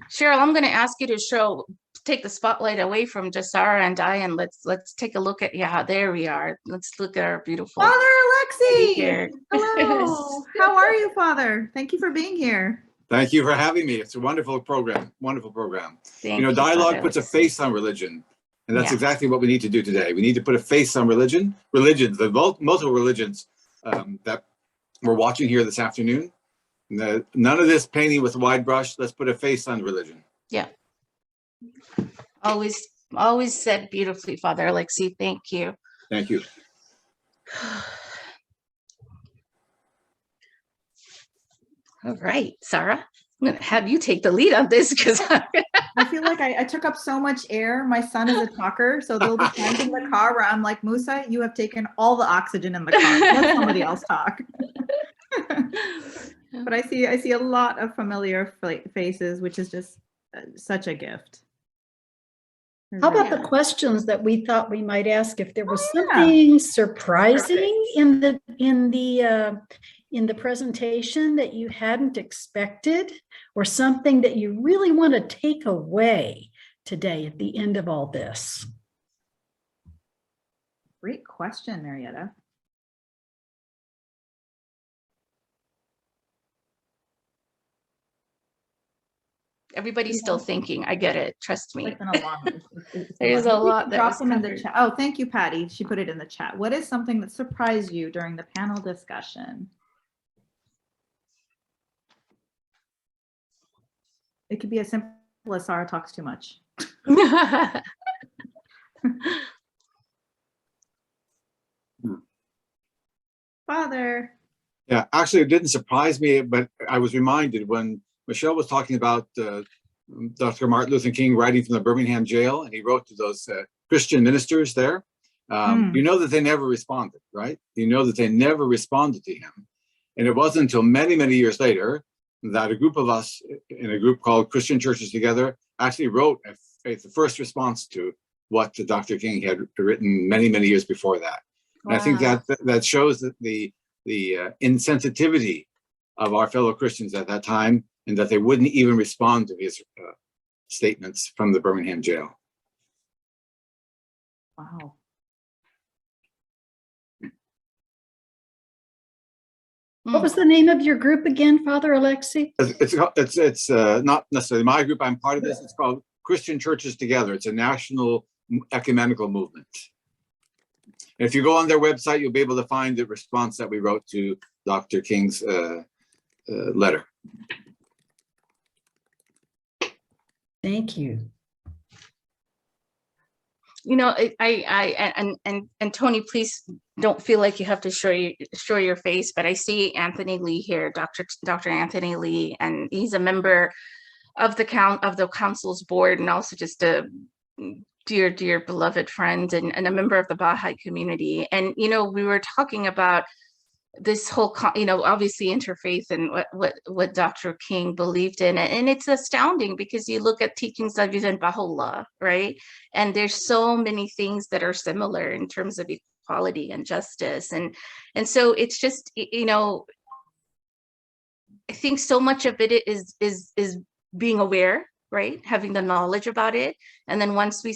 Cheryl, I'm going to ask you to take the spotlight away from just Sarah and I, and let's take a look at, there we are. Let's look at our beautiful Father Alexi. Here. Hello. How are you, Father? Thank you for being here. Thank you for having me. It's a wonderful program. Wonderful program. Thank you, dialogue Father puts a Alexi. face on religion. And that's exactly what we need to do today. We need to put a face on religions, the multiple religions that we're watching here this afternoon. None of this painting with a wide brush. Let's put a face on religion. Yeah. Always said beautifully, Father Alexi. Thank you. Thank you. All right, Sarah, I'm going to have you take the lead on this because I feel like I took up so much air. My son is a talker, so there'll be times in the car where I'm like, Musa, you have taken all the oxygen in the car. Let somebody else talk. But I see a lot of familiar faces, which is just such a gift. How about the questions that we thought we might ask? If there was something surprising in the presentation that you hadn't expected, or something that you really want to take away today at the end of all this? Great question, Marietta. everybody's still thinking. I get it. Trust me. It's been a long. There's a lot that drop was them in the covered. chat. Oh, thank you, Patty. She put it in the chat. What is something that surprised you during the panel discussion? It could be as simple as Sarah talks too much. Father. Yeah, actually, it didn't surprise me, but I was reminded when Michelle was talking about Dr. Martin Luther King writing from the Birmingham jail, and he wrote to those Christian ministers there. You know that they never responded, right? You know that they never responded to him. And it wasn't until many, many years later that a group of us in a group called Christian Churches Together actually wrote the first response to what Dr. King had written many, many years before that. And I think that shows that the insensitivity of our fellow Christians at that time, and that they wouldn't even respond to his statements from the Birmingham jail. Wow. What was the name of your group again, Father Alexi? It's not necessarily my group. I'm part of this. It's called Christian Churches Together. It's a national ecumenical movement. And if you go on their website, you'll be able to find the response that we wrote to Dr. King's letter. Thank you. You know, and Tony, please don't feel like you have to show your face, but I see Anthony Lee here, Dr. Anthony Lee, and he's a member of the council's board, and also just a dear beloved friend and a member of the Baha'i community. And you know, we were talking about this whole, obviously interfaith and what Dr. King believed in. And it's astounding because you look at teachings of even Baha'u'llah, right? And there's so many things that are similar in terms of equality and justice. And so it's just, I think so much of it is being aware, right? Having the knowledge about it. And then once we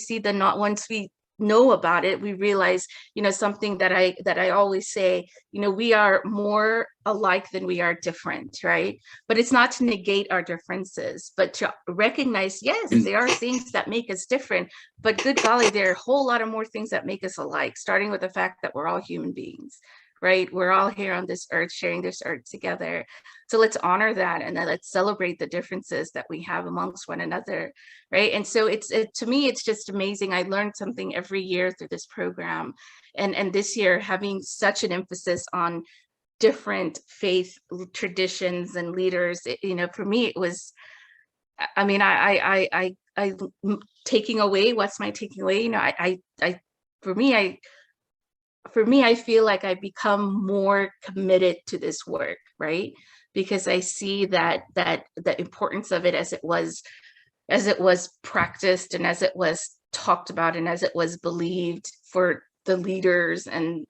know about it, we realize, something that I always say, we are more alike than we are different, right? But it's not to negate our differences, but to recognize, yes, there are things that make us different, but good golly, there are a whole lot of more things that make us alike, starting with the fact that we're all human beings, right? We're all here on this earth, sharing this earth together. So let's honor that, and then let's celebrate the differences that we have amongst one another, right? And so to me, it's just amazing. I learned something every year through this program. And this year, having such an emphasis on different faith traditions and leaders, for me, it was, I taking away, what's my taking away? For me, I feel like I become more committed to this work, right? Because I see that the importance of it as it was practiced and as it was talked about and as it was believed for the leaders and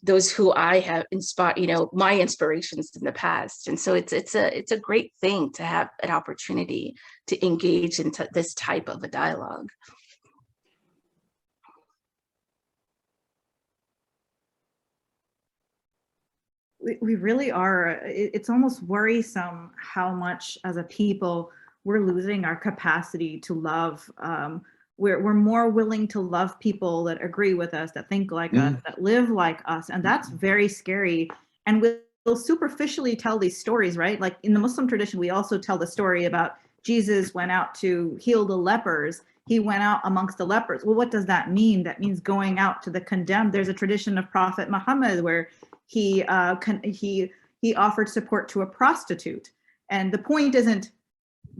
those who I have inspired, my inspirations in the past. And so it's a great thing to have an opportunity to engage into this type of a dialogue. We really are. It's almost worrisome how much as a people we're losing our capacity to love. We're more willing to love people that agree with us, that think like us, that live like us. And that's very scary. And we'll superficially tell these stories, right? Like in the Muslim tradition, we also tell the story about Jesus went out to heal the lepers. he went out amongst the lepers. Well, what does that mean? That means going out to the condemned. There's a tradition of Prophet Muhammad where he offered support to a prostitute. And the point isn't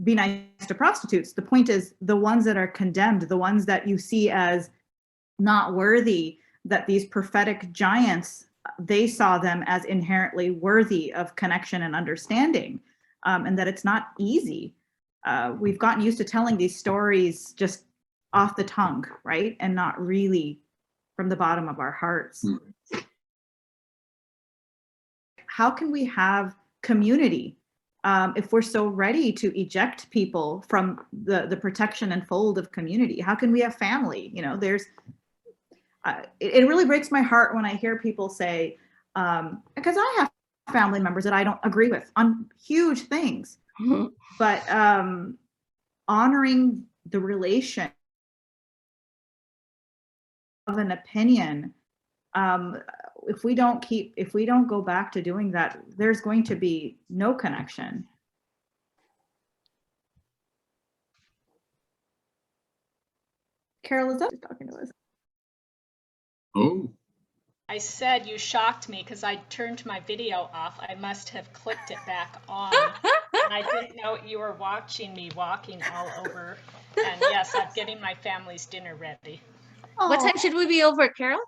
be nice to prostitutes. The point is the ones that are condemned, the ones that you see as not worthy, that these prophetic giants, they saw them as inherently worthy of connection and understanding, and that it's not easy. We've gotten used to telling these stories just off the tongue, right? And not really from the bottom of our hearts. How can we have community if we're so ready to eject people from the protection and fold of community? How can we have family? You know, there's, it really breaks my heart when I hear people say, because I have family members that I don't agree with on huge things, but honoring the relation of an opinion, if we don't go back to doing that, there's going to be no connection. Carol, is that talking to us? Oh. I said you shocked me because I turned my video off. I must have clicked it back on. And I didn't know you were watching me walking all over. And yes, I'm getting my family's dinner ready. What time should we be over, Carol?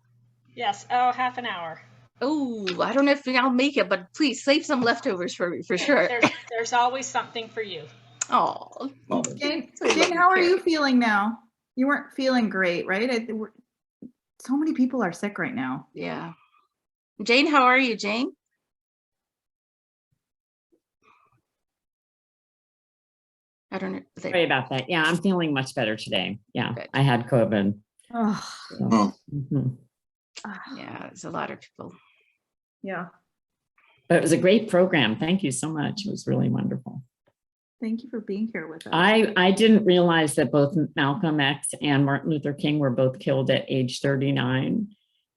Yes, oh, half an hour. Oh, I don't know if I'll make it, but please save some leftovers for me, for sure. There's always something for you. Oh, Jane, how are you feeling now? You weren't feeling great, right? So many people are sick right now. Yeah. Jane, how are you, Jane? I don't know. Sorry about that. Yeah, I'm feeling much better today. Yeah, good. I had COVID. Oh. So, yeah, it's a lot of people. Yeah. But it was a great program. Thank you so much. It was really wonderful. Thank you for being here with us. I didn't realize that both Malcolm X and Martin Luther King were both killed at age 39.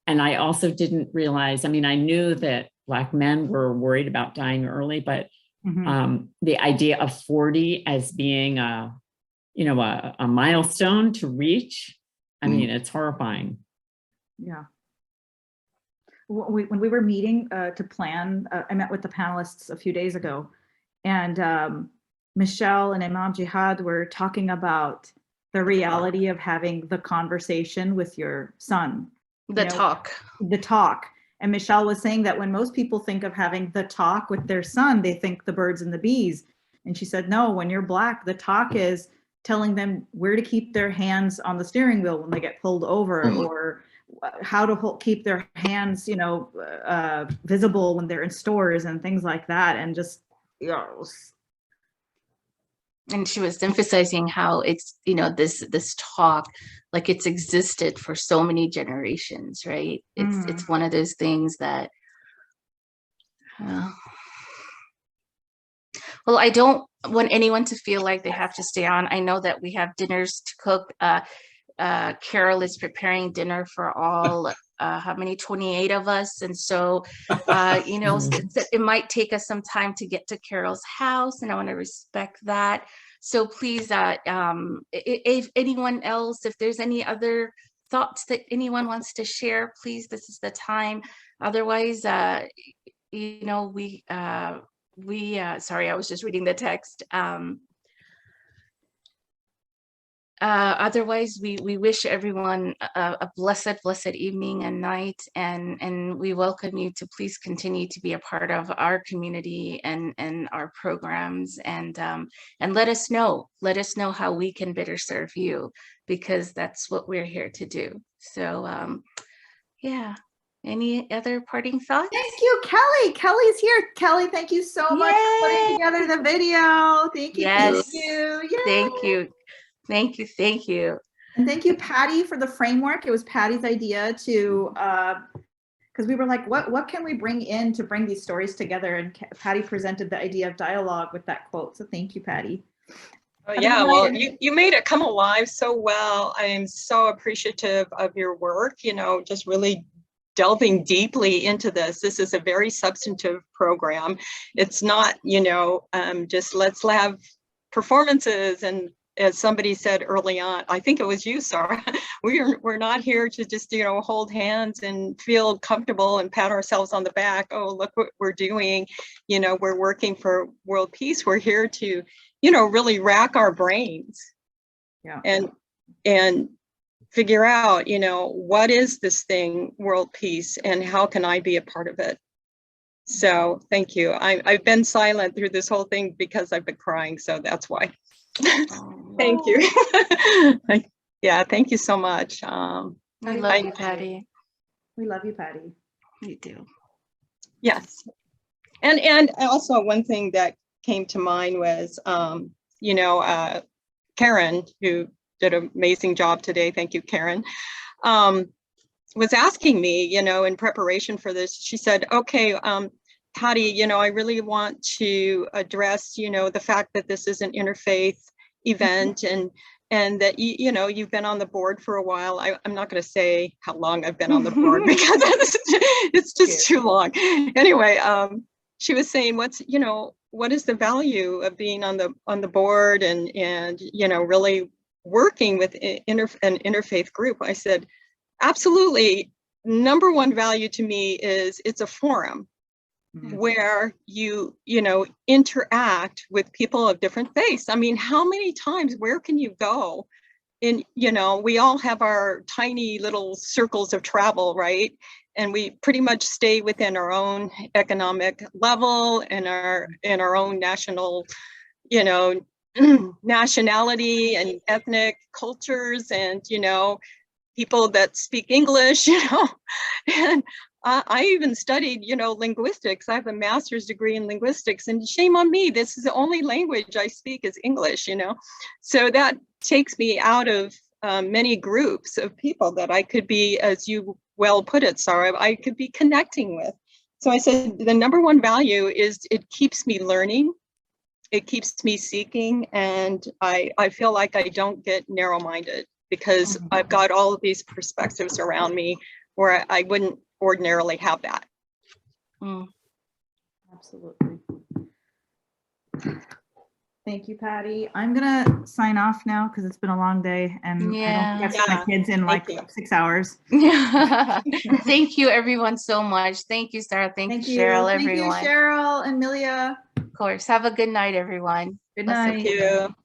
And I also didn't realize, I mean, I knew that Black men were worried about dying early, but the idea of 40 as being a milestone to reach, I mean, it's horrifying. Yeah. When we were meeting to plan, I met with the panelists a few days ago, and Michelle and Imam Jihad were talking about the reality of having the conversation with your son. The talk. And Michelle was saying that when most people think of having the talk with their son, they think the birds and the bees. And she said, no, when you're Black, the talk is telling them where to keep their hands on the steering wheel when they get pulled over, or how to keep their hands, visible when they're in stores and things like that. And just, and she was emphasizing how it's, this talk, like it's existed for so many generations, right? It's one of those things that, well, I don't want anyone to feel like they have to stay on. I know that we have dinners to cook. Carol is preparing dinner for all, how many, 28 of us. And so, it might take us some time to get to Carol's house, and I want to respect that. So please, if anyone else, if there's any other thoughts that anyone wants to share, please, this is the time. Otherwise, sorry, I was just reading the text. Otherwise, we wish everyone a blessed evening and night, and we welcome you to please continue to be a part of our community and our programs, and let us know how we can better serve you, because that's what we're here to do. So yeah, any other parting thoughts? Thank you, Kelly. Kelly's here. Kelly, thank you so much for putting together the video. Thank you. Yes. Thank you. Yay. Thank you. Thank you. And thank you, Patty, for the framework. It was Patty's idea to, because we were like, what can we bring in to bring these stories together? And Patty presented the idea of dialogue with that quote. So thank you, Patty. Oh, yeah, well, you made it come alive so well. I am so appreciative of your work, just really delving deeply into this. This is a very substantive program. It's not, just let's have performances and as somebody said early on, I think it was you, Sarah, we're not here to just, hold hands and feel comfortable and pat ourselves on the back. Oh, look what we're doing. We're working for world peace. We're here to, really rack our brains and figure out, what is this thing, world peace, and how can I be a part of it? So thank you. I've been silent through this whole thing because I've been crying. So that's why. Thank you. Yeah, thank you so much. We love you, Patty. We love you, Patty. We do. Yes. And also one thing that came to mind was, Karen, who did an amazing job today. Thank you, Karen. Was asking me, in preparation for this, she said, okay, Patty, I really want to address, the fact that this is an interfaith event and that, you've been on the board for a while. I'm not going to say how long I've been on the board because it's just too long. Anyway, she was saying, what is the value of being on the board and really working with an interfaith group? I said, absolutely. Number one value to me is it's a forum where you interact with people of different faiths. I mean, how many times, where can you go? And, we all have our tiny little circles of travel, right? And we pretty much stay within our own economic level and our own national, nationality and ethnic cultures and, people that speak English, and I even studied, linguistics. I have a master's degree in linguistics, and shame on me, this is the only language I speak is English, So that takes me out of many groups of people that I could be, as you well put it, Sarah, I could be connecting with. So I said, the number one value is it keeps me learning. It keeps me seeking, and I feel like I don't get narrow-minded because I've got all of these perspectives around me where I wouldn't ordinarily have that. Absolutely. Thank you, Patty. I'm gonna sign off now because it's been a long day and I don't get my kids in like 6 hours. Thank you everyone so much. Thank you, Sarah. Thank you, Cheryl, everyone. Thank you, Cheryl and Milia. Of course. Have a good night, everyone. Good night. Thank you.